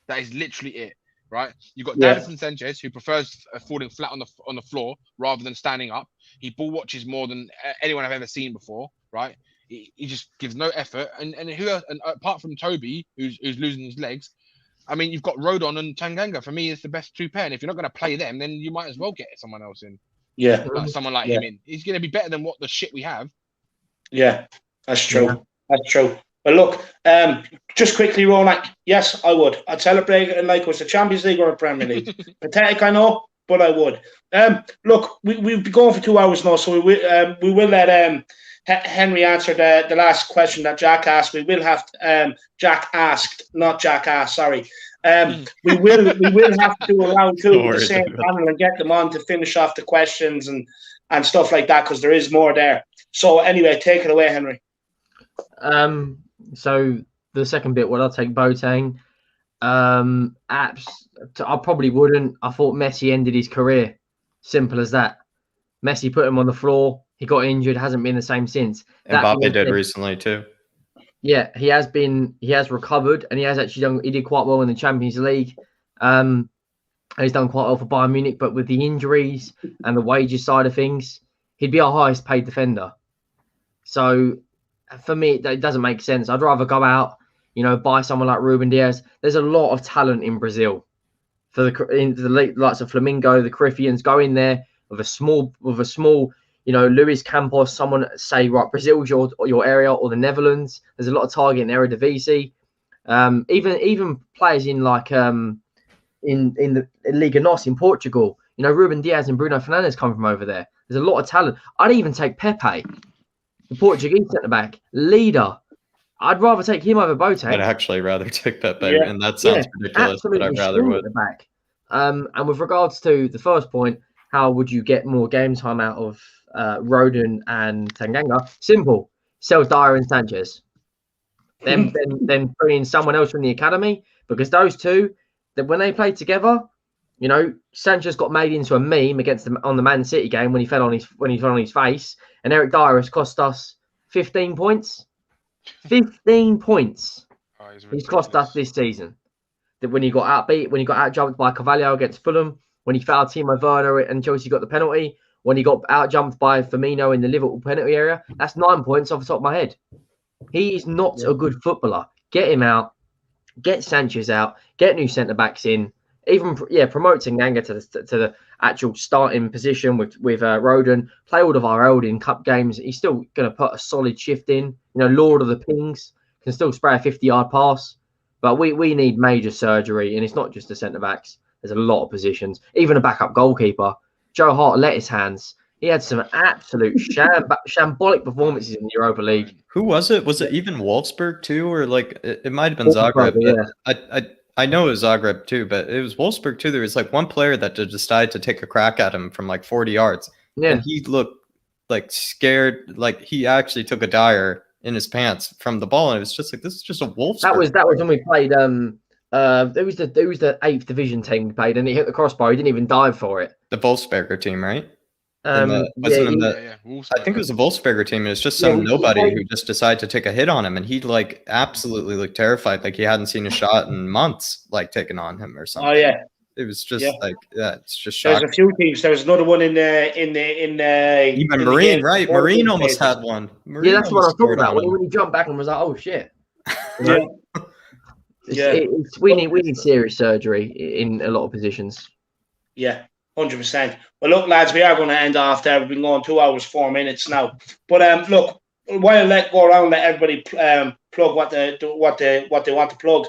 That is literally it. Right? You've got Davinson Sanchez, who prefers falling flat on the floor rather than standing up. He ball watches more than anyone I've ever seen before. Right? He just gives no effort. And who else? And apart from Toby, who's losing his legs, I mean, you've got Rodon and Tanganga. For me, it's the best two pair. And if you're not going to play them, then you might as well get someone else in. Yeah. Like someone like him in. He's going to be better than what the shit we have. Yeah, that's true. Yeah. That's true. But look, just quickly, Ronak, yes, I would. I'd celebrate it like it was the Champions League or a Premier League. Pathetic, I know, but I would. Look, we've been going for 2 hours now, so we will let Henry answer the last question that Jack asked. We will have Jack asked, not Jack asked. Sorry. We will have to do a round two with the same panel and get them on to finish off the questions and stuff like that because there is more there. So anyway, take it away, Henry. So the second bit, I'll take Boateng. I probably wouldn't. I thought Messi ended his career. Simple as that. Messi put him on the floor. He got injured. Hasn't been the same since. Mbappe did recently too. Yeah, he has been. He has recovered, and he has actually done. He did quite well in the Champions League. And he's done quite well for Bayern Munich. But with the injuries and the wages side of things, he'd be our highest paid defender. So for me, it doesn't make sense. I'd rather go out, buy someone like Ruben Diaz. There's a lot of talent in Brazil. For the likes of Flamengo, the Corinthians, go in there with a small, Luis Campos, someone say, right, Brazil's your area, or the Netherlands. There's a lot of target in Eredivisie. Even players in like in the Liga NOS in Portugal. Ruben Diaz and Bruno Fernandes come from over there. There's a lot of talent. I'd even take Pepe, the Portuguese centre-back, leader. I'd rather take him over Boateng. I'd actually rather take Pepe, and that sounds ridiculous, but I'd rather would. Back. And with regards to the first point, how would you get more game time out of Rodon and Tanganga? Simple. Sell Dyer and Sanchez. Then bring in someone else from the academy, because those two, that when they played together, Sanchez got made into a meme on the Man City game when he fell on his face, and Eric Dyer has cost us 15 points. 15 points. Oh, he's cost us this season. That when he got outjumped by Carvalho against Fulham, when he fouled Timo Werner and Chelsea got the penalty, when he got outjumped by Firmino in the Liverpool penalty area, that's 9 points off the top of my head. He is not a good footballer. Get him out. Get Sanchez out. Get new centre backs in. even promote Tanganga to the actual starting position with Roden. Play all of our Eldin Cup games. He's still going to put a solid shift in. You know, Lord of the Pings can still spray a 50-yard pass. But we need major surgery, and it's not just the centre backs. There's a lot of positions. Even a backup goalkeeper. Joe Hart let his hands. He had some absolute shambolic performances in the Europa League. Who was it? Was it even Wolfsburg too, or like it might have been Zagreb? Yeah. I know it was Zagreb too, but it was Wolfsburg too. There was like one player that decided to take a crack at him from like 40 yards, and he looked like scared, like he actually took a dyer in his pants from the ball, and it was just like, this is just a Wolfsburg. That was when we played. It was the 8th division team we played, and he hit the crossbar. He didn't even dive for it. The Wolfsberger team, right? I think it was a Wolfsberger team. It was just some nobody who just decided to take a hit on him, and he like absolutely looked terrified, like he hadn't seen a shot in months, like taking on him or something. Oh yeah, it was just it's just shocking. There's a few teams. There was another one in even Marine, right? Marine almost had one. Marine that's what I was talking about when he jumped back and was like, "Oh shit!" We need serious surgery in a lot of positions. Yeah. 100%. Well, look, lads, we are going to end off there. We've been going 2 hours, 4 minutes now. But look, while I go around, let everybody plug what they want to plug.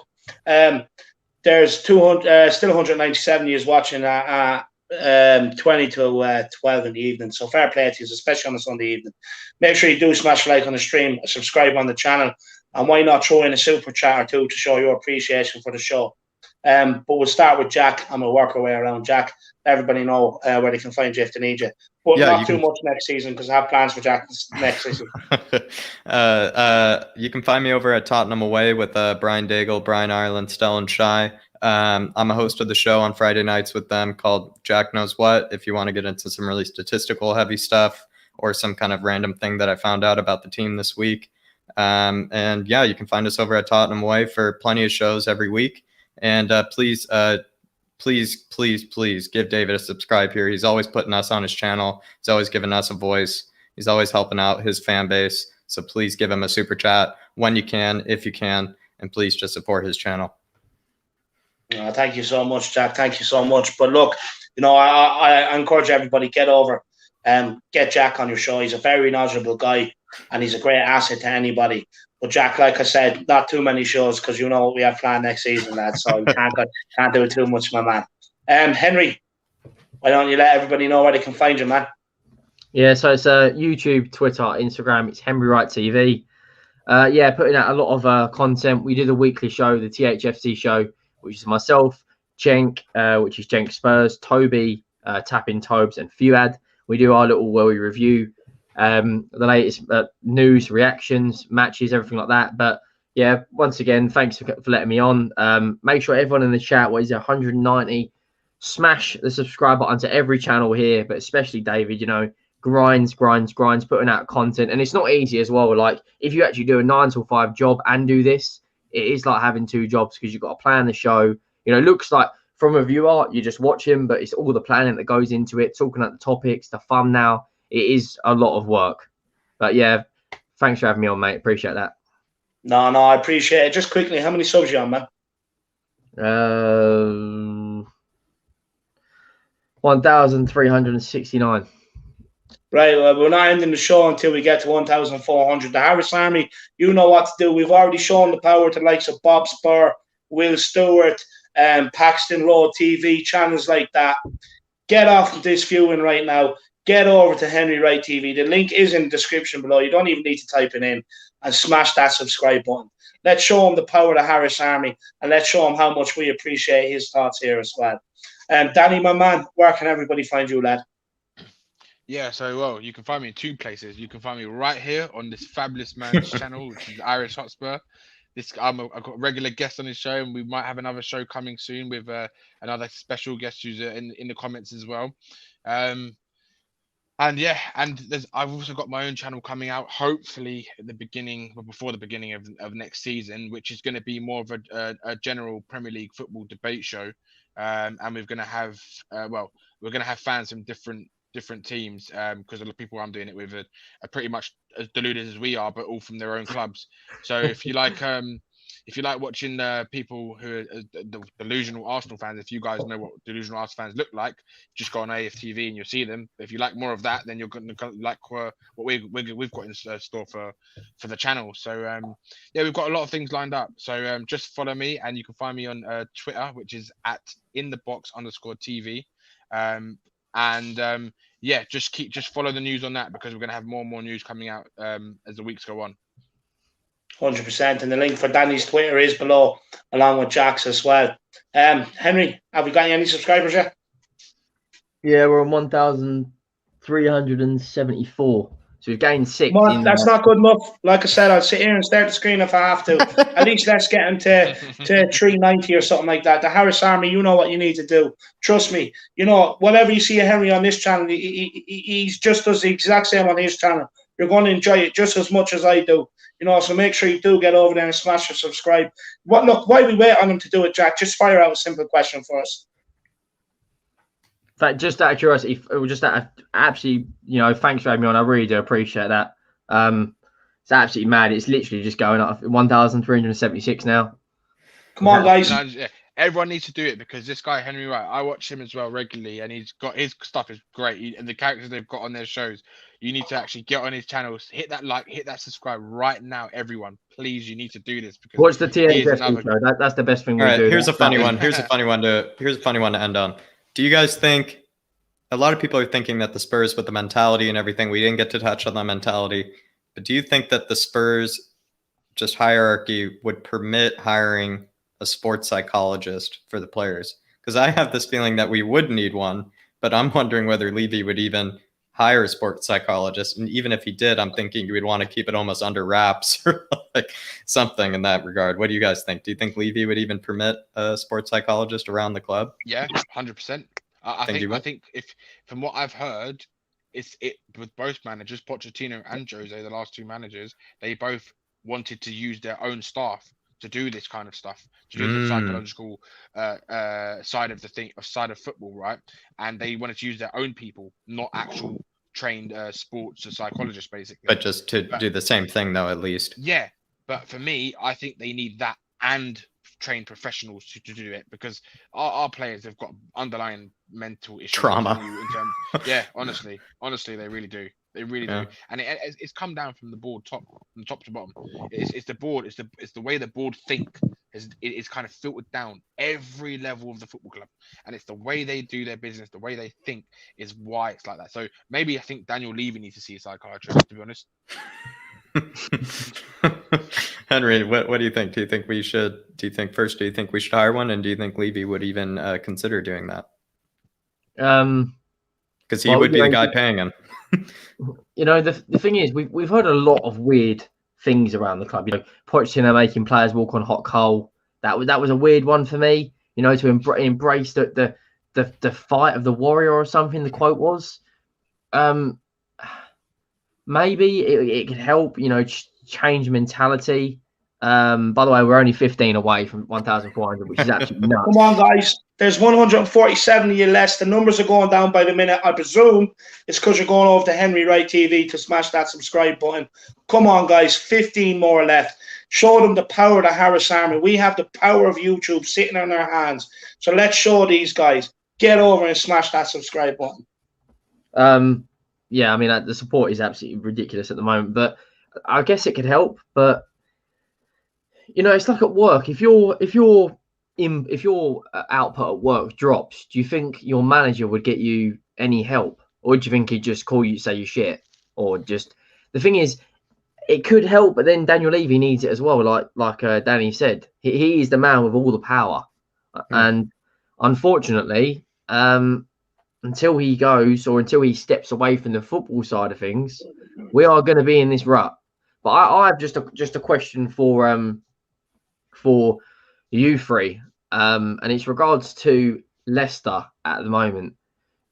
There's still 197 years watching 20 to 12 in the evening. So fair play to you, especially on a Sunday evening. Make sure you do smash a like on the stream, subscribe on the channel, and why not throw in a super chat or two to show your appreciation for the show. But we'll start with Jack and we'll work our way around. Jack, everybody know where they can find you if they need you. But not too much next season because I have plans for Jack next season. You can find me over at Tottenham Away with Brian Daigle, Brian Ireland, Stellan Shy. I'm a host of the show on Friday nights with them called Jack Knows What. If you want to get into some really statistical heavy stuff or some kind of random thing that I found out about the team this week. And you can find us over at Tottenham Away for plenty of shows every week. And please give David a subscribe here. He's always putting us on his channel. He's always giving us a voice. He's always helping out his fan base. So please give him a super chat when you can, if you can, and please just support his channel. Thank you so much, Jack. Thank you so much. But look, I encourage everybody, get over and get Jack on your show. He's a very knowledgeable guy and he's a great asset to anybody. But Jack, like I said, not too many shows because you know what we have planned next season, lads. So we can't do it too much, my man. Henry, why don't you let everybody know where they can find you, man? Yeah, so it's YouTube, Twitter, Instagram. It's Henry Wright TV. Putting out a lot of content. We do the weekly show, the THFC show, which is myself, Cenk, which is Cenk Spurs, Toby, Tapping Tobes, and Fuad. We do our little where we review the latest news, reactions, matches, everything like that. But yeah, once again, thanks for letting me on. Make sure everyone in the chat, 190, smash the subscribe button to every channel here, but especially David, grinds, putting out content. And it's not easy as well. Like if you actually do a 9 to 5 job and do this, it is like having 2 jobs because you've got to plan the show. It looks like from a viewer, you just watch him, but it's all the planning that goes into it, talking about the topics, the thumbnail. It is a lot of work. But yeah, thanks for having me on, mate. Appreciate that. No, I appreciate it. Just quickly, how many subs you on, man? 1,369. Right, well, we're not ending the show until we get to 1,400. The Harris Army, you know what to do. We've already shown the power to the likes of Bob Spur, Will Stewart, Paxton Road TV, channels like that. Get off of this viewing right now. Get over to Henry Wright TV. The link is in the description below. You don't even need to type it in and smash that subscribe button. Let's show him the power of the Harris Army and let's show him how much we appreciate his thoughts here as well. Danny, my man, where can everybody find you, lad? Yeah, so, you can find me in 2 places. You can find me right here on this fabulous man's channel, which is Irish Hotspur. I've got a regular guest on his show, and we might have another show coming soon with another special guest who's in the comments as well. I've also got my own channel coming out, hopefully at the beginning, or before the beginning of next season, which is going to be more of a general Premier League football debate show. And we're going to have fans from different teams because a lot of people I'm doing it with are pretty much as deluded as we are, but all from their own clubs. So if you like if you like watching people who are the delusional Arsenal fans, if you guys know what delusional Arsenal fans look like, just go on AFTV and you'll see them. If you like more of that, then you're going to like what we've got in store for the channel. So yeah, we've got a lot of things lined up. So just follow me, and you can find me on Twitter, which is at @inthebox_TV. Yeah, just follow the news on that, because we're going to have more and more news coming out as the weeks go on. 100%, and the link for Danny's Twitter is below, along with Jack's as well. Henry, have we got any subscribers yet? Yeah, we're on 1,374. So we've gained 6. That's not good enough. Like I said, I'll sit here and stare at the screen if I have to. At least let's get him to 390 or something like that. The Harris Army, you know what you need to do. Trust me. You know, whatever you see of Henry on this channel, he's just does the exact same on his channel. You're going to enjoy it just as much as I do. You know, so make sure you do get over there and smash or subscribe. Look, while we wait on him to do it, Jack, just fire out a simple question for us. Just out of curiosity, just out of absolutely, thanks for having me on. I really do appreciate that. It's absolutely mad. It's literally just going up 1,376 now. Come on, guys. Everyone needs to do it, because this guy, Henry Wright, I watch him as well regularly, and he's got his stuff is great. And the characters they've got on their shows, you need to actually get on his channels, hit that like, hit that subscribe right now, everyone. Please, you need to do this, because watch the THS show. That's the best thing we do. Here's a funny one. Here's a funny one to end on. Do you guys think, a lot of people are thinking that the Spurs, with the mentality and everything, we didn't get to touch on the mentality, but do you think that the Spurs just hierarchy would permit hiring a sports psychologist for the players? Because I have this feeling that we would need one, but I'm wondering whether Levy would even hire a sports psychologist. And even if he did, I'm thinking you would want to keep it almost under wraps or like something in that regard. What do you guys think? Do you think Levy would even permit a sports psychologist around the club? Yeah, 100%. I think if, from what I've heard, it with both managers, Pochettino and Jose, the last two managers, they both wanted to use their own staff to do this kind of stuff, to do the psychological side of football, right? And they wanted to use their own people, not actual trained sports psychologists, basically. But just to do the same thing, though, at least. Yeah, but for me, I think they need that and trained professionals to do it, because our players have got underlying mental issues, trauma. Yeah, honestly, they really do. They really do, and it's come down from the board, from top to bottom. It's the board. It's the way the board think. It's kind of filtered down every level of the football club, and it's the way they do their business, the way they think, is why it's like that. So maybe I think Daniel Levy needs to see a psychiatrist, to be honest. Henry, what do you think? Do you think we should hire one, and do you think Levy would even consider doing that? Because he would be the guy paying him. The thing is, we've heard a lot of weird things around the club. Pochettino making players walk on hot coal. That was a weird one for me. To embrace the fight of the warrior or something. The quote was, maybe it could help. Change mentality. By the way, we're only 15 away from 1,400, which is absolutely nuts. Come on, guys. There's 147 of you less. The numbers are going down by the minute. I presume it's because you're going over to Henry Wright TV to smash that subscribe button. Come on, guys. 15 more left. Show them the power of the Harris Army. We have the power of YouTube sitting in our hands. So let's show these guys. Get over and smash that subscribe button. Yeah, I mean, the support is absolutely ridiculous at the moment, but I guess it could help. But it's like at work. If your output at work drops, do you think your manager would get you any help, or do you think he'd just call you, say you shit, or just? The thing is, it could help, but then Daniel Levy needs it as well. Like Danny said, he is the man with all the power, and unfortunately, until he goes or until he steps away from the football side of things, we are going to be in this rut. But I have just a question for you three, and it's regards to Leicester at the moment.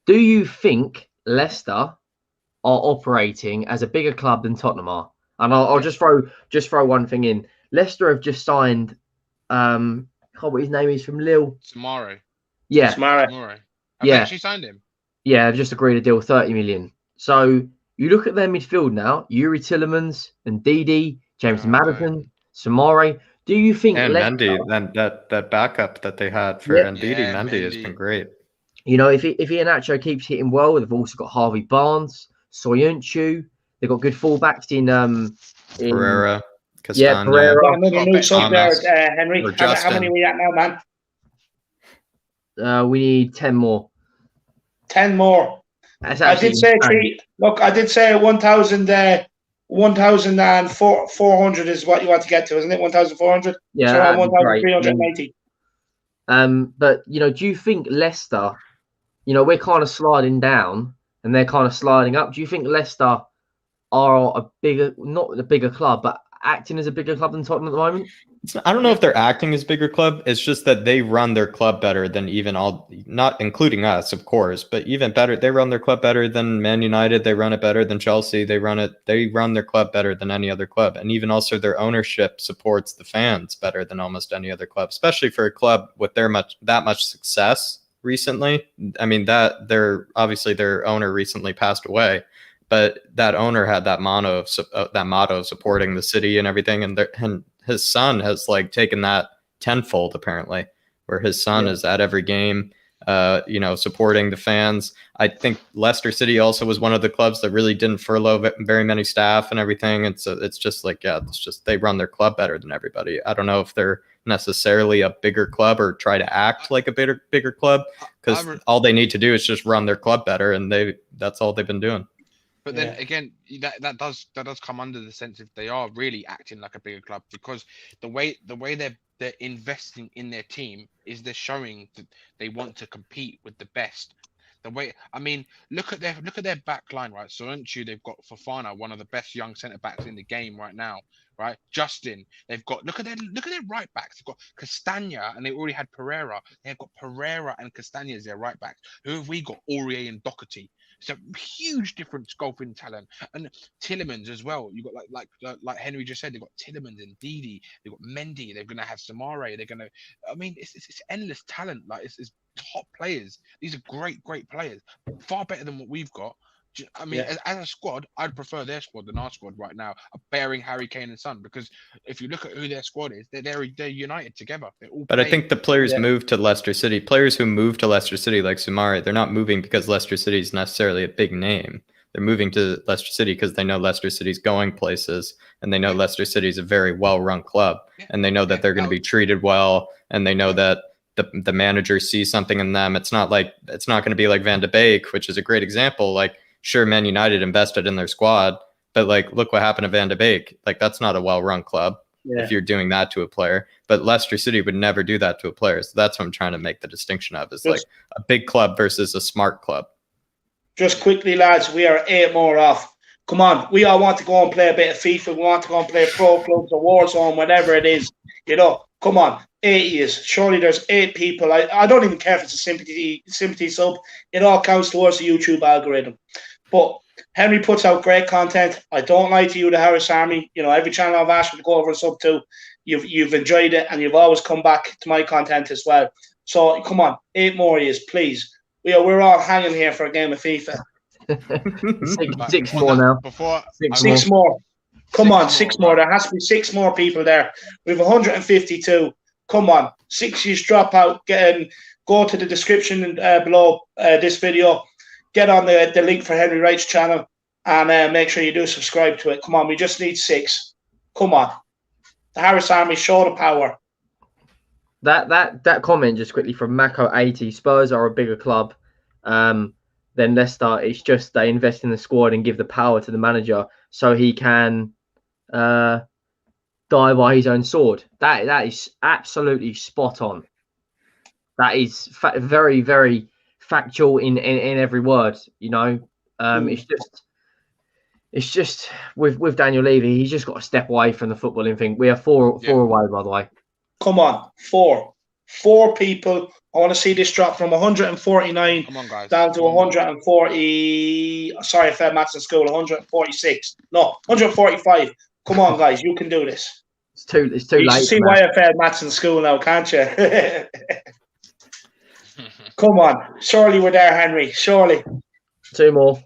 Do you think Leicester are operating as a bigger club than Tottenham are? And I'll just throw one thing in. Leicester have just signed, I can't remember what his name is, from Lille. Tomorrow. Yeah. Tomorrow. Yeah. Actually signed him. Yeah, I've just agreed a deal, 30 million. So you look at their midfield now, Yuri Tillemans and Didi, James Maddison, Samare. Do you think And Leicester, Mendy, then that backup that they had for Ndidi, Mendy has been great. You know, if Iheanacho keeps hitting well, they've also got Harvey Barnes, Soyuncu. They've got good fullbacks in Pereira, Castagna. Yeah, Pereira. Got another new sub there, Henry. How many are we at now, man? We need 10 more. 10 more. I did say I did say 1,400 is what you want to get to, isn't it? 1,400. Yeah, so around 1,390. But you know, do you think Leicester? You know, we're kind of sliding down, and they're kind of sliding up. Do you think Leicester are not a bigger club, but acting as a bigger club than Tottenham at the moment? I don't know if they're acting as a bigger club. It's just that they run their club better than even not including us, of course, but even better. They run their club better than Man United. They run it better than Chelsea. They run their club better than any other club. And even also their ownership supports the fans better than almost any other club, especially for a club with that much success recently. I mean, their owner recently passed away, but that owner had that motto of supporting the city and everything. And his son has taken that tenfold, apparently, where his son is at every game, supporting the fans. I think Leicester City also was one of the clubs that really didn't furlough very many staff and everything. And so it's just they run their club better than everybody. I don't know if they're necessarily a bigger club or try to act like a bigger club, because all they need to do is just run their club better, and that's all they've been doing. But then again, that does come under the sense if they are really acting like a bigger club, because the way they're investing in their team is they're showing that they want to compete with the best. Look at their back line, right? So they've got Fofana, one of the best young centre backs in the game right now, right? Justin, they've got look at their right backs. They've got Castagna, and they already had Pereira. They've got Pereira and Castagna as their right backs. Who have we got? Aurier and Doherty. It's a huge difference golfing talent. And Tillemans as well. You got like Henry just said, they've got Tillemans and Didi. They've got Mendy. They're gonna have Samare. It's endless talent. It's top players. These are great players. Far better than what we've got. As a squad, I'd prefer their squad than our squad right now, bearing Harry Kane and Son, because if you look at who their squad is, they're united together. But I think the players moved to Leicester City. Players who move to Leicester City, like Sumari, they're not moving because Leicester City is necessarily a big name. They're moving to Leicester City because they know Leicester City's going places, and they know Leicester City is a very well-run club, and they know that they're going to be treated well, and they know that the manager sees something in them. It's not going to be like Van de Beek, which is a great example. Sure, Man United invested in their squad, but look what happened to Van de Beek. That's not a well-run club if you're doing that to a player. But Leicester City would never do that to a player. So that's what I'm trying to make the distinction of, is a big club versus a smart club. Just quickly, lads, we are 8 more off. Come on, we all want to go and play a bit of FIFA. We want to go and play Pro Clubs or Warzone, whatever it is. Come on. 8 years. Surely there's 8 people. I don't even care if it's a sympathy sub. It all counts towards the YouTube algorithm. But Henry puts out great content. I don't lie to you, the Harris Army. Every channel I've asked you to go over and sub to, you've enjoyed it, and you've always come back to my content as well. So come on, 8 more years, please. We're all hanging here for a game of FIFA. six more now. Six more. Come on, 6 more. There has to be 6 more people there. We have 152. Come on, 6 years drop out. Go to the description below this video. Get on the link for Henry Wright's channel, and make sure you do subscribe to it. Come on, we just need 6. Come on. The Harris Army, show the power. That comment just quickly from Mako80. Spurs are a bigger club than Leicester. It's just they invest in the squad and give the power to the manager so he can die by his own sword. That is absolutely spot on. That is very, very factual in every word. It's just with Daniel Levy, he's just got to step away from the footballing thing. We are 4 away, by the way. Come on, 4 people. I want to see this drop from 149 down to 140. Sorry, I failed maths in school. 146. No, 145. Come on, guys, you can do this. It's too late. You see why I failed maths in school now, can't you? Come on. Surely we're there, Henry. Surely. 2 more.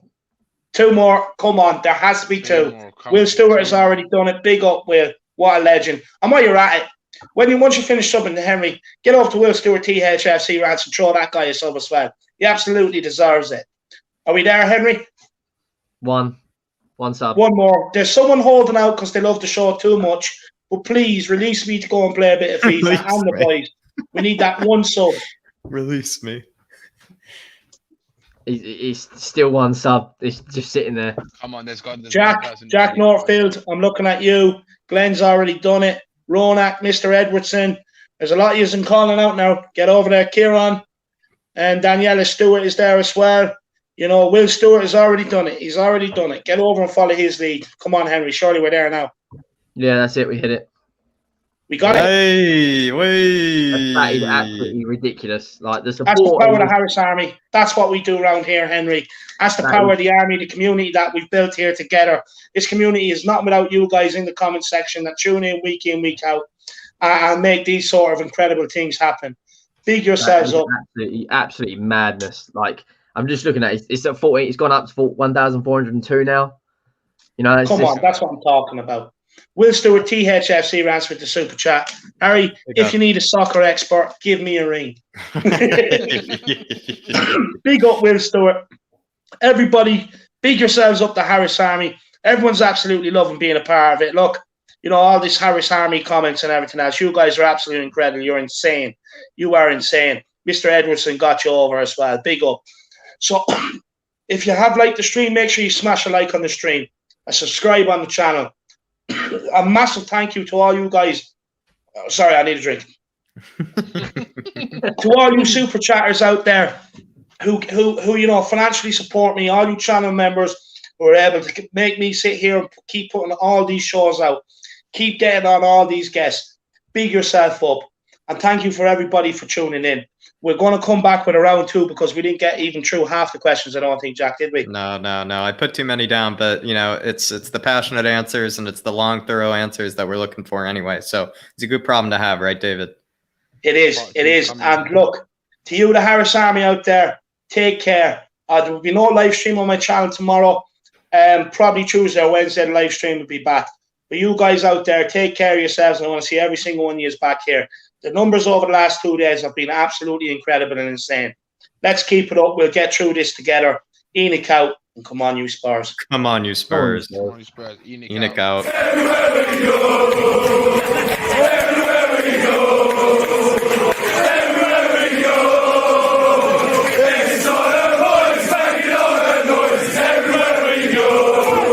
2 more. Come on. There has to be 2. Will Stewart has already done it. Big up, Will. What a legend. And while you're at it, Once you finish subbing to Henry, get off to Will Stewart THFC rants and throw that guy a sub as well. He absolutely deserves it. Are we there, Henry? One sub. One more. There's someone holding out because they love the show too much. But please release me to go and play a bit of FIFA and the boys. We need that one sub. Release me. He's still one sub. It's just sitting there. Come on, there's Jack Northfield, I'm looking at you. Glenn's already done it. Ronak, Mr. Edwardson. There's a lot of you calling out now. Get over there. Kieran and Daniela Stewart is there as well. You know, Will Stewart has already done it. He's already done it. Get over and follow his lead. Come on, Henry. Surely we're there now. Yeah, that's it. We hit it. We got it. That is absolutely ridiculous. Like the support. That's the power of the Harris Army. That's what we do around here, Henry. That's the power of the army, the community that we've built here together. This community is not without you guys in the comment section that tune in, week out, and make these sort of incredible things happen. Big yourselves up. Absolutely madness. Like I'm just looking at it. It's at 14. It's gone up to 1,402 now. You know, come on, that's what I'm talking about. Will Stewart, THFC rants with the super chat. Harry, if you need a soccer expert, give me a ring. Big up, Will Stewart. Everybody, big yourselves up, the Harris Army. Everyone's absolutely loving being a part of it. Look, you know, all this Harris Army comments and everything else. You guys are absolutely incredible. You're insane. You are insane. Mr. Edwardson got you over as well. Big up. So, if you have liked the stream, make sure you smash a like on the stream. And subscribe on the channel. A massive thank you to all you guys. Sorry, I need a drink. To all you super chatters out there who you know financially support me, all you channel members who are able to make me sit here and keep putting all these shows out, keep getting on all these guests. Big yourself up, and thank you for everybody for tuning in. We're going to come back with a round two because we didn't get even through half the questions. I don't think, Jack, did we? No. I put too many down, but you know, it's the passionate answers and it's the long, thorough answers that we're looking for anyway. So it's a good problem to have, right, David? It is. And look, to you, the Harris Army out there, take care. There will be no live stream on my channel tomorrow. Probably Tuesday or Wednesday, the live stream will be back. But you guys out there, take care of yourselves. And I want to see every single one of you back here. The numbers over the last 2 days have been absolutely incredible and insane. Let's keep it up. We'll get through this together. Enoch out, and come on, you Spurs. Come on, you Spurs. Come on, you Spurs. Enoch out. Everywhere we go.